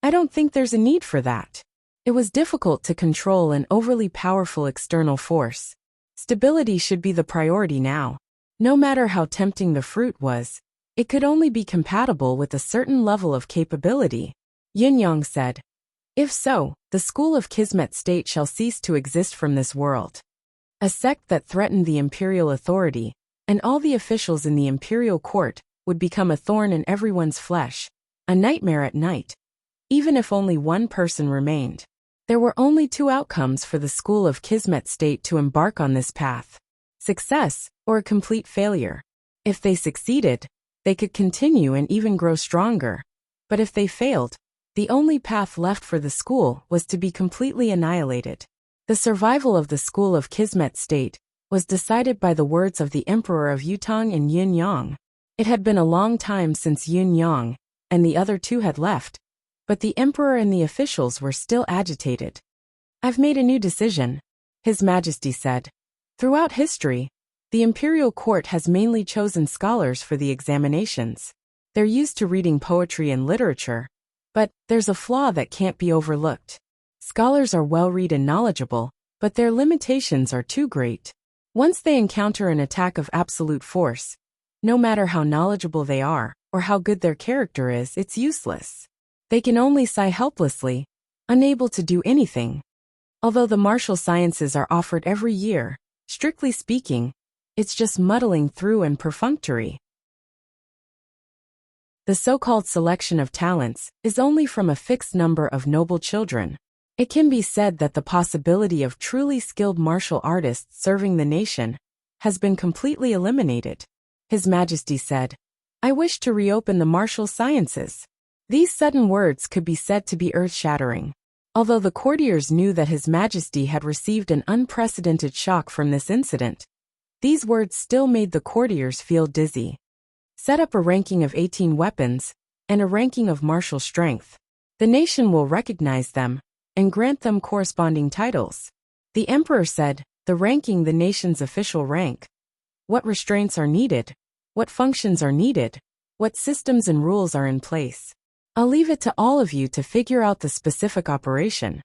"I don't think there's a need for that." It was difficult to control an overly powerful external force. Stability should be the priority now. No matter how tempting the fruit was, it could only be compatible with a certain level of capability. Yin Yang said, "If so, the school of Kismet State shall cease to exist from this world." A sect that threatened the imperial authority, and all the officials in the imperial court, would become a thorn in everyone's flesh, a nightmare at night. Even if only one person remained. There were only 2 outcomes for the school of Kismet State to embark on this path: success or a complete failure. If they succeeded, they could continue and even grow stronger. But if they failed, The only path left for the school was to be completely annihilated. The survival of the school of Kismet State was decided by the words of the emperor of Yutong and Yun Yang. It had been a long time since Yun Yang and the other two had left, but the emperor and the officials were still agitated. "I've made a new decision," His Majesty said. "Throughout history, the imperial court has mainly chosen scholars for the examinations. They're used to reading poetry and literature, but there's a flaw that can't be overlooked. Scholars are well-read and knowledgeable, but their limitations are too great. Once they encounter an attack of absolute force, no matter how knowledgeable they are or how good their character is, it's useless. They can only sigh helplessly, unable to do anything. Although the martial sciences are offered every year, strictly speaking, it's just muddling through and perfunctory. The so-called selection of talents is only from a fixed number of noble children. It can be said that the possibility of truly skilled martial artists serving the nation has been completely eliminated." His Majesty said, "I wish to reopen the martial sciences." These sudden words could be said to be earth-shattering. Although the courtiers knew that His Majesty had received an unprecedented shock from this incident, these words still made the courtiers feel dizzy. "Set up a ranking of 18 weapons and a ranking of martial strength. The nation will recognize them and grant them corresponding titles." The emperor said, "The ranking the nation's official rank. What restraints are needed? What functions are needed? What systems and rules are in place? I'll leave it to all of you to figure out the specific operation."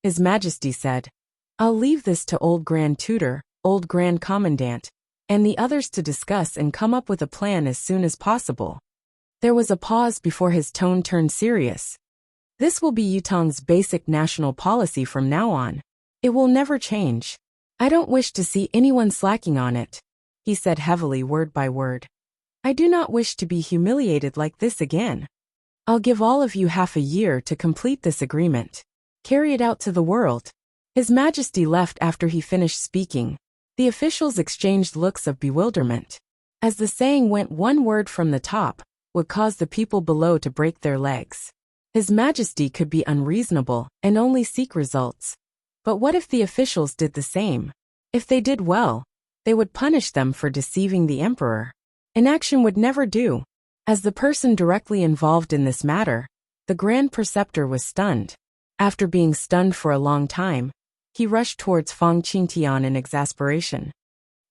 His Majesty said, "I'll leave this to old Grand Tutor, old Grand Commandant, and the others to discuss and come up with a plan as soon as possible." There was a pause before his tone turned serious. "This will be Yutong's basic national policy from now on. It will never change. I don't wish to see anyone slacking on it," he said heavily, word by word. "I do not wish to be humiliated like this again. I'll give all of you half a year to complete this agreement. Carry it out to the world." His Majesty left after he finished speaking. The officials exchanged looks of bewilderment. As the saying went, one word from the top would cause the people below to break their legs. His Majesty could be unreasonable and only seek results. But what if the officials did the same? If they did well, they would punish them for deceiving the emperor. Inaction would never do. As the person directly involved in this matter, the Grand Preceptor was stunned. After being stunned for a long time, he rushed towards Fang Qingtian in exasperation.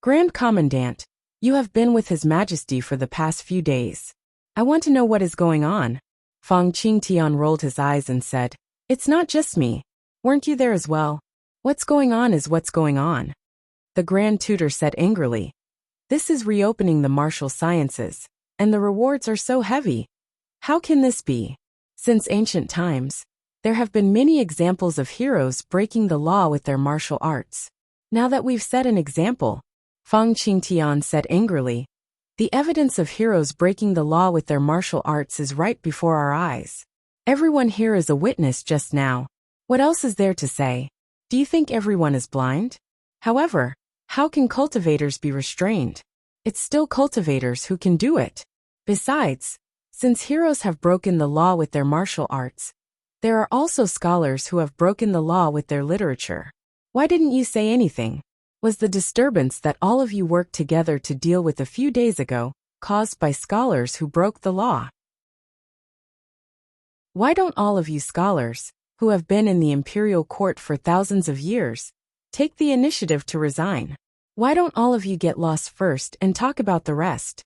"Grand Commandant, you have been with His Majesty for the past few days. I want to know what is going on." Fang Qingtian rolled his eyes and said, "It's not just me. Weren't you there as well? What's going on is what's going on." The Grand Tutor said angrily, "This is reopening the martial sciences, and the rewards are so heavy. How can this be? Since ancient times, there have been many examples of heroes breaking the law with their martial arts. Now that we've set an example," Fang Qingtian said angrily, "the evidence of heroes breaking the law with their martial arts is right before our eyes. Everyone here is a witness just now. What else is there to say? Do you think everyone is blind? However, how can cultivators be restrained? It's still cultivators who can do it. Besides, since heroes have broken the law with their martial arts, there are also scholars who have broken the law with their literature. Why didn't you say anything? Was the disturbance that all of you worked together to deal with a few days ago caused by scholars who broke the law? Why don't all of you scholars, who have been in the imperial court for thousands of years, take the initiative to resign? Why don't all of you get lost first and talk about the rest?"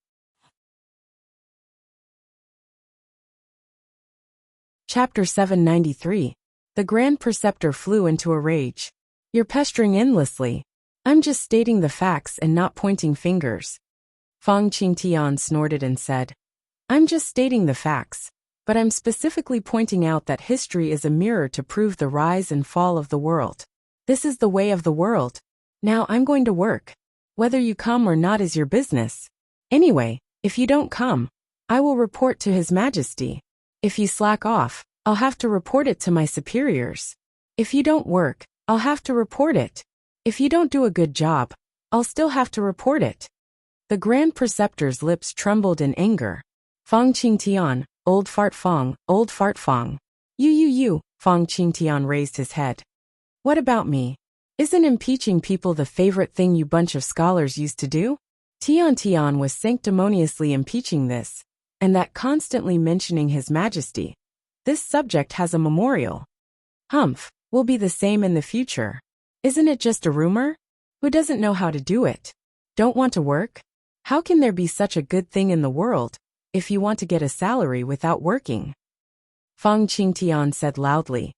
Chapter 793. The Grand Preceptor flew into a rage. "You're pestering endlessly. I'm just stating the facts and not pointing fingers." Fang Qingtian snorted and said, "I'm just stating the facts, but I'm specifically pointing out that history is a mirror to prove the rise and fall of the world. This is the way of the world. Now I'm going to work. Whether you come or not is your business. Anyway, if you don't come, I will report to His Majesty. If you slack off, I'll have to report it to my superiors. If you don't work, I'll have to report it. If you don't do a good job, I'll still have to report it." The Grand Preceptor's lips trembled in anger. "Fang Qingtian, old fart Fang, You, Fang Qingtian raised his head. What about me? Isn't impeaching people the favorite thing you bunch of scholars used to do? Tian was sanctimoniously impeaching this, and that constantly mentioning His Majesty. This subject has a memorial. Humph, will be the same in the future. Isn't it just a rumor? Who doesn't know how to do it? Don't want to work? How can there be such a good thing in the world, if you want to get a salary without working? Fang Qingtian said loudly.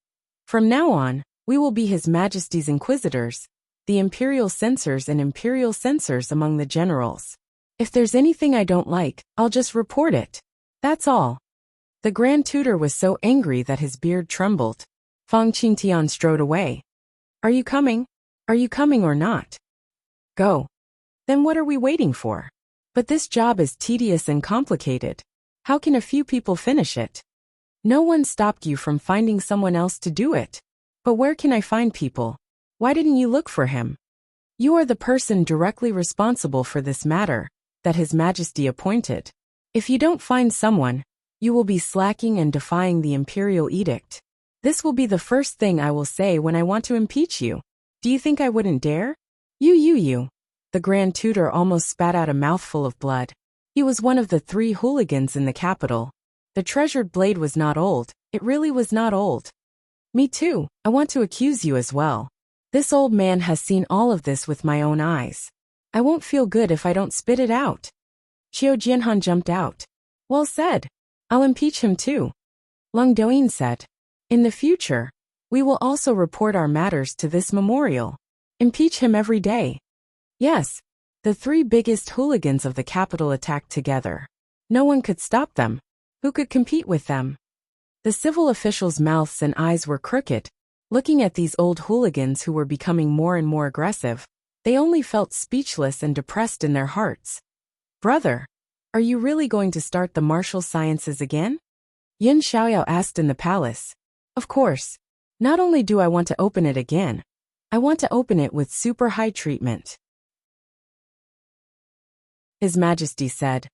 From now on, we will be His Majesty's inquisitors, the imperial censors and imperial censors among the generals. If there's anything I don't like, I'll just report it. That's all. The Grand Tutor was so angry that his beard trembled. Fang Qingtian strode away. Are you coming? Are you coming or not? Go. Then what are we waiting for? But this job is tedious and complicated. How can a few people finish it? No one stopped you from finding someone else to do it. But where can I find people? Why didn't you look for him? You are the person directly responsible for this matter, that His Majesty appointed. If you don't find someone, you will be slacking and defying the imperial edict. This will be the first thing I will say when I want to impeach you. Do you think I wouldn't dare? You. The Grand Tutor almost spat out a mouthful of blood. He was one of the 3 hooligans in the capital. The treasured blade was not old, it really was not old. Me too, I want to accuse you as well. This old man has seen all of this with my own eyes. I won't feel good if I don't spit it out. Qiu Jianhan jumped out. Well said. I'll impeach him too. Lung Doyin said. In the future, we will also report our matters to this memorial. Impeach him every day. Yes, the 3 biggest hooligans of the capital attacked together. No one could stop them. Who could compete with them? The civil officials' mouths and eyes were crooked. Looking at these old hooligans who were becoming more and more aggressive, they only felt speechless and depressed in their hearts. Brother, are you really going to start the martial sciences again? Yin Xiaoyao asked in the palace. Of course. Not only do I want to open it again, I want to open it with super high treatment. His Majesty said,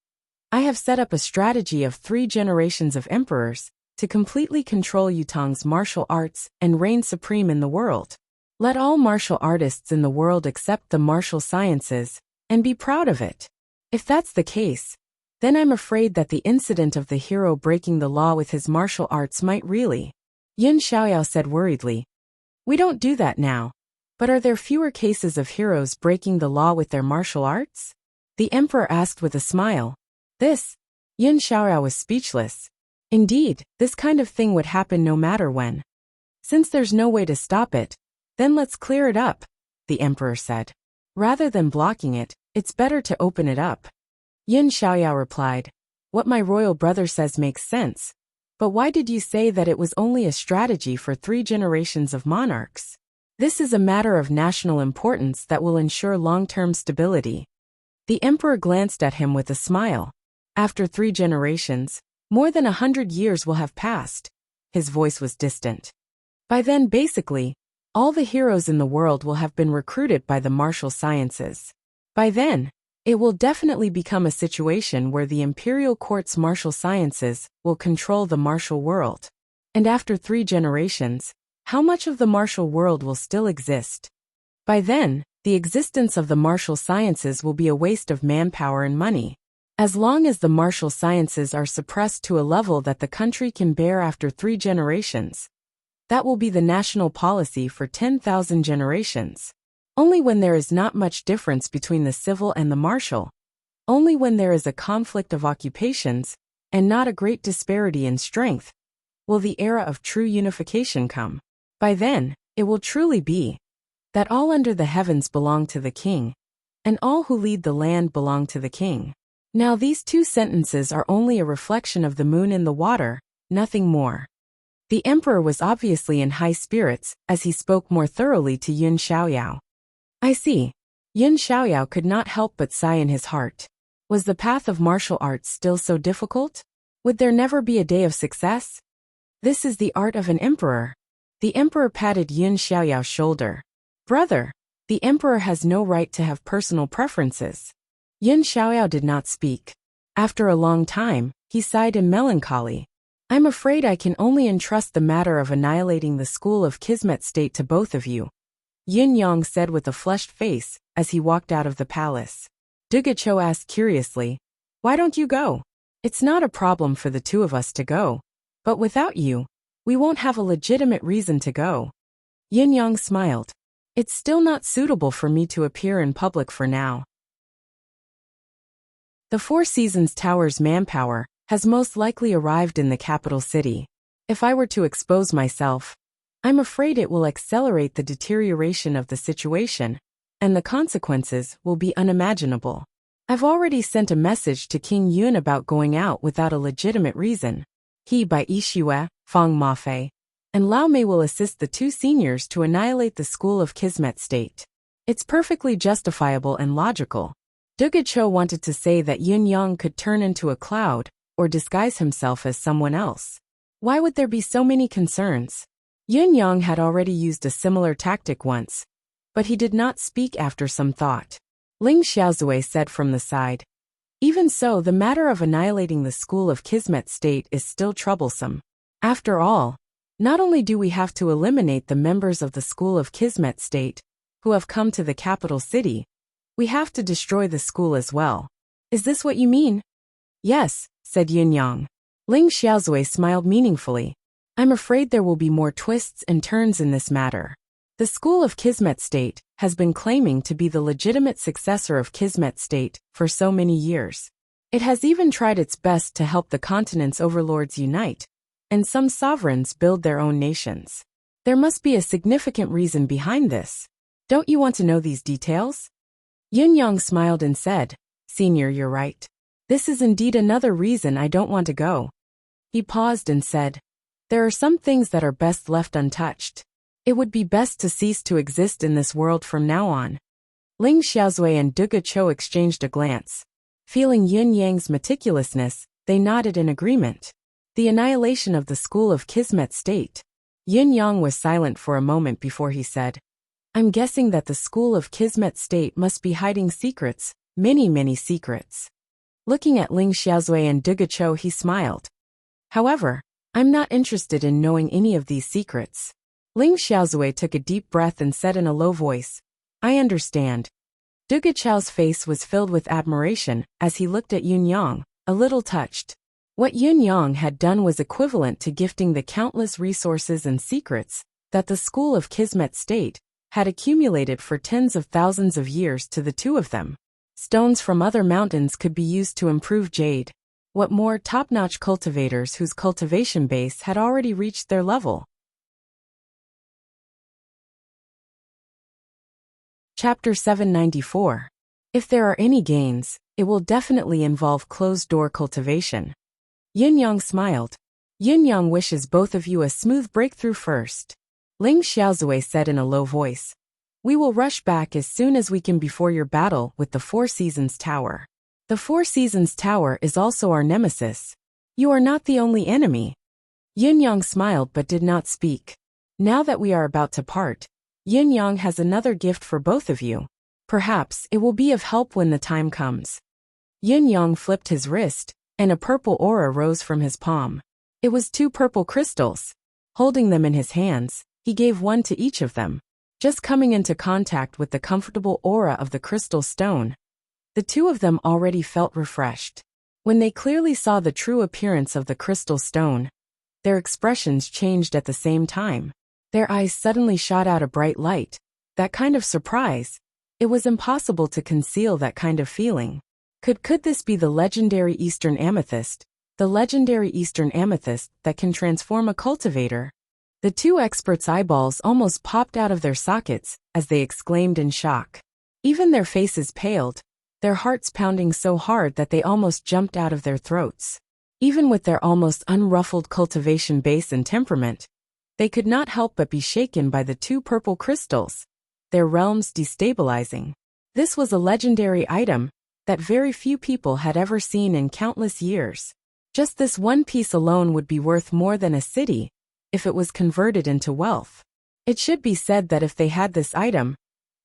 I have set up a strategy of 3 generations of emperors to completely control Yutong's martial arts and reign supreme in the world. Let all martial artists in the world accept the martial sciences and be proud of it. If that's the case, then I'm afraid that the incident of the hero breaking the law with his martial arts might really. Yin Xiaoyao said worriedly. We don't do that now. But are there fewer cases of heroes breaking the law with their martial arts? The emperor asked with a smile. Yin Xiaoyao was speechless. Indeed, this kind of thing would happen no matter when. Since there's no way to stop it, then let's clear it up, the emperor said. Rather than blocking it, it's better to open it up. Yin Xiaoyao replied, what my royal brother says makes sense. But why did you say that it was only a strategy for 3 generations of monarchs? This is a matter of national importance that will ensure long-term stability. The emperor glanced at him with a smile. After 3 generations, more than 100 years will have passed. His voice was distant. By then, basically, all the heroes in the world will have been recruited by the martial sciences. By then, it will definitely become a situation where the imperial court's martial sciences will control the martial world. And after 3 generations, how much of the martial world will still exist? By then, the existence of the martial sciences will be a waste of manpower and money. As long as the martial sciences are suppressed to a level that the country can bear after 3 generations, that will be the national policy for 10,000 generations. Only when there is not much difference between the civil and the martial, only when there is a conflict of occupations, and not a great disparity in strength, will the era of true unification come. By then, it will truly be that all under the heavens belong to the king, and all who lead the land belong to the king. Now these 2 sentences are only a reflection of the moon in the water, nothing more. The emperor was obviously in high spirits as he spoke more thoroughly to Yin Xiaoyao. I see. Yin Xiaoyao could not help but sigh in his heart. Was the path of martial arts still so difficult? Would there never be a day of success? This is the art of an emperor. The emperor patted Yin Xiaoyao's shoulder. Brother, the emperor has no right to have personal preferences. Yin Xiaoyao did not speak. After a long time, he sighed in melancholy. I'm afraid I can only entrust the matter of annihilating the school of Kismet State to both of you, Yin Yang said with a flushed face as he walked out of the palace. Dugacho asked curiously, "Why don't you go?" "It's not a problem for the two of us to go. But without you, we won't have a legitimate reason to go." Yin Yang smiled. "It's still not suitable for me to appear in public for now." The Four Seasons Tower's manpower has most likely arrived in the capital city. If I were to expose myself, I'm afraid it will accelerate the deterioration of the situation, and the consequences will be unimaginable. I've already sent a message to King Yun about going out without a legitimate reason. He by Yixue, Fang Mafei, and Lao Mei will assist the two seniors to annihilate the school of Kismet State. It's perfectly justifiable and logical. Dugacho wanted to say that Yin Yang could turn into a cloud, or disguise himself as someone else. Why would there be so many concerns? Yin Yang had already used a similar tactic once, but he did not speak after some thought. Ling Xiaozui said from the side, "Even so, the matter of annihilating the school of Kismet State is still troublesome. After all, not only do we have to eliminate the members of the school of Kismet State, who have come to the capital city, we have to destroy the school as well." "Is this what you mean?" "Yes," said Yin Yang. Ling Xiaozui smiled meaningfully. "I'm afraid there will be more twists and turns in this matter. The school of Kismet State has been claiming to be the legitimate successor of Kismet State for so many years. It has even tried its best to help the continent's overlords unite, and some sovereigns build their own nations. There must be a significant reason behind this. Don't you want to know these details?" Yin Yang smiled and said, "Senior, you're right. This is indeed another reason I don't want to go." He paused and said, "There are some things that are best left untouched. It would be best to cease to exist in this world from now on." Ling Xiaozui and Dugacho exchanged a glance. Feeling Yin Yang's meticulousness, they nodded in agreement. The annihilation of the school of Kismet State. Yin Yang was silent for a moment before he said, "I'm guessing that the school of Kismet State must be hiding secrets, many secrets." Looking at Ling Xiaozui and Dugacho, he smiled. "However, I'm not interested in knowing any of these secrets." Ling Xiaozui took a deep breath and said in a low voice, "I understand." Dugacho's face was filled with admiration as he looked at Yun Yang, a little touched. What Yun Yang had done was equivalent to gifting the countless resources and secrets that the school of Kismet State had accumulated for tens of thousands of years to the two of them. Stones from other mountains could be used to improve jade. What more, top-notch cultivators whose cultivation base had already reached their level. Chapter 794. If there are any gains, it will definitely involve closed-door cultivation. Yin Yang smiled. "Yin Yang wishes both of you a smooth breakthrough first." Ling Xiaozui said in a low voice, "We will rush back as soon as we can before your battle with the Four Seasons Tower. The Four Seasons Tower is also our nemesis. You are not the only enemy." Yin Yang smiled but did not speak. "Now that we are about to part, Yin Yang has another gift for both of you. Perhaps it will be of help when the time comes." Yin Yang flipped his wrist, and a purple aura rose from his palm. It was 2 purple crystals. Holding them in his hands, he gave one to each of them. Just coming into contact with the comfortable aura of the crystal stone, the two of them already felt refreshed. When they clearly saw the true appearance of the crystal stone, their expressions changed at the same time. Their eyes suddenly shot out a bright light. That kind of surprise. It was impossible to conceal that kind of feeling. Could this be the legendary Eastern Amethyst? The legendary Eastern Amethyst that can transform a cultivator? The two experts' eyeballs almost popped out of their sockets as they exclaimed in shock. Even their faces paled, their hearts pounding so hard that they almost jumped out of their throats. Even with their almost unruffled cultivation base and temperament, they could not help but be shaken by the 2 purple crystals, their realms destabilizing. This was a legendary item that very few people had ever seen in countless years. Just this one piece alone would be worth more than a city if it was converted into wealth. It should be said that if they had this item,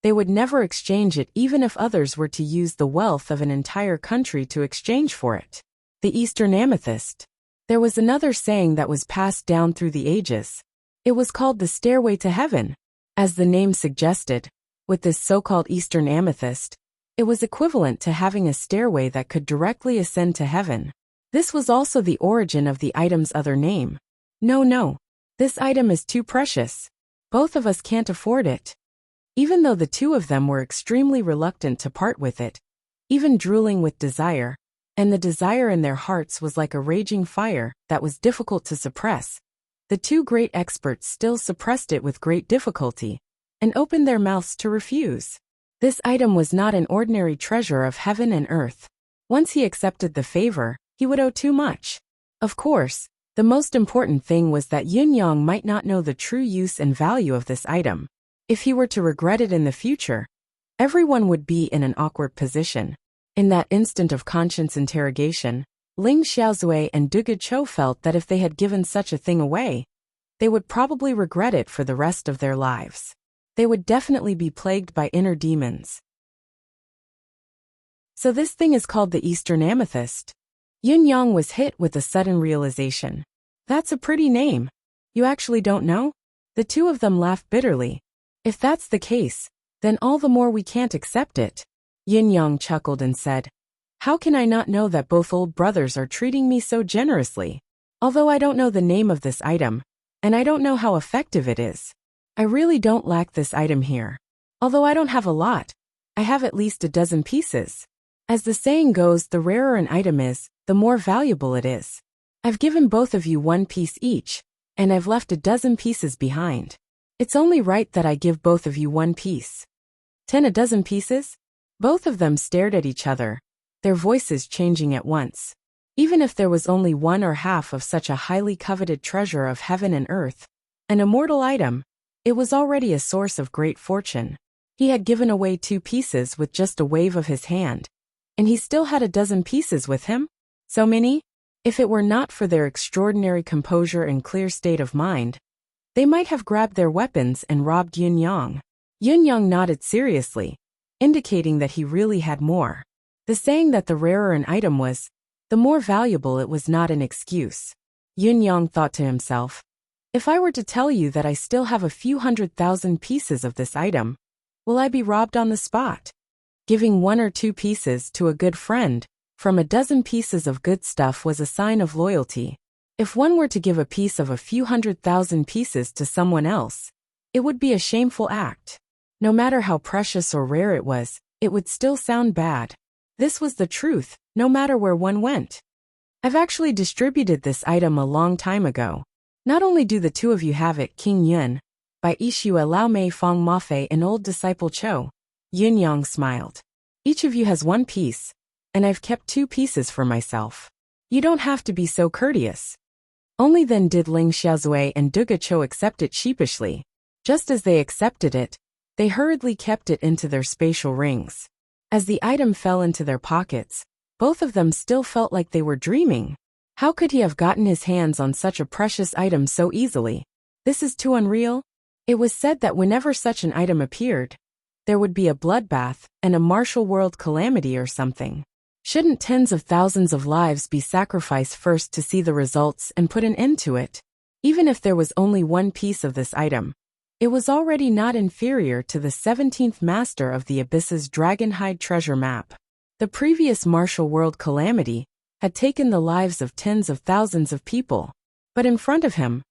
they would never exchange it even if others were to use the wealth of an entire country to exchange for it. The Eastern Amethyst. There was another saying that was passed down through the ages. It was called the stairway to heaven. As the name suggested, with this so-called Eastern amethyst, it was equivalent to having a stairway that could directly ascend to heaven. This was also the origin of the item's other name. No, this item is too precious. Both of us can't afford it. Even though the two of them were extremely reluctant to part with it, even drooling with desire, and the desire in their hearts was like a raging fire that was difficult to suppress, the two great experts still suppressed it with great difficulty, and opened their mouths to refuse. This item was not an ordinary treasure of heaven and earth. Once he accepted the favor, he would owe too much. Of course, the most important thing was that Yun Yang might not know the true use and value of this item. If he were to regret it in the future, everyone would be in an awkward position. In that instant of conscience interrogation, Ling Xiaozui and Duge Cho felt that if they had given such a thing away, they would probably regret it for the rest of their lives. They would definitely be plagued by inner demons. So this thing is called the Eastern Amethyst. Yun Yang was hit with a sudden realization. That's a pretty name. You actually don't know? The two of them laughed bitterly. If that's the case, then all the more we can't accept it. Yun Yang chuckled and said, how can I not know that both old brothers are treating me so generously? Although I don't know the name of this item, and I don't know how effective it is, I really don't lack this item here. Although I don't have a lot, I have at least a dozen pieces. As the saying goes, the rarer an item is, the more valuable it is. I've given both of you one piece each, and I've left a dozen pieces behind. It's only right that I give both of you one piece. 10 a dozen pieces? Both of them stared at each other, their voices changing at once. Even if there was only one or half of such a highly coveted treasure of heaven and earth, an immortal item, it was already a source of great fortune. He had given away 2 pieces with just a wave of his hand, and he still had a dozen pieces with him? So many? If it were not for their extraordinary composure and clear state of mind, they might have grabbed their weapons and robbed Yun Yang. Yun Yang nodded seriously, indicating that he really had more. The saying that the rarer an item was, the more valuable it was not an excuse. Yun Yang thought to himself, if I were to tell you that I still have a few 100,000 pieces of this item, will I be robbed on the spot? Giving 1 or 2 pieces to a good friend from a dozen pieces of good stuff was a sign of loyalty. If one were to give a piece of a few 100,000 pieces to someone else, it would be a shameful act. No matter how precious or rare it was, it would still sound bad. This was the truth, no matter where one went. I've actually distributed this item a long time ago. Not only do the two of you have it, King Yun, by Ishue Lao Mei Fong Mafei and old disciple Cho. Yun Yang smiled. Each of you has 1 piece, and I've kept 2 pieces for myself. You don't have to be so courteous. Only then did Ling Xiaozui and Duge Cho accept it sheepishly. Just as they accepted it, they hurriedly kept it into their spatial rings. As the item fell into their pockets, both of them still felt like they were dreaming. How could he have gotten his hands on such a precious item so easily? This is too unreal. It was said that whenever such an item appeared, there would be a bloodbath and a martial world calamity or something. Shouldn't tens of thousands of lives be sacrificed first to see the results and put an end to it? Even if there was only 1 piece of this item, it was already not inferior to the 17th master of the Abyss's Dragonhide treasure map. The previous martial world calamity had taken the lives of tens of thousands of people. But in front of him,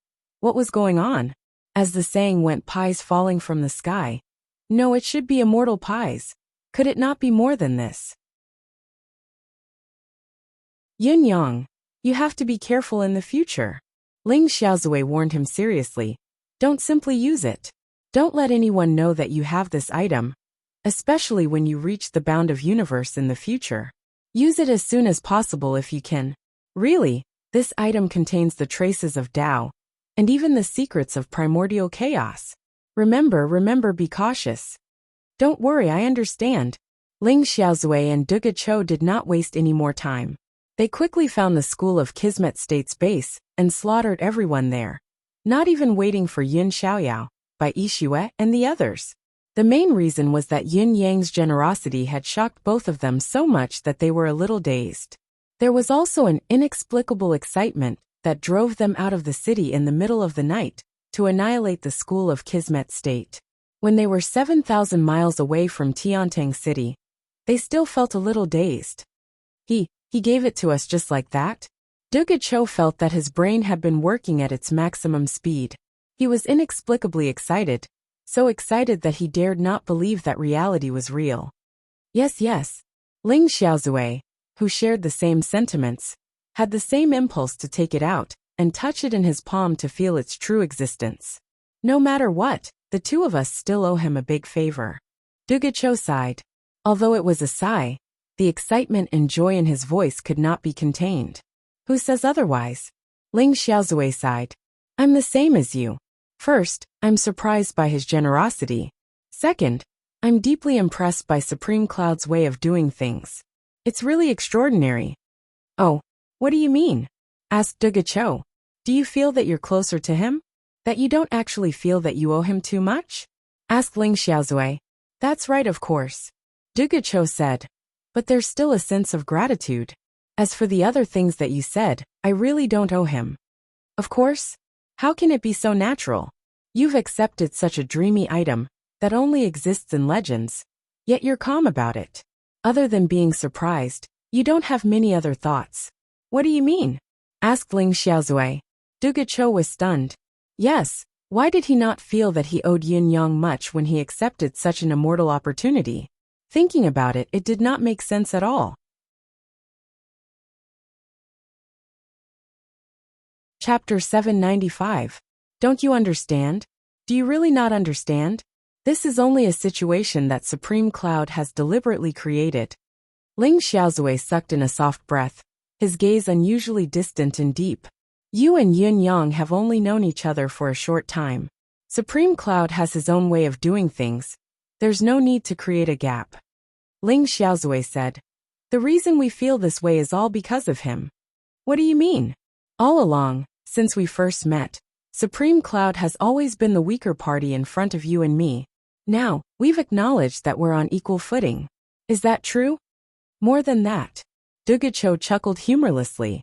what was going on? As the saying went, pies falling from the sky. No, it should be immortal pies. Could it not be more than this? Yun Yang, you have to be careful in the future. Ling Xiaozui warned him seriously. Don't simply use it. Don't let anyone know that you have this item, especially when you reach the bound of universe in the future. Use it as soon as possible if you can. Really, this item contains the traces of Tao, and even the secrets of primordial chaos. Remember, be cautious. Don't worry, I understand. Ling Xiaozui and Duge Cho did not waste any more time. They quickly found the school of Kismet State's base and slaughtered everyone there, not even waiting for Yun Xiaoyao, by Ishue and the others. The main reason was that Yun Yang's generosity had shocked both of them so much that they were a little dazed. There was also an inexplicable excitement that drove them out of the city in the middle of the night to annihilate the school of Kismet State. When they were 7,000 miles away from Tiantang City, they still felt a little dazed. He gave it to us just like that? Duga Cho felt that his brain had been working at its maximum speed. He was inexplicably excited, so excited that he dared not believe that reality was real. Yes. Ling Xiaozue, who shared the same sentiments, had the same impulse to take it out and touch it in his palm to feel its true existence. No matter what, the two of us still owe him a big favor. Duga Cho sighed. Although it was a sigh, the excitement and joy in his voice could not be contained. Who says otherwise? Ling Xiaozue sighed. I'm the same as you. First, I'm surprised by his generosity. Second, I'm deeply impressed by Supreme Cloud's way of doing things. It's really extraordinary. Oh, what do you mean? Asked Duga Cho. Do you feel that you're closer to him? That you don't actually feel that you owe him too much? Asked Ling Xiaozue. That's right, of course. Duga Cho said. But there's still a sense of gratitude. As for the other things that you said, I really don't owe him. Of course. How can it be so natural? You've accepted such a dreamy item that only exists in legends, yet you're calm about it. Other than being surprised, you don't have many other thoughts. What do you mean? Asked Ling Xiaozue. Duga Cho was stunned. Yes, why did he not feel that he owed Yin Yang much when he accepted such an immortal opportunity? Thinking about it, it did not make sense at all. Chapter 795. Don't you understand? Do you really not understand? This is only a situation that Supreme Cloud has deliberately created. Ling Xiaozue sucked in a soft breath, his gaze unusually distant and deep. You and Yin Yang have only known each other for a short time. Supreme Cloud has his own way of doing things. There's no need to create a gap. Ling Xiaozue said. The reason we feel this way is all because of him. What do you mean? All along, since we first met, Supreme Cloud has always been the weaker party in front of you and me. Now, we've acknowledged that we're on equal footing. Is that true? More than that. Duga Cho chuckled humorlessly.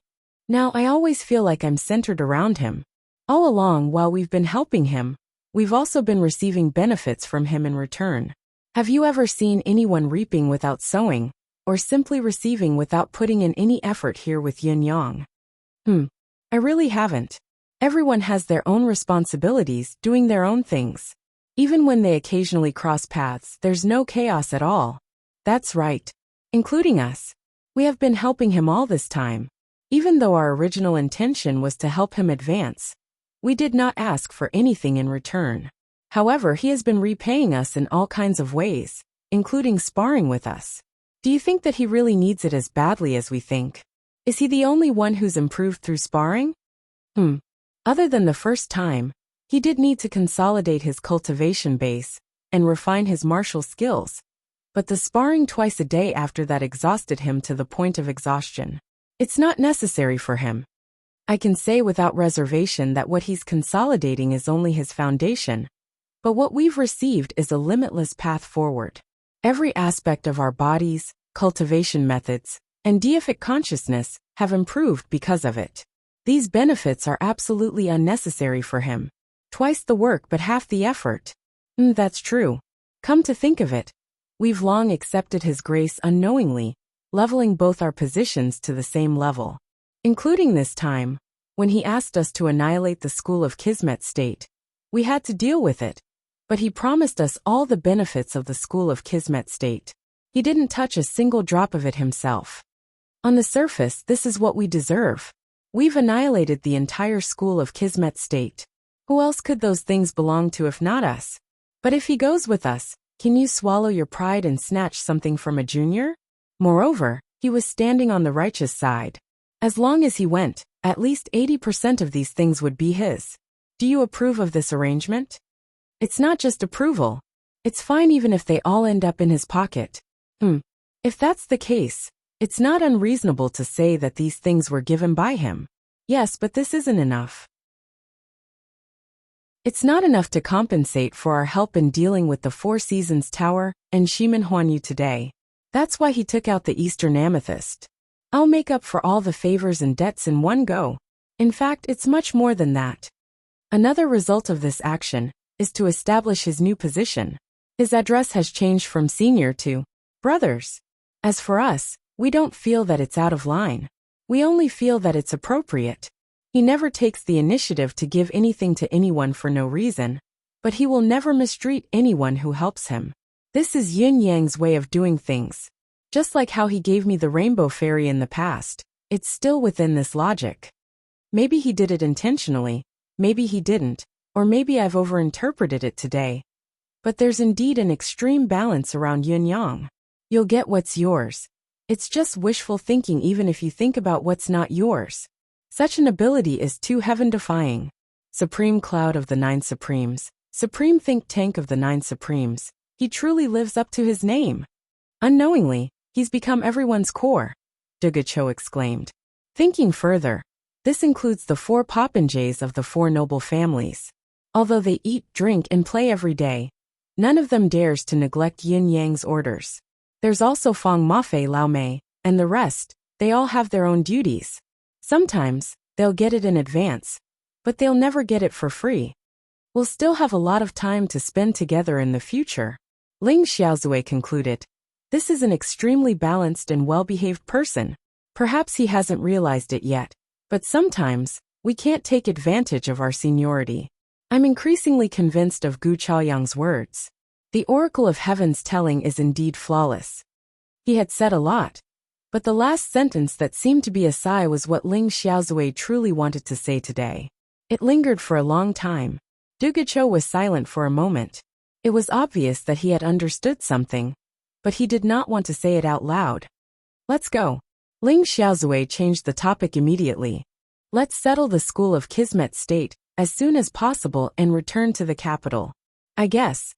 Now I always feel like I'm centered around him. All along while we've been helping him, we've also been receiving benefits from him in return. Have you ever seen anyone reaping without sowing, or simply receiving without putting in any effort here with Yin Yang? I really haven't. Everyone has their own responsibilities, doing their own things. Even when they occasionally cross paths, there's no chaos at all. That's right. Including us. We have been helping him all this time. Even though our original intention was to help him advance, we did not ask for anything in return. However, he has been repaying us in all kinds of ways, including sparring with us. Do you think that he really needs it as badly as we think? Is he the only one who's improved through sparring? Other than the first time, he did need to consolidate his cultivation base and refine his martial skills. But the sparring twice a day after that exhausted him to the point of exhaustion. It's not necessary for him. I can say without reservation that what he's consolidating is only his foundation. But what we've received is a limitless path forward. Every aspect of our bodies, cultivation methods, and deific consciousness have improved because of it. These benefits are absolutely unnecessary for him. Twice the work but half the effort. That's true. Come to think of it, we've long accepted his grace unknowingly, leveling both our positions to the same level. Including this time, when he asked us to annihilate the school of Kismet State. We had to deal with it. But he promised us all the benefits of the school of Kismet State. He didn't touch a single drop of it himself. On the surface, this is what we deserve. We've annihilated the entire school of Kismet State. Who else could those things belong to if not us? But if he goes with us, can you swallow your pride and snatch something from a junior? Moreover, he was standing on the righteous side. As long as he went, at least 80% of these things would be his. Do you approve of this arrangement? It's not just approval. It's fine even if they all end up in his pocket. If that's the case, it's not unreasonable to say that these things were given by him. Yes, but this isn't enough. It's not enough to compensate for our help in dealing with the Four Seasons Tower and Shimen Huanyu today. That's why he took out the Eastern Amethyst. I'll make up for all the favors and debts in one go. In fact, it's much more than that. Another result of this action is to establish his new position. His address has changed from senior to brothers. As for us, we don't feel that it's out of line. We only feel that it's appropriate. He never takes the initiative to give anything to anyone for no reason, but he will never mistreat anyone who helps him. This is Yin Yang's way of doing things. Just like how he gave me the rainbow fairy in the past, it's still within this logic. Maybe he did it intentionally, maybe he didn't, or maybe I've overinterpreted it today. But there's indeed an extreme balance around yin yang. You'll get what's yours. It's just wishful thinking even if you think about what's not yours. Such an ability is too heaven-defying. Supreme Cloud of the Nine Supremes, Supreme Think Tank of the Nine Supremes, he truly lives up to his name. Unknowingly, he's become everyone's core, Dugacho exclaimed. Thinking further, this includes the 4 popinjays of the 4 noble families. Although they eat, drink, and play every day, none of them dares to neglect Yin Yang's orders. There's also Feng Mafei Lao Mei, and the rest, they all have their own duties. Sometimes, they'll get it in advance, but they'll never get it for free. We'll still have a lot of time to spend together in the future. Ling Xiaozui concluded. This is an extremely balanced and well-behaved person. Perhaps he hasn't realized it yet, but sometimes, we can't take advantage of our seniority. I'm increasingly convinced of Gu Chaoyang's words. The Oracle of Heaven's telling is indeed flawless. He had said a lot, but the last sentence that seemed to be a sigh was what Ling Xiaozui truly wanted to say today. It lingered for a long time. Dugacho was silent for a moment. It was obvious that he had understood something, but he did not want to say it out loud. Let's go. Ling Xiaozui changed the topic immediately. Let's settle the school of Kismet State as soon as possible and return to the capital. I guess.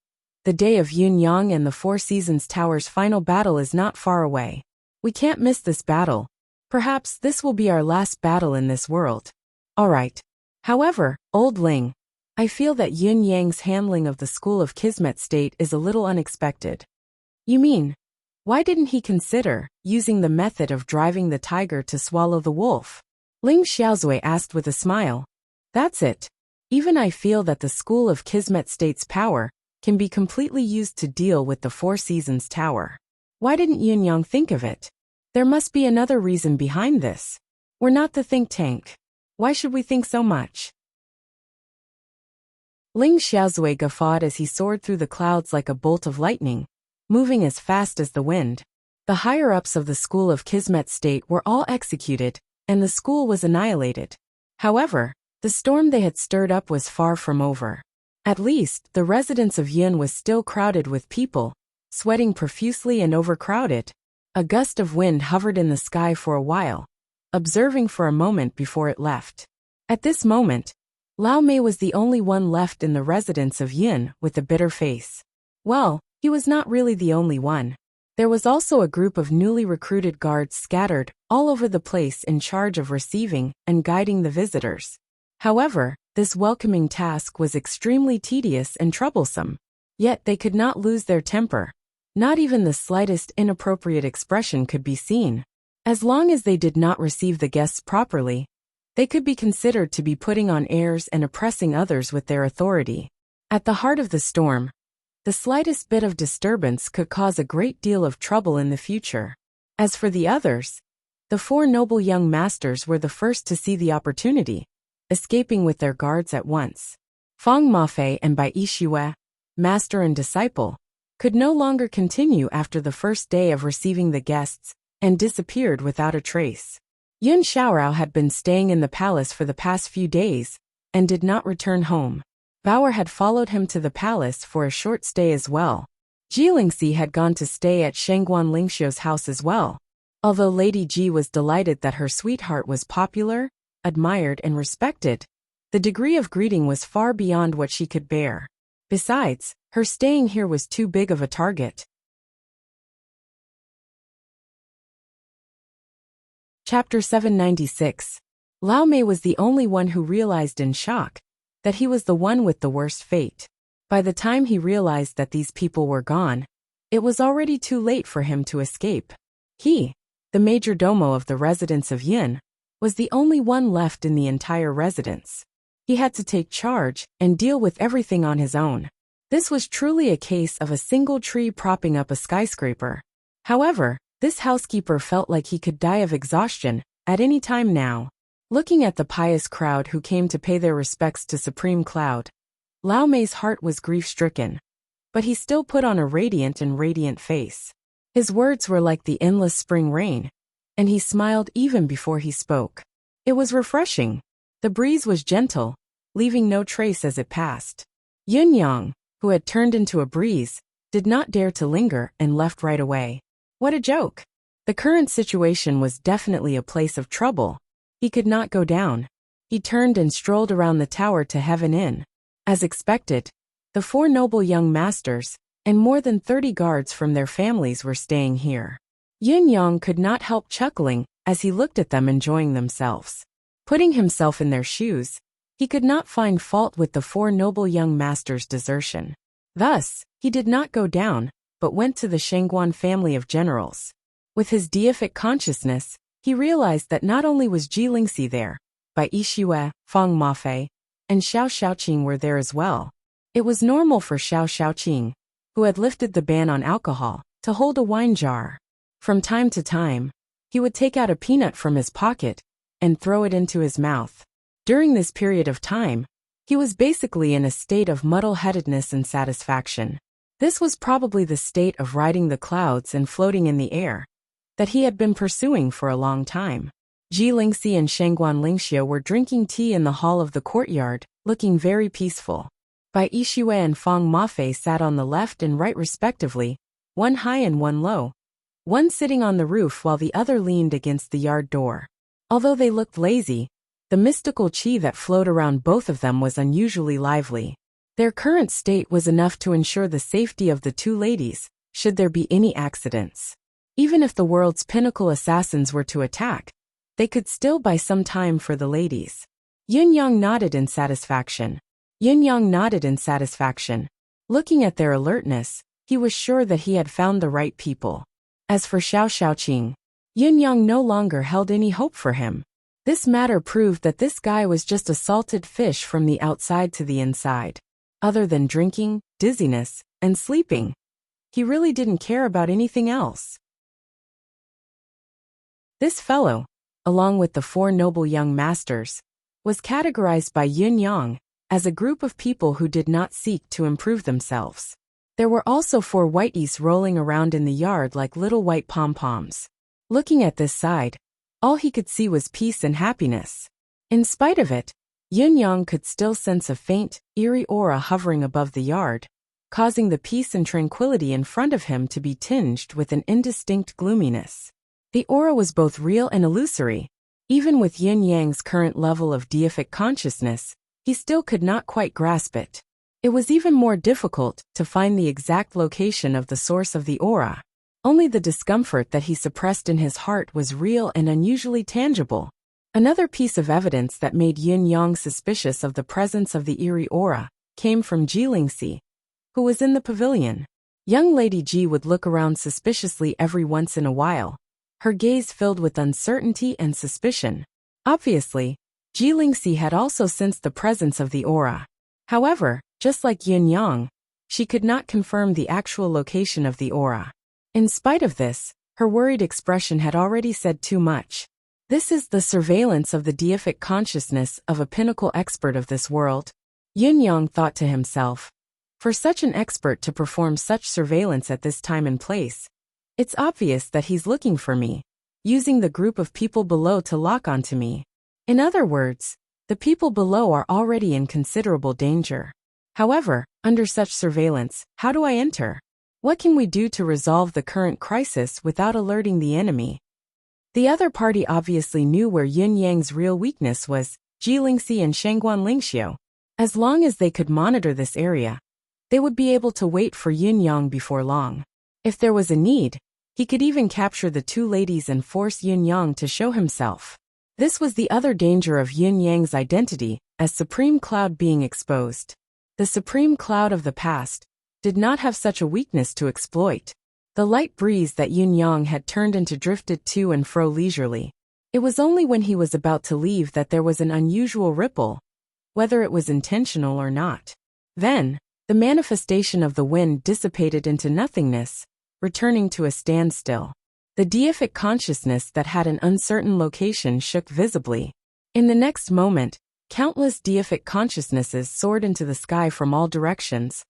The day of Yin Yang and the Four Seasons Tower's final battle is not far away. We can't miss this battle. Perhaps this will be our last battle in this world. All right. However, Old Ling, I feel that Yin Yang's handling of the school of Kismet State is a little unexpected. You mean, why didn't he consider using the method of driving the tiger to swallow the wolf? Ling Xiaozui asked with a smile. That's it. Even I feel that the school of Kismet State's power can be completely used to deal with the Four Seasons Tower. Why didn't Yin Yang think of it? There must be another reason behind this. We're not the think tank. Why should we think so much? Ling Xiaozui guffawed as he soared through the clouds like a bolt of lightning, moving as fast as the wind. The higher-ups of the school of Kismet State were all executed, and the school was annihilated. However, the storm they had stirred up was far from over. At least, the residence of Yin was still crowded with people, sweating profusely and overcrowded. A gust of wind hovered in the sky for a while, observing for a moment before it left. At this moment, Lao Mei was the only one left in the residence of Yin with a bitter face. Well, he was not really the only one. There was also a group of newly recruited guards scattered all over the place in charge of receiving and guiding the visitors. However, this welcoming task was extremely tedious and troublesome. Yet they could not lose their temper. Not even the slightest inappropriate expression could be seen. As long as they did not receive the guests properly, they could be considered to be putting on airs and oppressing others with their authority. At the heart of the storm, the slightest bit of disturbance could cause a great deal of trouble in the future. As for the others, the 4 noble young masters were the first to see the opportunity, escaping with their guards at once. Feng Mafei and Bai Yixue, master and disciple, could no longer continue after the first day of receiving the guests, and disappeared without a trace. Yun Xiaorao had been staying in the palace for the past few days, and did not return home. Bauer had followed him to the palace for a short stay as well. Jilingxi had gone to stay at Shengguan Lingxiu's house as well. Although Lady Ji was delighted that her sweetheart was popular, admired and respected, the degree of greeting was far beyond what she could bear. Besides, her staying here was too big of a target. Chapter 796. Lao Mei was the only one who realized in shock that he was the one with the worst fate. By the time he realized that these people were gone, it was already too late for him to escape. He, the major domo of the residence of Yin, was the only one left in the entire residence. He had to take charge and deal with everything on his own. This was truly a case of a single tree propping up a skyscraper. However, this housekeeper felt like he could die of exhaustion at any time now. Looking at the pious crowd who came to pay their respects to Supreme Cloud, Lao Mei's heart was grief-stricken. But he still put on a radiant face. His words were like the endless spring rain, and he smiled even before he spoke. It was refreshing. The breeze was gentle, leaving no trace as it passed. Yun Yang, who had turned into a breeze, did not dare to linger and left right away. What a joke! The current situation was definitely a place of trouble. He could not go down. He turned and strolled around the tower to Heaven Inn. As expected, the 4 noble young masters and more than 30 guards from their families were staying here. Yun Yang could not help chuckling as he looked at them enjoying themselves. Putting himself in their shoes, he could not find fault with the 4 noble young masters' desertion. Thus, he did not go down, but went to the Shangguan family of generals. With his deific consciousness, he realized that not only was Ji Lingxi there, but Yixue, Fang Mafei, and Xiao Xiaoqing were there as well. It was normal for Xiao Xiaoqing, who had lifted the ban on alcohol, to hold a wine jar. From time to time, he would take out a peanut from his pocket and throw it into his mouth. During this period of time, he was basically in a state of muddle-headedness and satisfaction. This was probably the state of riding the clouds and floating in the air that he had been pursuing for a long time. Ji Lingxi and Shangguan Lingxiu were drinking tea in the hall of the courtyard, looking very peaceful. Bai Yixue and Fang Mafei sat on the left and right respectively, one high and one low, one sitting on the roof while the other leaned against the yard door. Although they looked lazy, the mystical qi that flowed around both of them was unusually lively. Their current state was enough to ensure the safety of the 2 ladies, should there be any accidents. Even if the world's pinnacle assassins were to attack, they could still buy some time for the ladies. Yun Yang nodded in satisfaction. Looking at their alertness, he was sure that he had found the right people. As for Xiao Xiaoqing, Yun Yang no longer held any hope for him. This matter proved that this guy was just a salted fish from the outside to the inside. Other than drinking, dizziness, and sleeping, he really didn't care about anything else. This fellow, along with the 4 noble young masters, was categorized by Yun Yang as a group of people who did not seek to improve themselves. There were also 4 whiteys rolling around in the yard like little white pom-poms. Looking at this side, all he could see was peace and happiness. In spite of it, Yun Yang could still sense a faint, eerie aura hovering above the yard, causing the peace and tranquility in front of him to be tinged with an indistinct gloominess. The aura was both real and illusory. Even with Yin Yang's current level of deific consciousness, he still could not quite grasp it. It was even more difficult to find the exact location of the source of the aura. Only the discomfort that he suppressed in his heart was real and unusually tangible. Another piece of evidence that made Yin Yang suspicious of the presence of the eerie aura came from Ji Lingxi, who was in the pavilion. Young Lady Ji would look around suspiciously every once in a while, her gaze filled with uncertainty and suspicion. Obviously, Ji Lingxi had also sensed the presence of the aura. However, just like Yin Yang, she could not confirm the actual location of the aura. In spite of this, her worried expression had already said too much. This is the surveillance of the deific consciousness of a pinnacle expert of this world, Yin Yang thought to himself. For such an expert to perform such surveillance at this time and place, it's obvious that he's looking for me, using the group of people below to lock onto me. In other words, the people below are already in considerable danger. However, under such surveillance, how do I enter? What can we do to resolve the current crisis without alerting the enemy? The other party obviously knew where Yin Yang's real weakness was, Ji Lingxi and Shangguan Lingxiu. As long as they could monitor this area, they would be able to wait for Yin Yang before long. If there was a need, he could even capture the 2 ladies and force Yin Yang to show himself. This was the other danger of Yin Yang's identity as Supreme Cloud being exposed. The Supreme Cloud of the past did not have such a weakness to exploit. The light breeze that Yin Yang had turned into drifted to and fro leisurely, It was only when he was about to leave that there was an unusual ripple, whether it was intentional or not. Then, the manifestation of the wind dissipated into nothingness, returning to a standstill. The deific consciousness that had an uncertain location shook visibly. In the next moment, countless deific consciousnesses soared into the sky from all directions,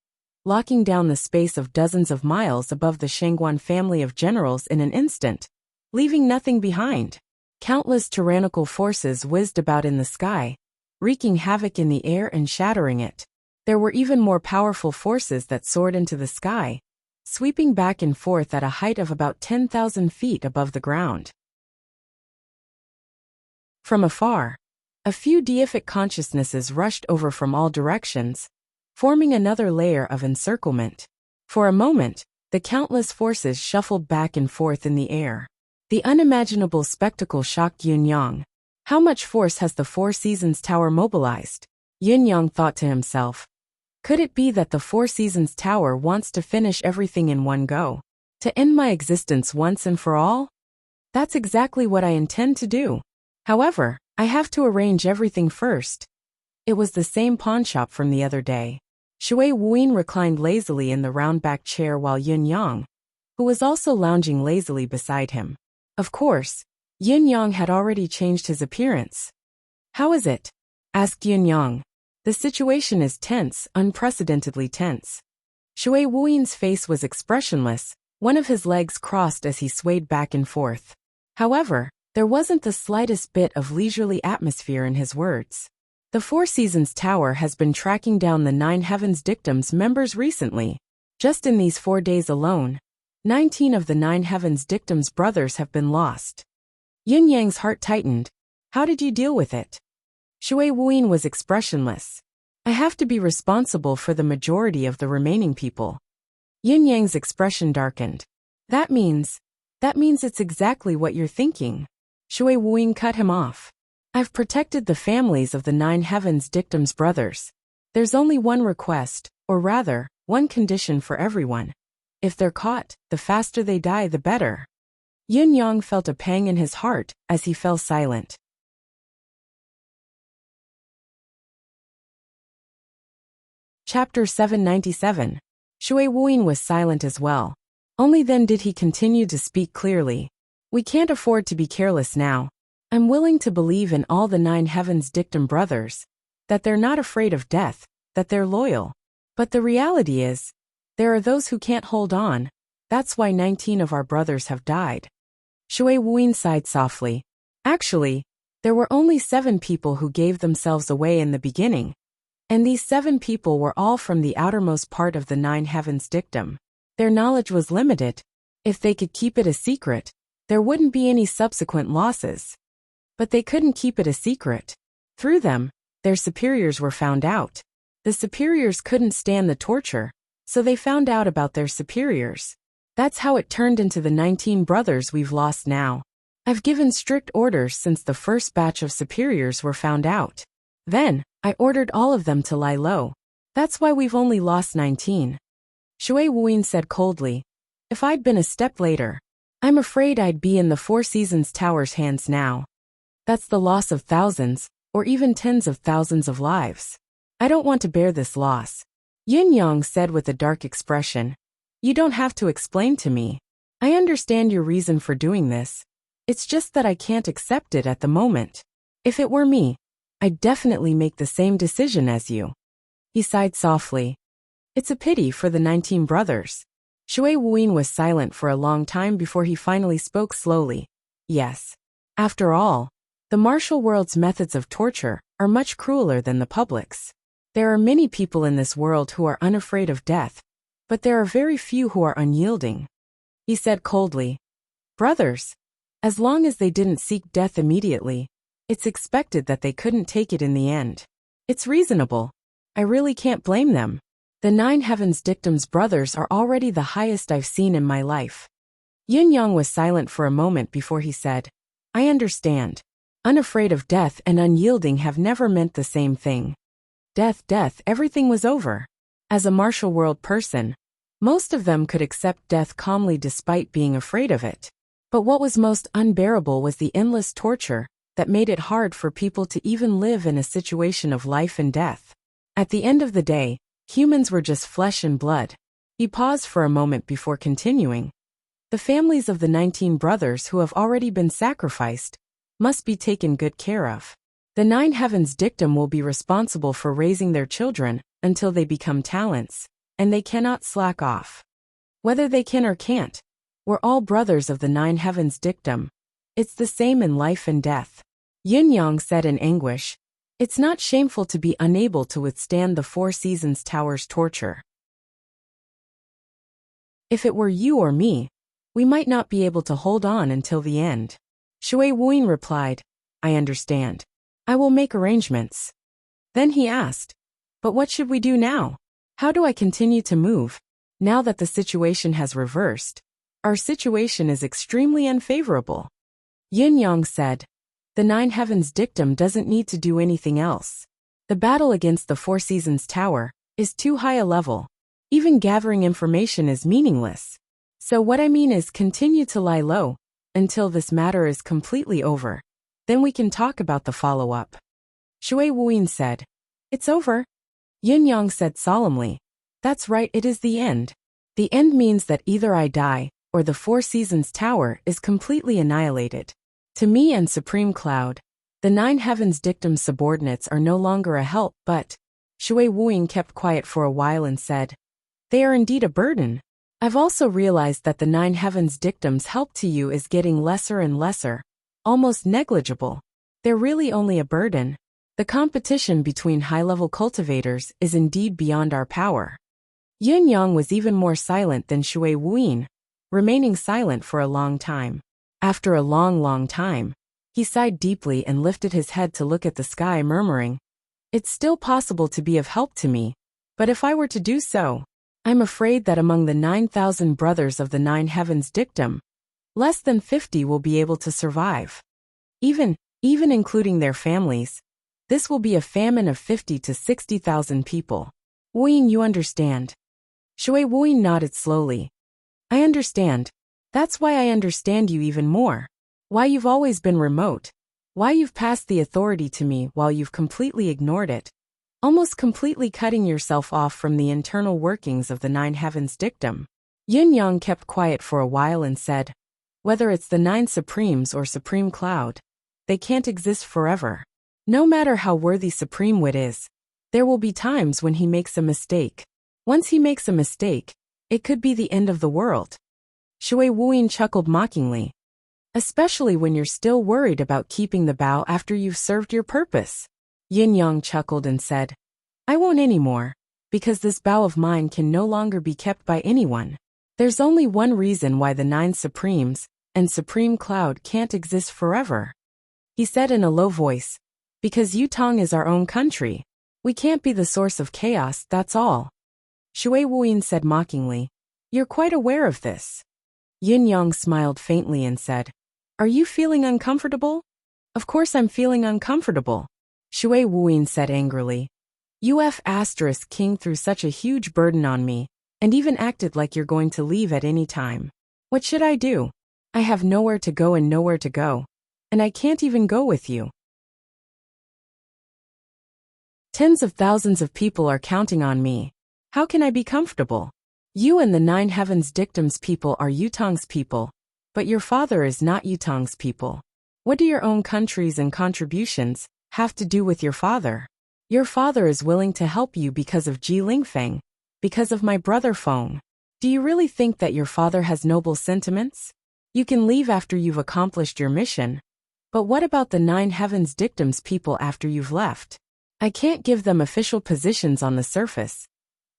locking down the space of dozens of miles above the Shangguan family of generals in an instant, leaving nothing behind. Countless tyrannical forces whizzed about in the sky, wreaking havoc in the air and shattering it. There were even more powerful forces that soared into the sky, sweeping back and forth at a height of about 10,000 feet above the ground. From afar, a few deific consciousnesses rushed over from all directions, forming another layer of encirclement. For a moment, the countless forces shuffled back and forth in the air. The unimaginable spectacle shocked Yun Yang. How much force has the Four Seasons Tower mobilized? Yun Yang thought to himself. Could it be that the Four Seasons Tower wants to finish everything in one go? To end my existence once and for all? That's exactly what I intend to do. However, I have to arrange everything first. It was the same pawnshop from the other day. Shui Wuyin reclined lazily in the round-backed chair while Yun Yang, who was also lounging lazily beside him. Of course, Yun Yang had already changed his appearance. How is it? Asked Yun Yang. The situation is tense, unprecedentedly tense. Shui Wuyin's face was expressionless, one of his legs crossed as he swayed back and forth. However, there wasn't the slightest bit of leisurely atmosphere in his words. The Four Seasons Tower has been tracking down the Nine Heavens Dictum's members recently. Just in these 4 days alone, 19 of the Nine Heavens Dictum's brothers have been lost. Yin Yang's heart tightened. How did you deal with it? Shui Wuyin was expressionless. I have to be responsible for the majority of the remaining people. Yin Yang's expression darkened. That means it's exactly what you're thinking. Shui Wuyin cut him off. I've protected the families of the Nine Heavens Dictum's brothers. There's only one request, or rather, one condition for everyone. If they're caught, the faster they die the better. Yun Yang felt a pang in his heart as he fell silent. Chapter 797. Shui Wuyin was silent as well. Only then did he continue to speak clearly. We can't afford to be careless now. I'm willing to believe in all the Nine Heavens Dictum brothers, that they're not afraid of death, that they're loyal. But the reality is, there are those who can't hold on. That's why 19 of our brothers have died. Shui Wuyin sighed softly. Actually, there were only 7 people who gave themselves away in the beginning. And these 7 people were all from the outermost part of the Nine Heavens Dictum. Their knowledge was limited. If they could keep it a secret, there wouldn't be any subsequent losses. But they couldn't keep it a secret. Through them, their superiors were found out. The superiors couldn't stand the torture, so they found out about their superiors. That's how it turned into the 19 brothers we've lost now. I've given strict orders since the first batch of superiors were found out. Then, I ordered all of them to lie low. That's why we've only lost 19. Shui Wuyin said coldly. If I'd been a step later, I'm afraid I'd be in the Four Seasons Tower's hands now. That's the loss of thousands, or even tens of thousands of lives. I don't want to bear this loss. Yin Yang said with a dark expression. You don't have to explain to me. I understand your reason for doing this. It's just that I can't accept it at the moment. If it were me, I'd definitely make the same decision as you. He sighed softly. It's a pity for the 19 brothers. Shui Wuyin was silent for a long time before he finally spoke slowly. Yes. After all, the martial world's methods of torture are much crueler than the public's. There are many people in this world who are unafraid of death, but there are very few who are unyielding. He said coldly. Brothers, as long as they didn't seek death immediately, it's expected that they couldn't take it in the end. It's reasonable. I really can't blame them. The Nine Heavens Dictum's brothers are already the highest I've seen in my life. Yin Yang was silent for a moment before he said, I understand. Unafraid of death and unyielding have never meant the same thing. Death, everything was over. As a martial world person, most of them could accept death calmly despite being afraid of it. But what was most unbearable was the endless torture that made it hard for people to even live in a situation of life and death. At the end of the day, humans were just flesh and blood. He paused for a moment before continuing. The families of the 19 brothers who have already been sacrificed must be taken good care of. The 9 heavens dictum will be responsible for raising their children until they become talents, and they cannot slack off. Whether they can or can't, we're all brothers of the 9 heavens dictum. It's the same in life and death. Yin Yang said in anguish, "It's not shameful to be unable to withstand the 4 Seasons Tower's torture. If it were you or me, we might not be able to hold on until the end." Shui Wuyin replied, "I understand. I will make arrangements." Then he asked, "But what should we do now? How do I continue to move, now that the situation has reversed? Our situation is extremely unfavorable." Yin Yang said, "The 9 heavens dictum doesn't need to do anything else. The battle against the 4 Seasons Tower is too high a level. Even gathering information is meaningless. So what I mean is continue to lie low until this matter is completely over. Then we can talk about the follow-up." Shui Wuyin said, "It's over." Yin Yang said solemnly, "That's right, it is the end. The end means that either I die, or the 4 Seasons Tower is completely annihilated. To me and Supreme Cloud, the 9 heavens dictum subordinates are no longer a help, but..." Shui Wuyin kept quiet for a while and said, "They are indeed a burden. I've also realized that the 9 heavens dictum's help to you is getting lesser and lesser, almost negligible. They're really only a burden. The competition between high-level cultivators is indeed beyond our power." Yin Yang was even more silent than Shui Wuyin, remaining silent for a long time. After a long time, he sighed deeply and lifted his head to look at the sky, murmuring, "It's still possible to be of help to me, but if I were to do so, I'm afraid that among the 9,000 brothers of the 9 heavens dictum, less than 50 will be able to survive. Even including their families, this will be a famine of 50 to 60,000 people. Wuyin, you understand?" Shui Wuyin nodded slowly. "I understand. That's why I understand you even more. Why you've always been remote. Why you've passed the authority to me while you've completely ignored it. Almost completely cutting yourself off from the internal workings of the 9 heavens dictum." Yin Yang kept quiet for a while and said, "Whether it's the 9 Supremes or Supreme Cloud, they can't exist forever. No matter how worthy Supreme Wit is, there will be times when he makes a mistake. Once he makes a mistake, it could be the end of the world." Shui Wuyin chuckled mockingly. "Especially when you're still worried about keeping the bow after you've served your purpose." Yin Yang chuckled and said, "I won't anymore, because this bow of mine can no longer be kept by anyone. There's only one reason why the 9 Supremes and Supreme Cloud can't exist forever," he said in a low voice, "because Yutong is our own country. We can't be the source of chaos, that's all." Shui Wuyin said mockingly, "You're quite aware of this." Yin Yang smiled faintly and said, "Are you feeling uncomfortable?" "Of course I'm feeling uncomfortable," Shui Wuyin said angrily. "UF ** king threw such a huge burden on me, and even acted like you're going to leave at any time. What should I do? I have nowhere to go and nowhere to go, and I can't even go with you. Tens of thousands of people are counting on me. How can I be comfortable? You and the 9 heavens dictum's people are Yutong's people, but your father is not Yutong's people. What do your own countries and contributions have to do with your father? Your father is willing to help you because of Ji Lingfeng, because of my brother Feng. Do you really think that your father has noble sentiments? You can leave after you've accomplished your mission, but what about the 9 heavens dictum's people after you've left? I can't give them official positions on the surface.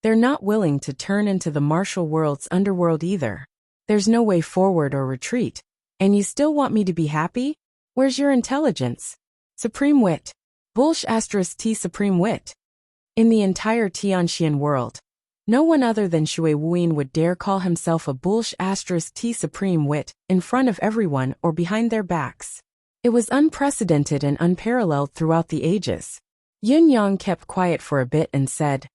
They're not willing to turn into the martial world's underworld either. There's no way forward or retreat. And you still want me to be happy? Where's your intelligence? Supreme Wit. Bullsh * T Supreme Wit. In the entire Tianxian world, no one other than Shui Wuyin would dare call himself a Bullsh * T Supreme Wit in front of everyone or behind their backs. It was unprecedented and unparalleled throughout the ages. Yin Yang kept quiet for a bit and said,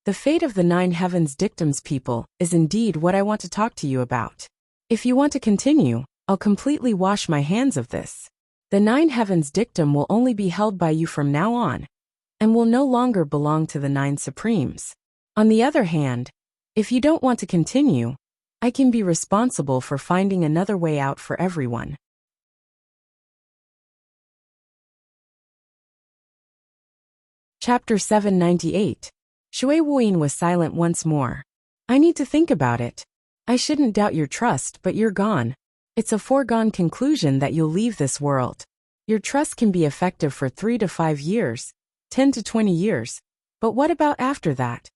"The fate of the 9 heavens dictum's people is indeed what I want to talk to you about. If you want to continue, I'll completely wash my hands of this. The 9 heavens dictum will only be held by you from now on, and will no longer belong to the 9 supremes. On the other hand, if you don't want to continue, I can be responsible for finding another way out for everyone. Chapter 798. Shui Wuyin was silent once more. I need to think about it. I shouldn't doubt your trust, but you're gone. It's a foregone conclusion that you'll leave this world. Your trust can be effective for 3 to 5 years, 10 to 20 years, but what about after that?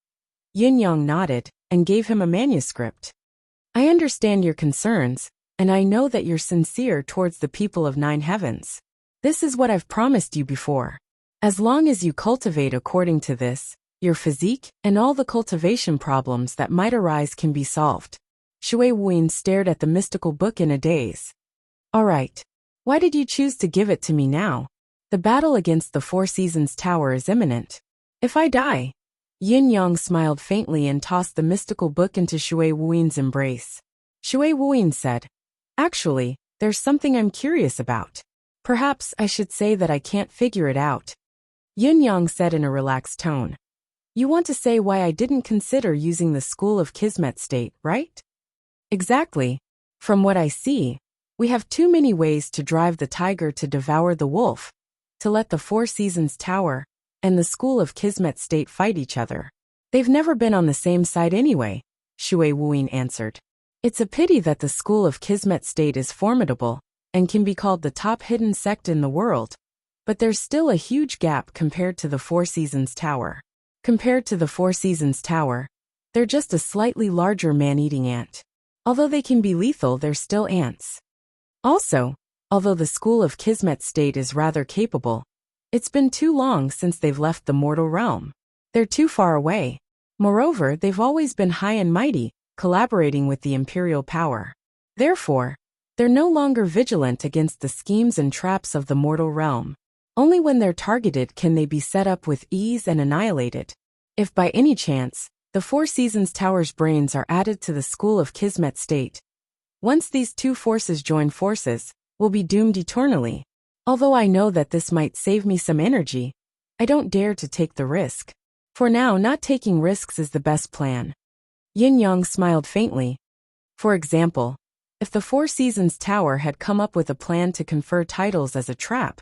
Yin Yang nodded and gave him a manuscript. I understand your concerns, and I know that you're sincere towards the people of 9 heavens. This is what I've promised you before. As long as you cultivate according to this, your physique and all the cultivation problems that might arise can be solved. Shui Wuyin stared at the mystical book in a daze. All right. Why did you choose to give it to me now? The battle against the 4 Seasons Tower is imminent. If I die... Yin Yang smiled faintly and tossed the mystical book into Shui Wuyin's embrace. Shui Wuyin said, Actually, there's something I'm curious about. Perhaps I should say that I can't figure it out. Yin Yang said in a relaxed tone. You want to say why I didn't consider using the School of Kismet State, right? Exactly. From what I see, we have too many ways to drive the tiger to devour the wolf, to let the 4 Seasons Tower and the School of Kismet State fight each other. They've never been on the same side anyway, Shui Wuyin answered. It's a pity that the School of Kismet State is formidable and can be called the top hidden sect in the world, but there's still a huge gap compared to the 4 Seasons Tower. Compared to the 4 Seasons Tower, they're just a slightly larger man-eating ant. Although they can be lethal, they're still ants. Also, although the School of Kismet State is rather capable, it's been too long since they've left the mortal realm. They're too far away. Moreover, they've always been high and mighty, collaborating with the imperial power. Therefore, they're no longer vigilant against the schemes and traps of the mortal realm. Only when they're targeted can they be set up with ease and annihilated. If by any chance, the 4 Seasons Tower's brains are added to the School of Kismet State, once these 2 forces join forces, we'll be doomed eternally. Although I know that this might save me some energy, I don't dare to take the risk. For now, not taking risks is the best plan. Yin Yang smiled faintly. For example, if the 4 Seasons Tower had come up with a plan to confer titles as a trap,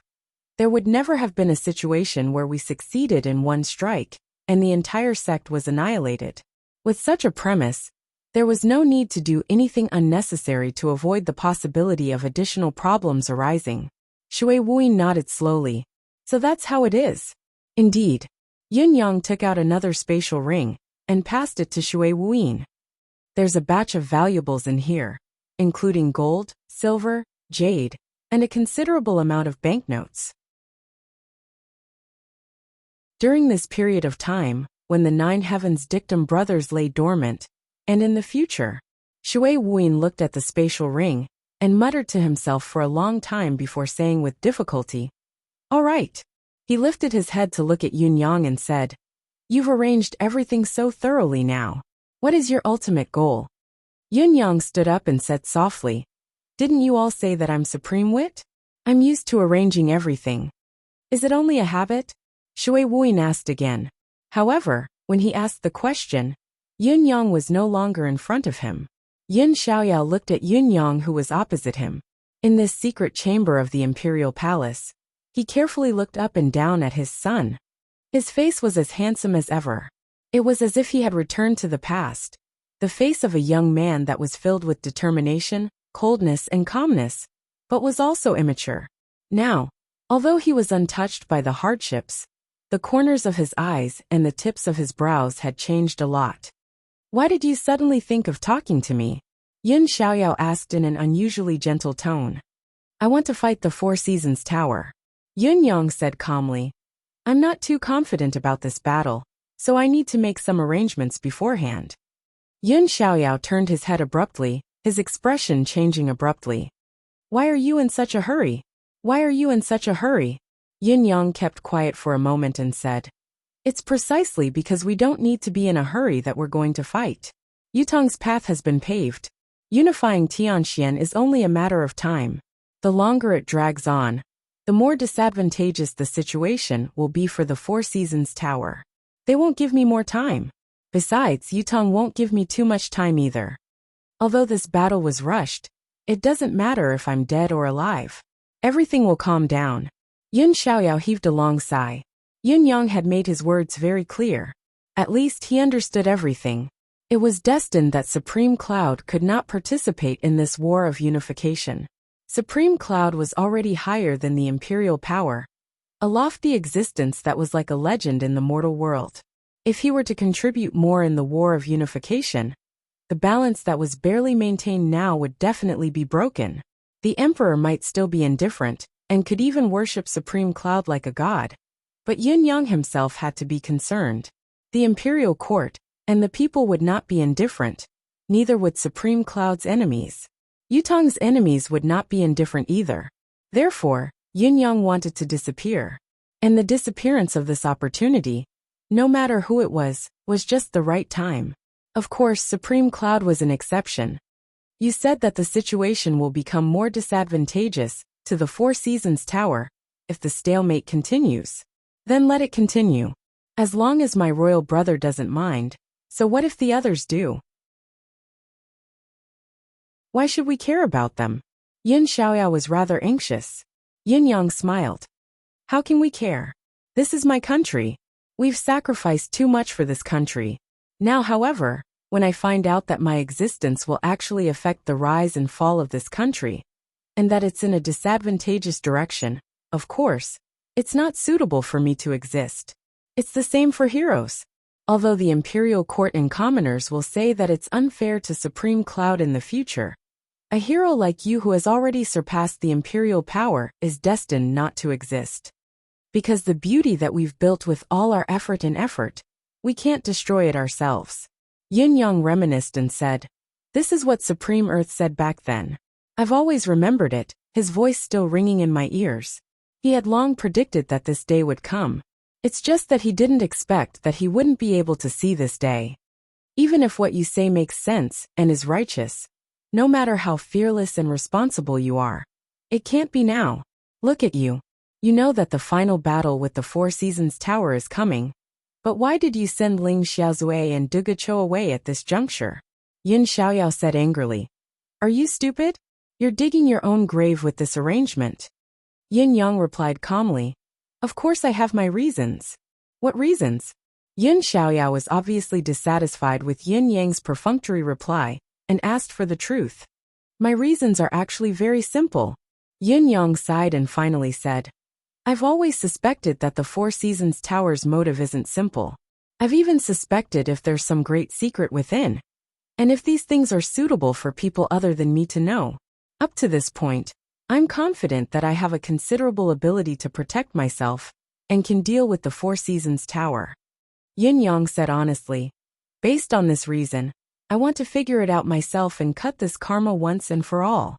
there would never have been a situation where we succeeded in one strike, and the entire sect was annihilated. With such a premise, there was no need to do anything unnecessary to avoid the possibility of additional problems arising. Shui Wuyin nodded slowly. So that's how it is. Indeed. Yin Yang took out another spatial ring and passed it to Shui Wuyin. There's a batch of valuables in here, including gold, silver, jade, and a considerable amount of banknotes. During this period of time, when the 9 heavens dictum brothers lay dormant, and in the future, Shui Wuyin looked at the spatial ring and muttered to himself for a long time before saying with difficulty, All right. He lifted his head to look at Yin Yang and said, You've arranged everything so thoroughly now. What is your ultimate goal? Yin Yang stood up and said softly, Didn't you all say that I'm supreme wit? I'm used to arranging everything. Is it only a habit? Shui Wuyin asked again. However, when he asked the question, Yin Yang was no longer in front of him. Yin Xiaoyao looked at Yin Yang, who was opposite him. In this secret chamber of the imperial palace, he carefully looked up and down at his son. His face was as handsome as ever. It was as if he had returned to the past, the face of a young man that was filled with determination, coldness, and calmness, but was also immature. Now, although he was untouched by the hardships, the corners of his eyes and the tips of his brows had changed a lot. Why did you suddenly think of talking to me? Yin Xiaoyao asked in an unusually gentle tone. I want to fight the 4 Seasons Tower. Yin Yang said calmly. I'm not too confident about this battle, so I need to make some arrangements beforehand. Yin Xiaoyao turned his head abruptly, his expression changing abruptly. Why are you in such a hurry? Why are you in such a hurry? Yin Yang kept quiet for a moment and said, It's precisely because we don't need to be in a hurry that we're going to fight. Yutong's path has been paved. Unifying Tianxian is only a matter of time. The longer it drags on, the more disadvantageous the situation will be for the Four Seasons Tower. They won't give me more time. Besides, Yutong won't give me too much time either. Although this battle was rushed, it doesn't matter if I'm dead or alive. Everything will calm down. Yun Xiaoyao heaved a long sigh. Yun Yang had made his words very clear. At least he understood everything. It was destined that Supreme Cloud could not participate in this war of unification. Supreme Cloud was already higher than the imperial power, a lofty existence that was like a legend in the mortal world. If he were to contribute more in the war of unification, the balance that was barely maintained now would definitely be broken. The emperor might still be indifferent, and could even worship Supreme Cloud like a god. But Yin Yang himself had to be concerned. The imperial court and the people would not be indifferent, neither would Supreme Cloud's enemies. Yutong's enemies would not be indifferent either. Therefore, Yin Yang wanted to disappear. And the disappearance of this opportunity, no matter who it was just the right time. Of course, Supreme Cloud was an exception. You said that the situation will become more disadvantageous to the Four Seasons Tower if the stalemate continues. Then let it continue. As long as my royal brother doesn't mind, so what if the others do? Why should we care about them? Yin Xiaoyao was rather anxious. Yin Yang smiled. How can we care? This is my country. We've sacrificed too much for this country. Now, however, when I find out that my existence will actually affect the rise and fall of this country, and that it's in a disadvantageous direction, of course, it's not suitable for me to exist. It's the same for heroes. Although the imperial court and commoners will say that it's unfair to Supreme Cloud in the future, a hero like you who has already surpassed the imperial power is destined not to exist. Because the beauty that we've built with all our effort, we can't destroy it ourselves. Yin Yang reminisced and said, "This is what Supreme Earth said back then. I've always remembered it, his voice still ringing in my ears. He had long predicted that this day would come. It's just that he didn't expect that he wouldn't be able to see this day. Even if what you say makes sense and is righteous, no matter how fearless and responsible you are, it can't be now. Look at you. You know that the final battle with the Four Seasons Tower is coming. But why did you send Ling Xiaozui and Du Guchou away at this juncture?" Yin Xiaoyao said angrily. "Are you stupid? You're digging your own grave with this arrangement." Yin Yang replied calmly, "Of course I have my reasons." "What reasons?" Yin Xiaoyao was obviously dissatisfied with Yin Yang's perfunctory reply, and asked for the truth. "My reasons are actually very simple." Yin Yang sighed and finally said, "I've always suspected that the Four Seasons Tower's motive isn't simple. I've even suspected if there's some great secret within. And if these things are suitable for people other than me to know. Up to this point, I'm confident that I have a considerable ability to protect myself and can deal with the Four Seasons Tower." Yin Yang said honestly, "Based on this reason, I want to figure it out myself and cut this karma once and for all."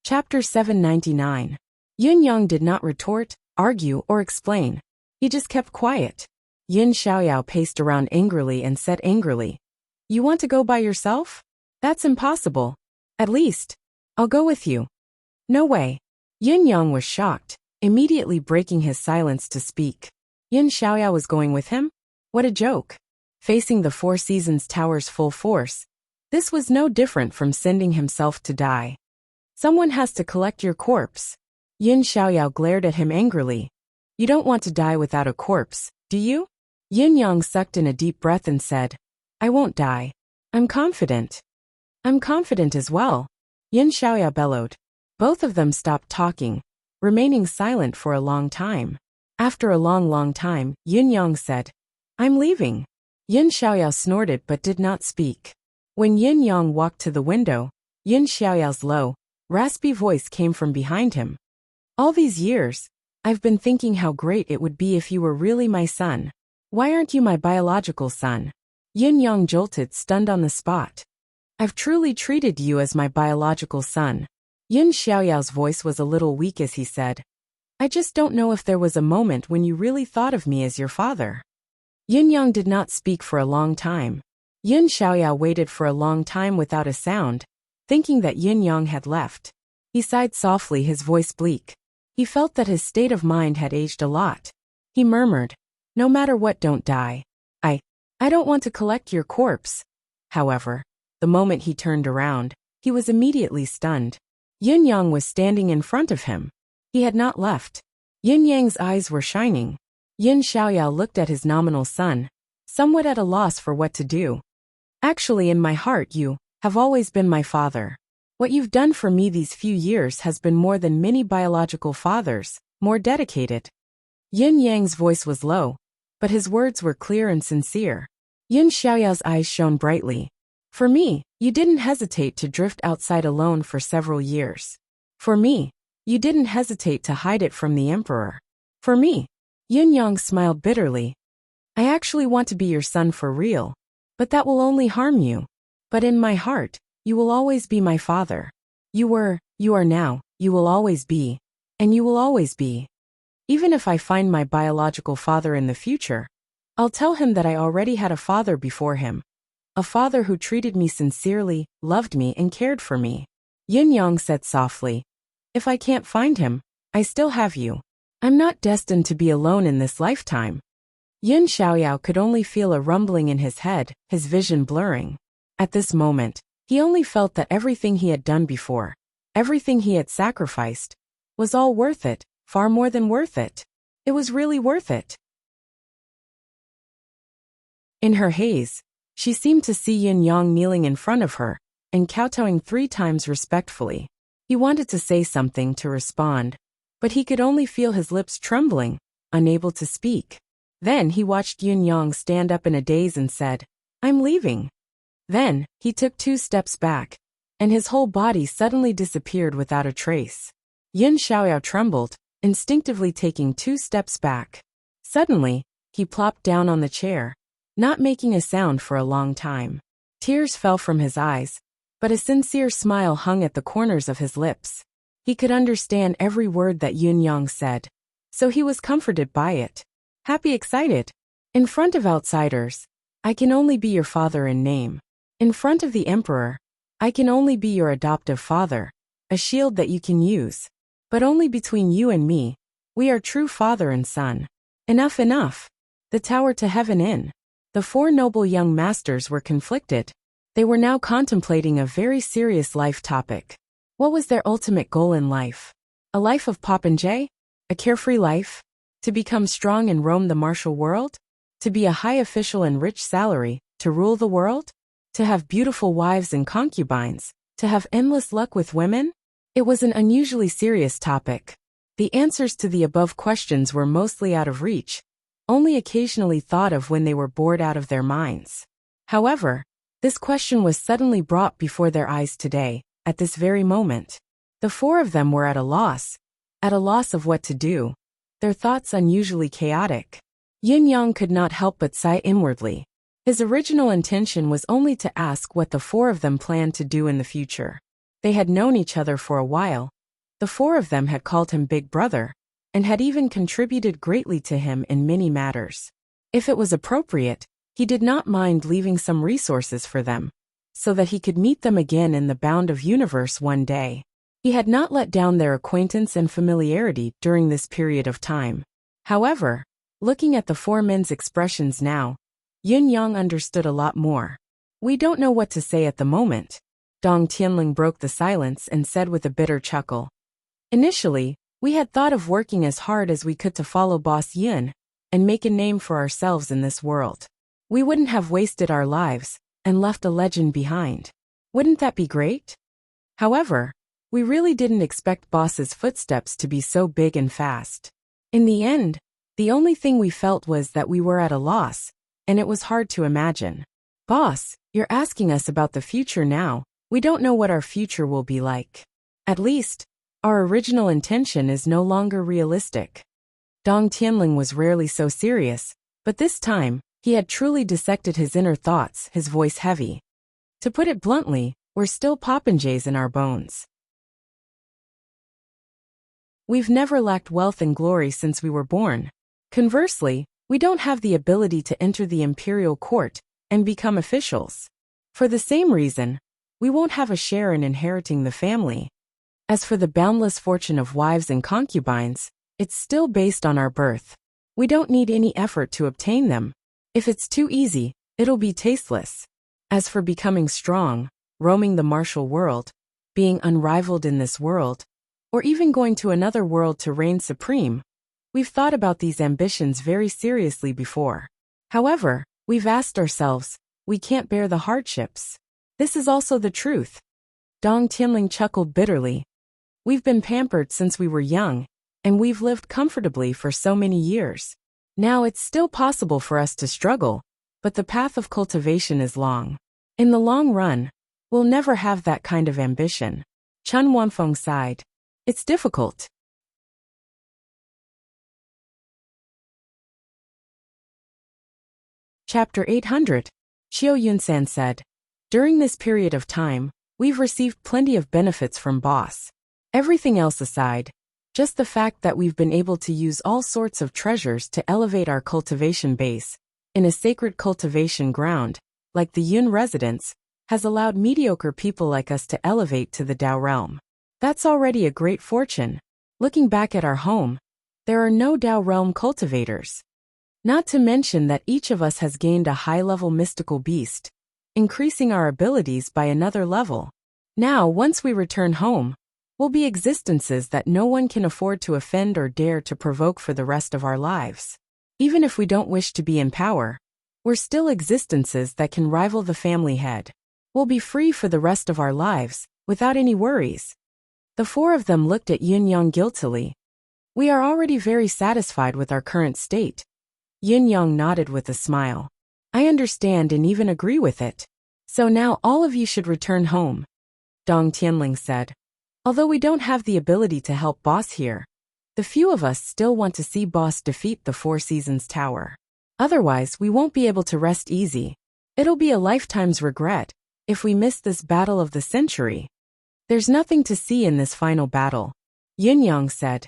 Chapter 799. Yin Yang did not retort, argue, or explain. He just kept quiet. Yin Xiaoyao paced around angrily and said angrily, "You want to go by yourself? That's impossible. At least, I'll go with you." "No way." Yin Yang was shocked, immediately breaking his silence to speak. Yin Xiaoyao was going with him? What a joke. Facing the Four Seasons Tower's full force, this was no different from sending himself to die. "Someone has to collect your corpse." Yin Xiaoyao glared at him angrily. "You don't want to die without a corpse, do you?" Yin Yang sucked in a deep breath and said, "I won't die. I'm confident." "I'm confident as well," Yin Xiaoyao bellowed. Both of them stopped talking, remaining silent for a long time. After a long time, Yin Yang said, "I'm leaving." Yin Xiaoyao snorted but did not speak. When Yin Yang walked to the window, Yin Xiaoyao's low, raspy voice came from behind him. "All these years, I've been thinking how great it would be if you were really my son. Why aren't you my biological son?" Yin Yang jolted, stunned on the spot. "I've truly treated you as my biological son." Yin Xiaoyao's voice was a little weak as he said, "I just don't know if there was a moment when you really thought of me as your father." Yin Yang did not speak for a long time. Yin Xiaoyao waited for a long time without a sound, thinking that Yin Yang had left. He sighed softly, his voice bleak. He felt that his state of mind had aged a lot. He murmured, "No matter what, don't die. I don't want to collect your corpse." However, the moment he turned around, he was immediately stunned. Yin Yang was standing in front of him. He had not left. Yin Yang's eyes were shining. Yin Xiaoyao looked at his nominal son, somewhat at a loss for what to do. "Actually, in my heart, you have always been my father. What you've done for me these few years has been more than many biological fathers, more dedicated." Yin Yang's voice was low, but his words were clear and sincere. Yin Xiaoyao's eyes shone brightly. "For me, you didn't hesitate to drift outside alone for several years. For me, you didn't hesitate to hide it from the emperor. For me." Yin Yang smiled bitterly. "I actually want to be your son for real, but that will only harm you. But in my heart, you will always be my father. You were, you are now, you will always be, and you will always be. Even if I find my biological father in the future, I'll tell him that I already had a father before him. A father who treated me sincerely, loved me, and cared for me." Yin Yang said softly, "If I can't find him, I still have you. I'm not destined to be alone in this lifetime." Yin Xiaoyao could only feel a rumbling in his head, his vision blurring. At this moment, he only felt that everything he had done before, everything he had sacrificed, was all worth it, far more than worth it. It was really worth it. In her haze, she seemed to see Yin Yang kneeling in front of her and kowtowing 3 times respectfully. He wanted to say something, to respond, but he could only feel his lips trembling, unable to speak. Then he watched Yin Yang stand up in a daze and said, "I'm leaving." Then, he took 2 steps back, and his whole body suddenly disappeared without a trace. Yin Xiaoyao trembled, instinctively taking 2 steps back. Suddenly, he plopped down on the chair, not making a sound for a long time. Tears fell from his eyes, but a sincere smile hung at the corners of his lips. He could understand every word that Yin Yang said, so he was comforted by it. Happy, excited. In front of outsiders, I can only be your father in name. In front of the emperor, I can only be your adoptive father, a shield that you can use. But only between you and me, we are true father and son. Enough, enough. The tower to heaven in. The 4 noble young masters were conflicted. They were now contemplating a very serious life topic. What was their ultimate goal in life? A life of popinjay? A carefree life? To become strong and roam the martial world? To be a high official and rich salary? To rule the world? To have beautiful wives and concubines? To have endless luck with women? It was an unusually serious topic. The answers to the above questions were mostly out of reach, only occasionally thought of when they were bored out of their minds. However, this question was suddenly brought before their eyes today, at this very moment. The 4 of them were at a loss of what to do, their thoughts unusually chaotic. Yin Yang could not help but sigh inwardly. His original intention was only to ask what the 4 of them planned to do in the future. They had known each other for a while. The 4 of them had called him Big Brother, and had even contributed greatly to him in many matters. If it was appropriate, he did not mind leaving some resources for them, so that he could meet them again in the bound of universe one day. He had not let down their acquaintance and familiarity during this period of time. However, looking at the 4 men's expressions now, Yin Yang understood a lot more. "We don't know what to say at the moment." Dong Tianling broke the silence and said with a bitter chuckle. "Initially, we had thought of working as hard as we could to follow Boss Yin and make a name for ourselves in this world. We wouldn't have wasted our lives and left a legend behind. Wouldn't that be great? However, we really didn't expect Boss's footsteps to be so big and fast. In the end, the only thing we felt was that we were at a loss, and it was hard to imagine. Boss, you're asking us about the future now. We don't know what our future will be like. At least, our original intention is no longer realistic." Dong Tianling was rarely so serious, but this time, he had truly dissected his inner thoughts, his voice heavy. "To put it bluntly, we're still popinjays in our bones. We've never lacked wealth and glory since we were born. Conversely, We don't have the ability to enter the imperial court and become officials. For the same reason, we won't have a share in inheriting the family. As for the boundless fortune of wives and concubines, it's still based on our birth. We don't need any effort to obtain them. If it's too easy, it'll be tasteless. As for becoming strong, roaming the martial world, being unrivaled in this world, or even going to another world to reign supreme, we've thought about these ambitions very seriously before. However, we've asked ourselves, we can't bear the hardships. This is also the truth. Dong Tianling chuckled bitterly. We've been pampered since we were young, and we've lived comfortably for so many years. Now it's still possible for us to struggle, but the path of cultivation is long. In the long run, we'll never have that kind of ambition. Chen Wanfeng sighed. It's difficult. Chapter 800. Xiao Yunsan said. During this period of time, we've received plenty of benefits from boss. Everything else aside, just the fact that we've been able to use all sorts of treasures to elevate our cultivation base, in a sacred cultivation ground, like the Yun residence, has allowed mediocre people like us to elevate to the Dao realm. That's already a great fortune. Looking back at our home, there are no Dao realm cultivators. Not to mention that each of us has gained a high-level mystical beast, increasing our abilities by another level. Now, once we return home, we'll be existences that no one can afford to offend or dare to provoke for the rest of our lives. Even if we don't wish to be in power, we're still existences that can rival the family head. We'll be free for the rest of our lives, without any worries. The four of them looked at Yun Yang guiltily. We are already very satisfied with our current state. Yun Yang nodded with a smile. I understand and even agree with it. So now all of you should return home. Dong Tianling said. Although we don't have the ability to help boss here, the few of us still want to see boss defeat the Four Seasons Tower. Otherwise, we won't be able to rest easy. It'll be a lifetime's regret if we miss this battle of the century. There's nothing to see in this final battle. Yun Yang said.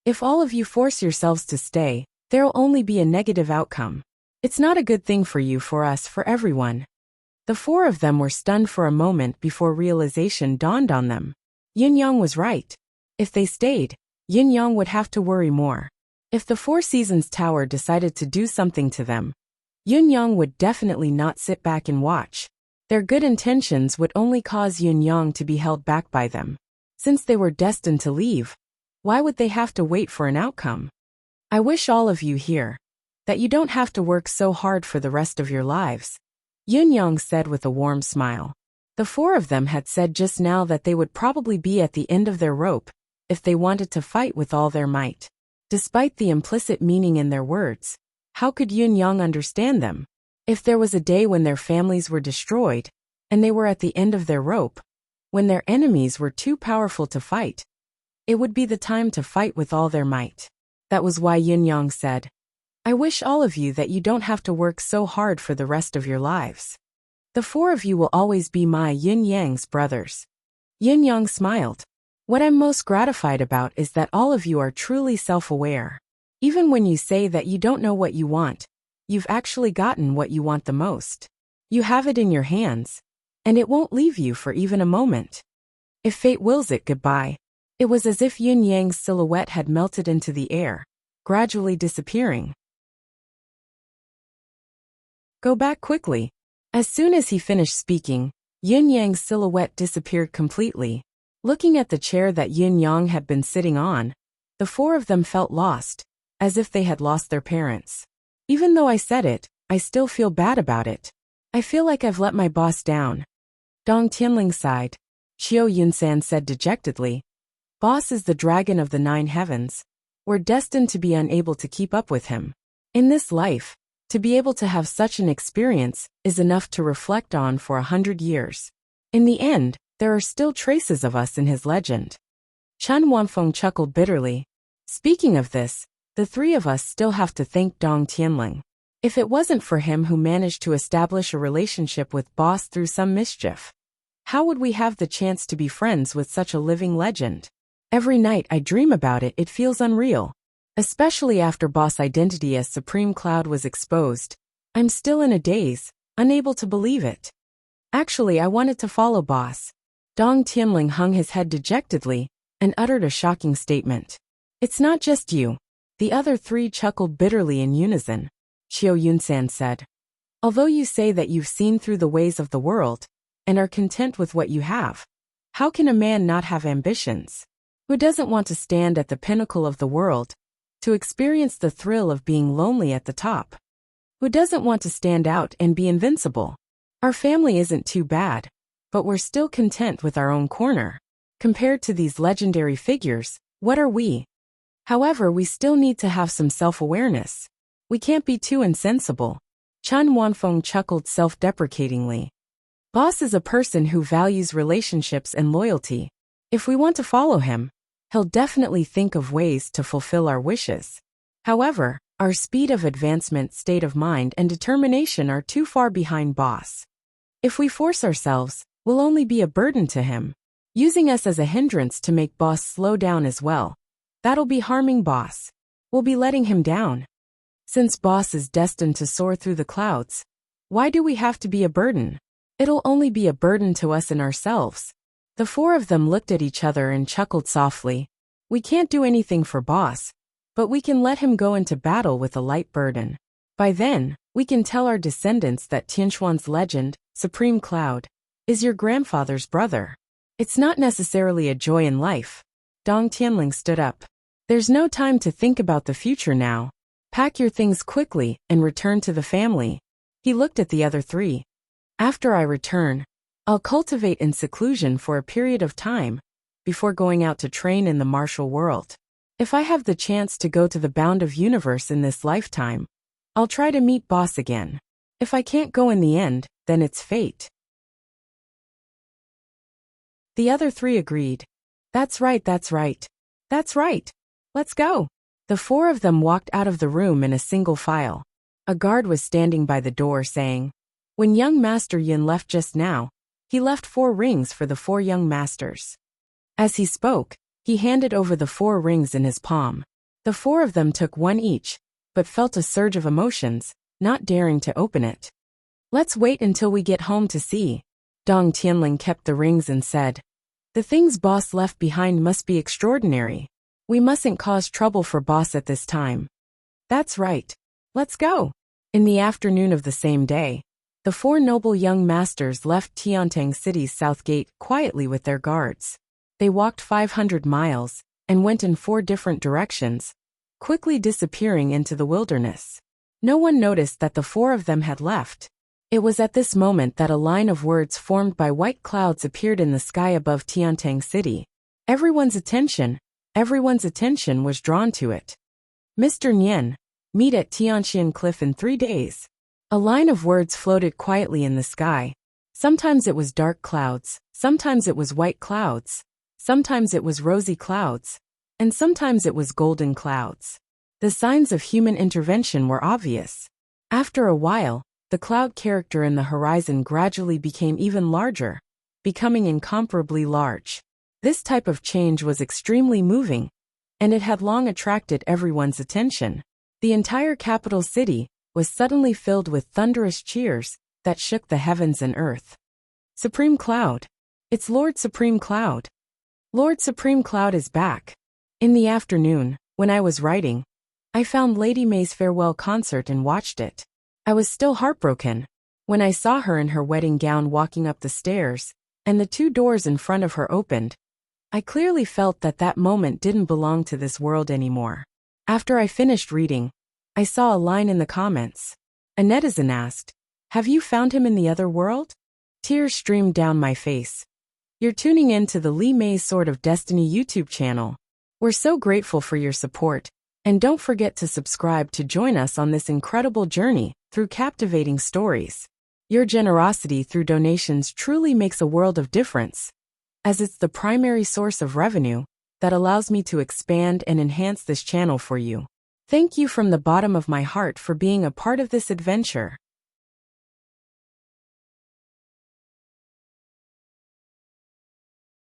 If all of you force yourselves to stay, there'll only be a negative outcome. It's not a good thing for you, for us, for everyone. The four of them were stunned for a moment before realization dawned on them. Yun Yang was right. If they stayed, Yun Yang would have to worry more. If the Four Seasons Tower decided to do something to them, Yun Yang would definitely not sit back and watch. Their good intentions would only cause Yun Yang to be held back by them. Since they were destined to leave, why would they have to wait for an outcome? I wish all of you here that you don't have to work so hard for the rest of your lives, Yun Yang said with a warm smile. The four of them had said just now that they would probably be at the end of their rope if they wanted to fight with all their might. Despite the implicit meaning in their words, how could Yun Yang understand them? If there was a day when their families were destroyed, and they were at the end of their rope, when their enemies were too powerful to fight, it would be the time to fight with all their might. That was why Yun Yang said, I wish all of you that you don't have to work so hard for the rest of your lives. The four of you will always be my Yin Yang's brothers. Yun Yang smiled. What I'm most gratified about is that all of you are truly self-aware. Even when you say that you don't know what you want, you've actually gotten what you want the most. You have it in your hands, and it won't leave you for even a moment. If fate wills it, goodbye. It was as if Yun Yang's silhouette had melted into the air, gradually disappearing. Go back quickly. As soon as he finished speaking, Yun Yang's silhouette disappeared completely. Looking at the chair that Yun Yang had been sitting on, the four of them felt lost, as if they had lost their parents. Even though I said it, I still feel bad about it. I feel like I've let my boss down. Dong Tianling sighed. Xiao Yunsan said dejectedly. Boss is the dragon of the 9 heavens. We're destined to be unable to keep up with him. In this life, to be able to have such an experience is enough to reflect on for 100 years. In the end, there are still traces of us in his legend. Chen Wanfeng chuckled bitterly. Speaking of this, the three of us still have to thank Dong Tianling. If it wasn't for him who managed to establish a relationship with boss through some mischief, how would we have the chance to be friends with such a living legend? Every night I dream about it, it feels unreal. especially after boss identity as Supreme Cloud was exposed. I'm still in a daze, unable to believe it. Actually, I wanted to follow boss. Dong Tianling hung his head dejectedly and uttered a shocking statement. It's not just you. The other three chuckled bitterly in unison. Qiu Yunsan said. Although you say that you've seen through the ways of the world and are content with what you have, how can a man not have ambitions? Who doesn't want to stand at the pinnacle of the world, to experience the thrill of being lonely at the top? Who doesn't want to stand out and be invincible? Our family isn't too bad, but we're still content with our own corner. Compared to these legendary figures, what are we? However, we still need to have some self-awareness. We can't be too insensible. Chen Wanfeng chuckled self-deprecatingly. Boss is a person who values relationships and loyalty. If we want to follow him, he'll definitely think of ways to fulfill our wishes. However, our speed of advancement, state of mind, and determination are too far behind boss. If we force ourselves, we'll only be a burden to him, using us as a hindrance to make boss slow down as well. That'll be harming boss. We'll be letting him down. Since boss is destined to soar through the clouds, why do we have to be a burden? It'll only be a burden to us and ourselves. The four of them looked at each other and chuckled softly. We can't do anything for boss, but we can let him go into battle with a light burden. By then, we can tell our descendants that Tianxuan's legend, Supreme Cloud, is your grandfather's brother. It's not necessarily a joy in life. Dong Tianling stood up. There's no time to think about the future now. Pack your things quickly and return to the family. He looked at the other three. After I return, I'll cultivate in seclusion for a period of time, before going out to train in the martial world. If I have the chance to go to the bound of universe in this lifetime, I'll try to meet boss again. If I can't go in the end, then it's fate. The other three agreed. That's right, that's right. That's right. Let's go. The four of them walked out of the room in a single file. A guard was standing by the door saying, when young Master Yin left just now, he left 4 rings for the 4 young masters. As he spoke, he handed over the 4 rings in his palm. The 4 of them took one each, but felt a surge of emotions, not daring to open it. Let's wait until we get home to see. Dong Tianling kept the rings and said, the things boss left behind must be extraordinary. We mustn't cause trouble for boss at this time. That's right. Let's go. In the afternoon of the same day, the 4 noble young masters left Tiantang City's south gate quietly with their guards. They walked 500 miles and went in 4 different directions, quickly disappearing into the wilderness. No one noticed that the 4 of them had left. It was at this moment that a line of words formed by white clouds appeared in the sky above Tiantang City. Everyone's attention was drawn to it. Mr. Nian, meet at Tianxian Cliff in 3 days. A line of words floated quietly in the sky. Sometimes it was dark clouds, sometimes it was white clouds, sometimes it was rosy clouds, and sometimes it was golden clouds. The signs of human intervention were obvious. After a while, the cloud character in the horizon gradually became even larger, becoming incomparably large. This type of change was extremely moving, and it had long attracted everyone's attention. The entire capital city was suddenly filled with thunderous cheers that shook the heavens and earth. Supreme Cloud. It's Lord Supreme Cloud. Lord Supreme Cloud is back. In the afternoon, when I was writing, I found Lady May's farewell concert and watched it. I was still heartbroken when I saw her in her wedding gown walking up the stairs, and the 2 doors in front of her opened. I clearly felt that that moment didn't belong to this world anymore. After I finished reading, I saw a line in the comments. A netizen asked, have you found him in the other world? Tears streamed down my face. You're tuning in to the Li Mei's Sword of Destiny YouTube channel. We're so grateful for your support, and don't forget to subscribe to join us on this incredible journey through captivating stories. Your generosity through donations truly makes a world of difference, as it's the primary source of revenue that allows me to expand and enhance this channel for you. Thank you from the bottom of my heart for being a part of this adventure.